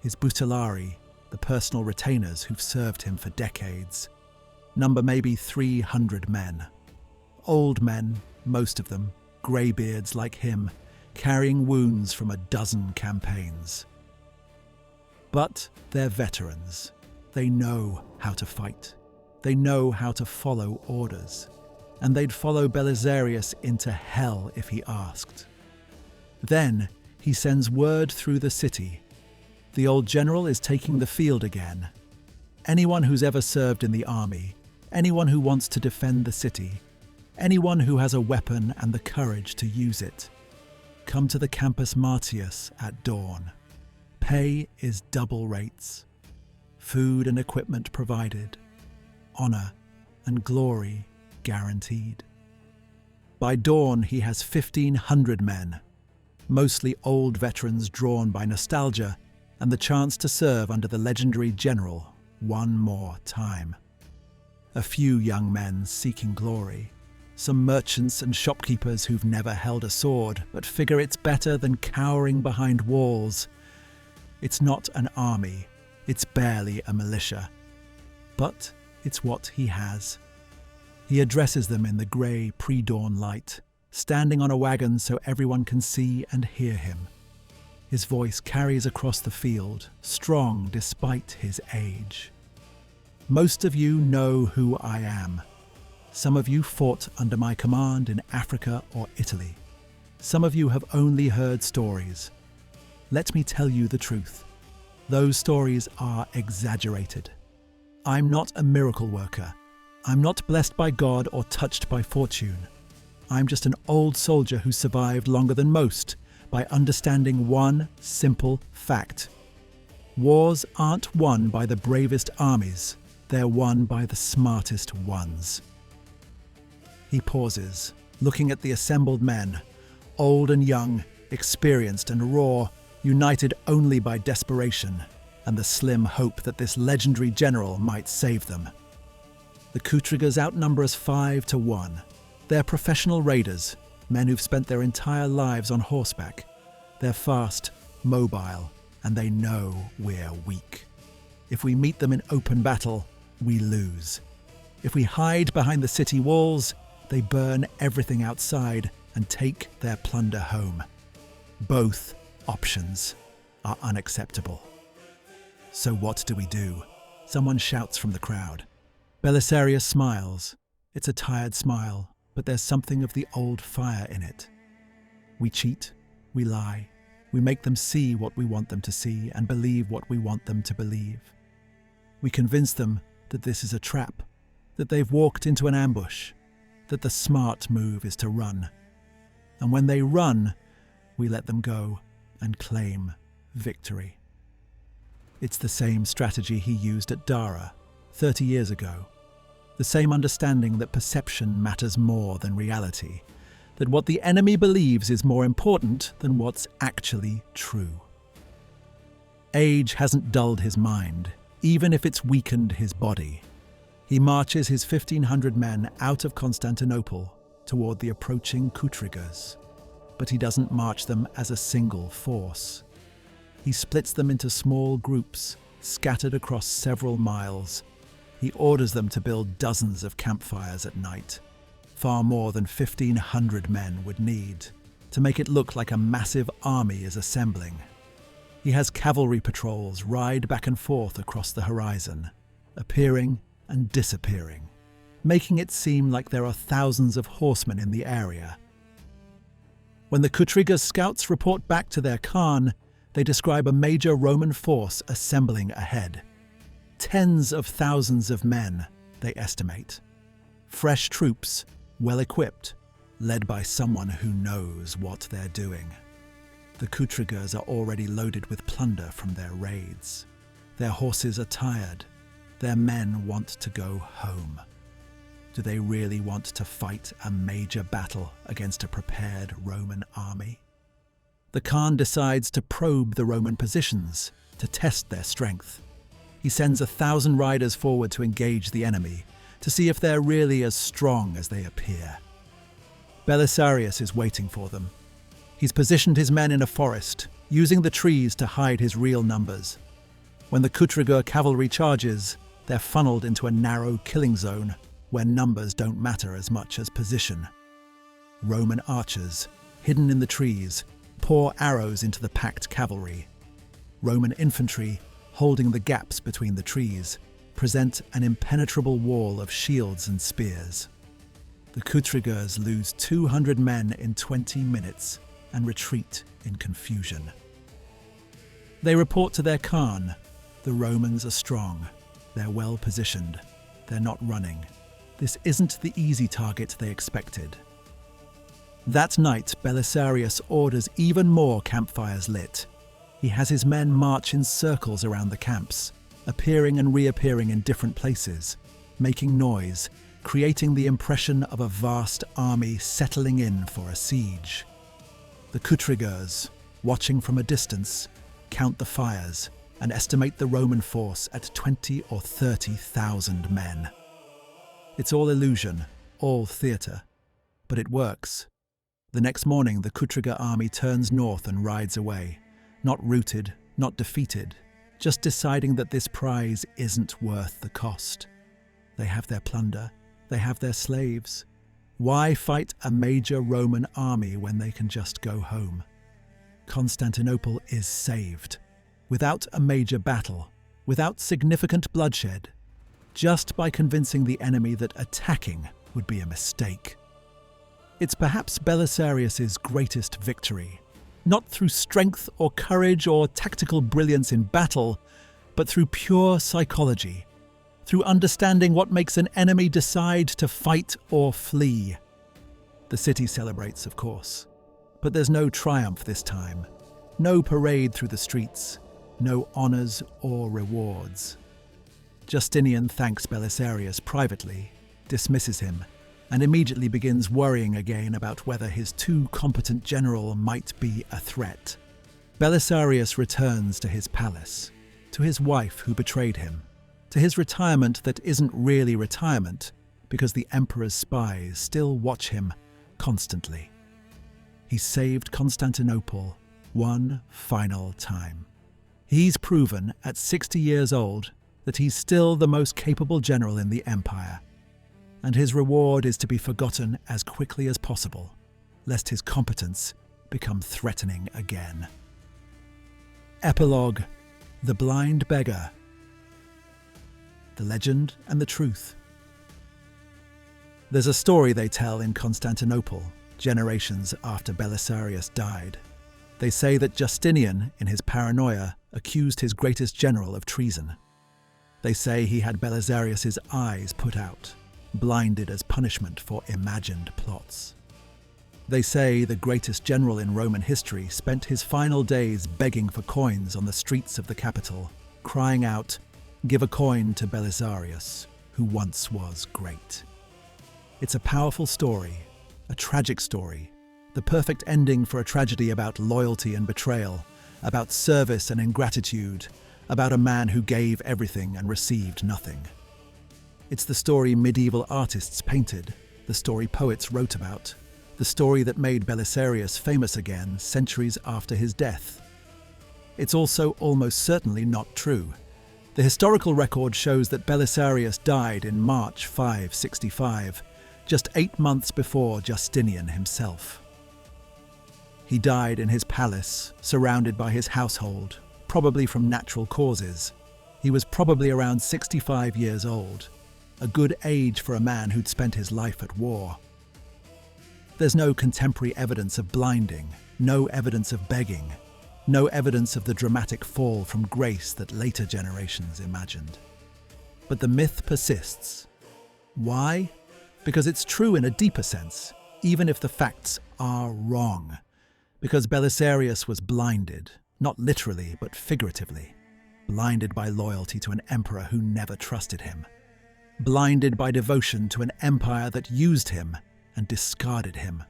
his butellari, the personal retainers who've served him for decades, number maybe 300 men. Old men, most of them, greybeards like him, carrying wounds from a dozen campaigns. But they're veterans. They know how to fight. They know how to follow orders. And they'd follow Belisarius into hell if he asked. Then he sends word through the city. The old general is taking the field again. Anyone who's ever served in the army, anyone who wants to defend the city, anyone who has a weapon and the courage to use it, come to the Campus Martius at dawn. Pay is double rates. Food and equipment provided. Honor and glory guaranteed. By dawn, he has 1,500 men, mostly old veterans drawn by nostalgia and the chance to serve under the legendary general one more time. A few young men seeking glory, some merchants and shopkeepers who've never held a sword but figure it's better than cowering behind walls. It's not an army, it's barely a militia, but it's what he has. He addresses them in the grey pre-dawn light, standing on a wagon so everyone can see and hear him. His voice carries across the field, strong despite his age. Most of you know who I am. Some of you fought under my command in Africa or Italy. Some of you have only heard stories. Let me tell you the truth. Those stories are exaggerated. I'm not a miracle worker. I'm not blessed by God or touched by fortune. I'm just an old soldier who survived longer than most by understanding one simple fact. Wars aren't won by the bravest armies. They're won by the smartest ones. He pauses, looking at the assembled men, old and young, experienced and raw, united only by desperation and the slim hope that this legendary general might save them. The Kutrigas outnumber us 5-1. They're professional raiders, men who've spent their entire lives on horseback. They're fast, mobile, and they know we're weak. If we meet them in open battle, we lose. If we hide behind the city walls, they burn everything outside and take their plunder home. Both options are unacceptable. So what do? Someone shouts from the crowd. Belisarius smiles. It's a tired smile, but there's something of the old fire in it. We cheat, we lie, we make them see what we want them to see and believe what we want them to believe. We convince them that this is a trap, that they've walked into an ambush, that the smart move is to run. And when they run, we let them go and claim victory. It's the same strategy he used at Dara 30 years ago. The same understanding that perception matters more than reality, that what the enemy believes is more important than what's actually true. Age hasn't dulled his mind, even if it's weakened his body. He marches his 1,500 men out of Constantinople toward the approaching Kutrigas, but he doesn't march them as a single force. He splits them into small groups, scattered across several miles. He orders them to build dozens of campfires at night, far more than 1,500 men would need, to make it look like a massive army is assembling. He has cavalry patrols ride back and forth across the horizon, appearing and disappearing, making it seem like there are thousands of horsemen in the area. When the Kutrigas scouts report back to their Khan, they describe a major Roman force assembling ahead. Tens of thousands of men, they estimate. Fresh troops, well-equipped, led by someone who knows what they're doing. The Kutrigas are already loaded with plunder from their raids. Their horses are tired. Their men want to go home. Do they really want to fight a major battle against a prepared Roman army? The Khan decides to probe the Roman positions, to test their strength. He sends 1,000 riders forward to engage the enemy, to see if they're really as strong as they appear. Belisarius is waiting for them. He's positioned his men in a forest, using the trees to hide his real numbers. When the Kutriga cavalry charges, they're funneled into a narrow killing zone where numbers don't matter as much as position. Roman archers, hidden in the trees, pour arrows into the packed cavalry. Roman infantry, holding the gaps between the trees, present an impenetrable wall of shields and spears. The Kutrigas lose 200 men in 20 minutes and retreat in confusion. They report to their Khan. The Romans are strong. They're well positioned. They're not running. This isn't the easy target they expected. That night, Belisarius orders even more campfires lit. He He has his men march in circles around the camps, appearing and reappearing in different places, making noise, creating the impression of a vast army settling in for a siege. The outrigers, watching from a distance, count the fires and estimate the Roman force at 20 or 30,000 men. It's all illusion, all theatre, but it works. The next morning, the outriger army turns north and rides away, not routed, not defeated, just deciding that this prize isn't worth the cost. They have their plunder, they have their slaves. Why fight a major Roman army when they can just go home? Constantinople is saved, without a major battle, without significant bloodshed, just by convincing the enemy that attacking would be a mistake. It's perhaps Belisarius's greatest victory, not through strength or courage or tactical brilliance in battle, but through pure psychology, through understanding what makes an enemy decide to fight or flee. The city celebrates, of course, but there's no triumph this time, no parade through the streets, no honours or rewards. Justinian thanks Belisarius privately, dismisses him, and immediately begins worrying again about whether his too competent general might be a threat. Belisarius returns to his palace, to his wife who betrayed him, to his retirement that isn't really retirement because the emperor's spies still watch him constantly. He saved Constantinople one final time. He's proven at 60 years old that he's still the most capable general in the empire, and his reward is to be forgotten as quickly as possible, lest his competence become threatening again. Epilogue: The Blind Beggar. The legend and the truth. There's a story they tell in Constantinople, generations after Belisarius died. They say that Justinian, in his paranoia, accused his greatest general of treason. They say he had Belisarius's eyes put out, blinded as punishment for imagined plots. They say the greatest general in Roman history spent his final days begging for coins on the streets of the capital, crying out, "Give a coin to Belisarius, who once was great." It's a powerful story, a tragic story, the perfect ending for a tragedy about loyalty and betrayal, about service and ingratitude, about a man who gave everything and received nothing. It's the story medieval artists painted, the story poets wrote about, the story that made Belisarius famous again centuries after his death. It's also almost certainly not true. The historical record shows that Belisarius died in March 565, just 8 months before Justinian himself. He died in his palace, surrounded by his household, probably from natural causes. He was probably around 65 years old, a good age for a man who'd spent his life at war. There's no contemporary evidence of blinding, no evidence of begging, no evidence of the dramatic fall from grace that later generations imagined. But the myth persists. Why? Because it's true in a deeper sense, even if the facts are wrong. Because Belisarius was blinded, not literally but figuratively, blinded by loyalty to an emperor who never trusted him, blinded by devotion to an empire that used him and discarded him,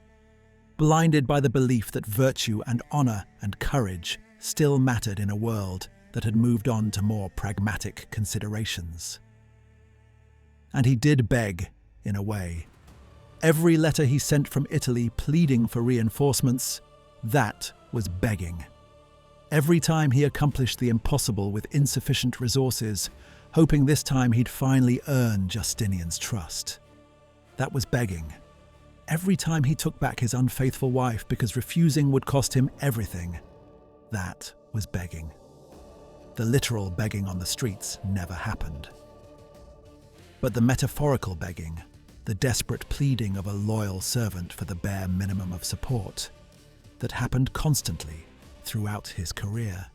blinded by the belief that virtue and honor and courage still mattered in a world that had moved on to more pragmatic considerations. And he did beg, in a way. Every letter he sent from Italy pleading for reinforcements, that was begging. Every time he accomplished the impossible with insufficient resources, hoping this time he'd finally earn Justinian's trust, that was begging. Every time he took back his unfaithful wife because refusing would cost him everything, that was begging. The literal begging on the streets never happened. But the metaphorical begging, the desperate pleading of a loyal servant for the bare minimum of support, that happened constantly throughout his career.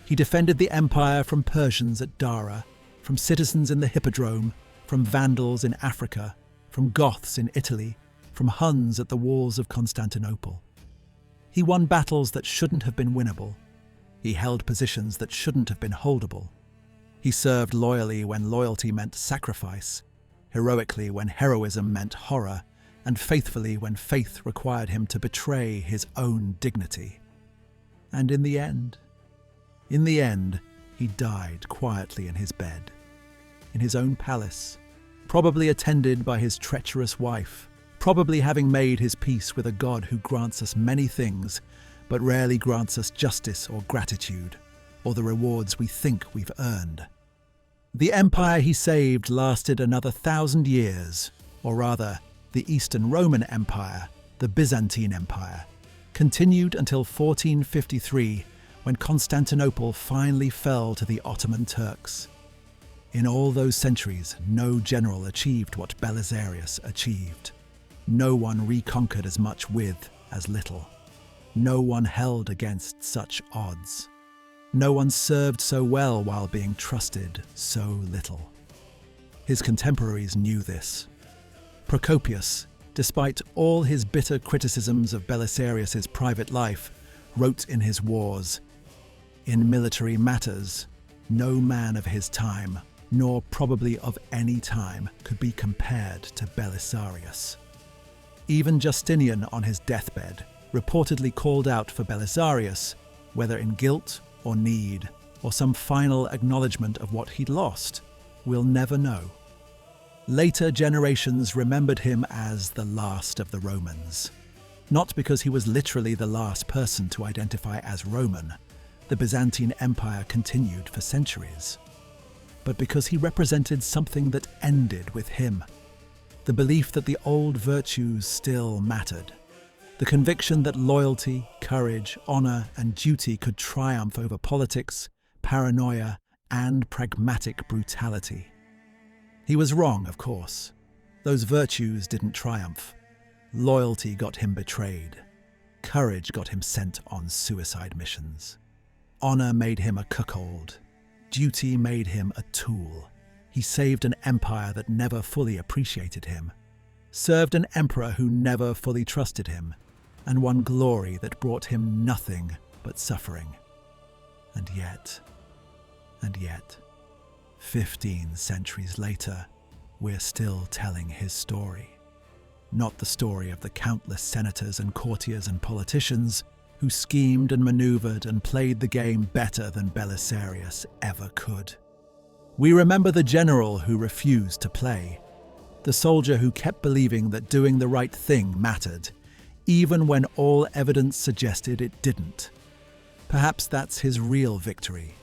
He defended the empire from Persians at Dara, from citizens in the Hippodrome, from Vandals in Africa, from Goths in Italy, from Huns at the walls of Constantinople. He won battles that shouldn't have been winnable. He held positions that shouldn't have been holdable. He served loyally when loyalty meant sacrifice, heroically when heroism meant horror, and faithfully when faith required him to betray his own dignity. And in the end, he died quietly in his bed, in his own palace, probably attended by his treacherous wife, probably having made his peace with a God who grants us many things, but rarely grants us justice or gratitude, or the rewards we think we've earned. The empire he saved lasted another 1,000 years, or rather, the Eastern Roman Empire, the Byzantine Empire, continued until 1453, when Constantinople finally fell to the Ottoman Turks. In all those centuries, no general achieved what Belisarius achieved. No one reconquered as much with as little. No one held against such odds. No one served so well while being trusted so little. His contemporaries knew this. Procopius, despite all his bitter criticisms of Belisarius's private life, wrote in his wars, "In military matters, no man of his time, nor probably of any time, could be compared to Belisarius." Even Justinian on his deathbed reportedly called out for Belisarius, whether in guilt or need, or some final acknowledgement of what he'd lost, we'll never know. Later generations remembered him as the last of the Romans. Not because he was literally the last person to identify as Roman, the Byzantine Empire continued for centuries, but because he represented something that ended with him. The belief that the old virtues still mattered. The conviction that loyalty, courage, honor, and duty could triumph over politics, paranoia, and pragmatic brutality. He was wrong, of course. Those virtues didn't triumph. Loyalty got him betrayed. Courage got him sent on suicide missions. Honor made him a cuckold. Duty made him a tool. He saved an empire that never fully appreciated him, served an emperor who never fully trusted him, and won glory that brought him nothing but suffering. And yet, 15 centuries later, we're still telling his story. Not the story of the countless senators and courtiers and politicians who schemed and maneuvered and played the game better than Belisarius ever could. We remember the general who refused to play, the soldier who kept believing that doing the right thing mattered, even when all evidence suggested it didn't. Perhaps that's his real victory.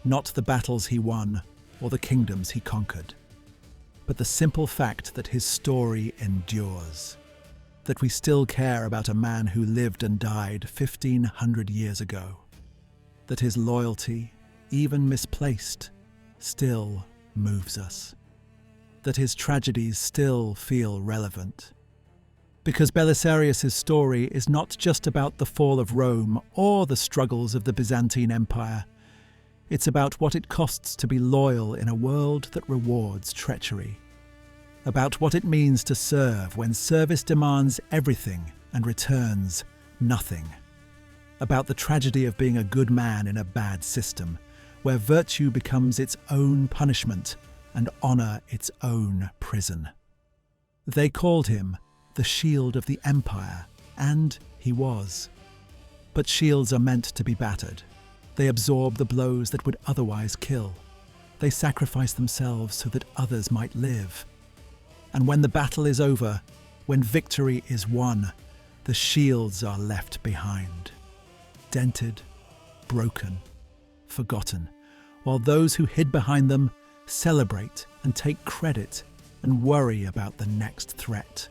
Not the battles he won or the kingdoms he conquered, but the simple fact that his story endures, that we still care about a man who lived and died 1,500 years ago, that his loyalty, even misplaced, still moves us, that his tragedies still feel relevant. Because Belisarius's story is not just about the fall of Rome or the struggles of the Byzantine Empire. It's about what it costs to be loyal in a world that rewards treachery. About what it means to serve when service demands everything and returns nothing. About the tragedy of being a good man in a bad system, where virtue becomes its own punishment and honor its own prison. They called him the shield of the empire, and he was. But shields are meant to be battered. They absorb the blows that would otherwise kill. They sacrifice themselves so that others might live. And when the battle is over, when victory is won, the shields are left behind. Dented, broken, forgotten, while those who hid behind them celebrate and take credit and worry about the next threat.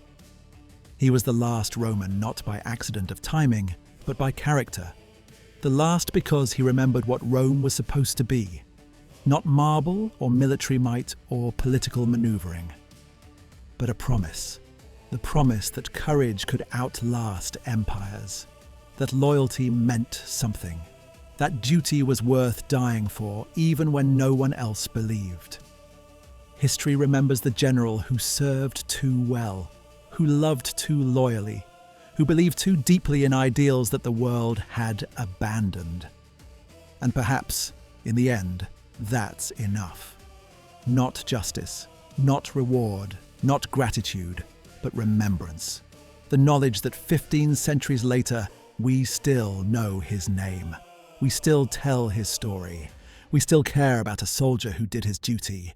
He was the last Roman not by accident of timing, but by character. The last because he remembered what Rome was supposed to be, not marble or military might or political maneuvering, but a promise. The promise that courage could outlast empires, that loyalty meant something, that duty was worth dying for even when no one else believed. History remembers the general who served too well, who loved too loyally, who believed too deeply in ideals that the world had abandoned. And perhaps, in the end, that's enough. Not justice, not reward, not gratitude, but remembrance. The knowledge that 15 centuries later, we still know his name. We still tell his story. We still care about a soldier who did his duty,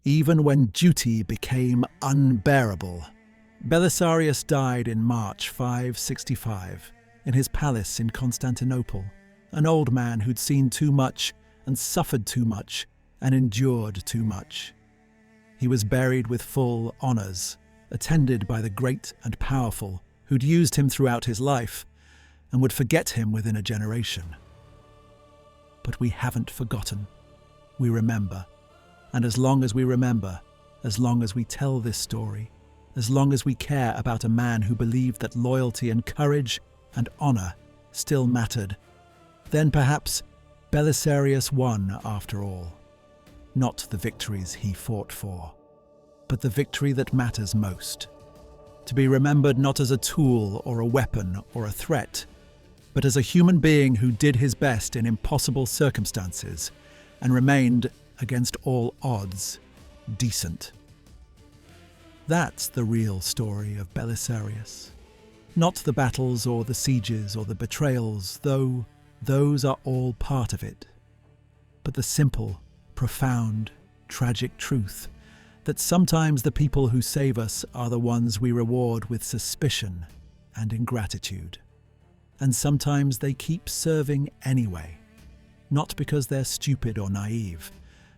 even when duty became unbearable. Belisarius died in March 565 in his palace in Constantinople, an old man who'd seen too much and suffered too much and endured too much. He was buried with full honours, attended by the great and powerful who'd used him throughout his life and would forget him within a generation. But we haven't forgotten. We remember. And as long as we remember, as long as we tell this story, as long as we care about a man who believed that loyalty and courage and honour still mattered, then perhaps Belisarius won after all. Not the victories he fought for, but the victory that matters most. To be remembered not as a tool or a weapon or a threat, but as a human being who did his best in impossible circumstances and remained, against all odds, decent. That's the real story of Belisarius. Not the battles or the sieges or the betrayals, though those are all part of it, but the simple, profound, tragic truth that sometimes the people who save us are the ones we reward with suspicion and ingratitude. And sometimes they keep serving anyway, not because they're stupid or naive,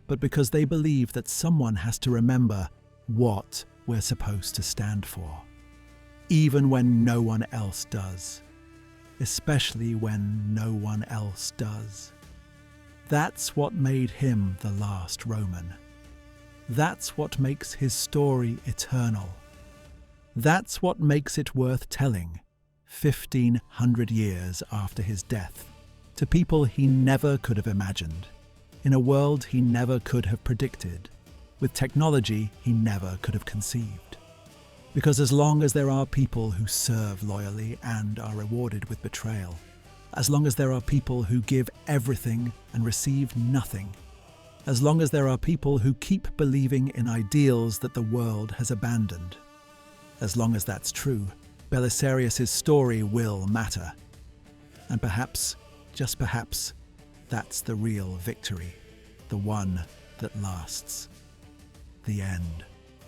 but because they believe that someone has to remember what we're supposed to stand for, even when no one else does, especially when no one else does. That's what made him the last Roman. That's what makes his story eternal. That's what makes it worth telling 1,500 years after his death, to people he never could have imagined, in a world he never could have predicted, with technology he never could have conceived. Because as long as there are people who serve loyally and are rewarded with betrayal, as long as there are people who give everything and receive nothing, as long as there are people who keep believing in ideals that the world has abandoned, as long as that's true, Belisarius' story will matter. And perhaps, just perhaps, that's the real victory, the one that lasts. The end.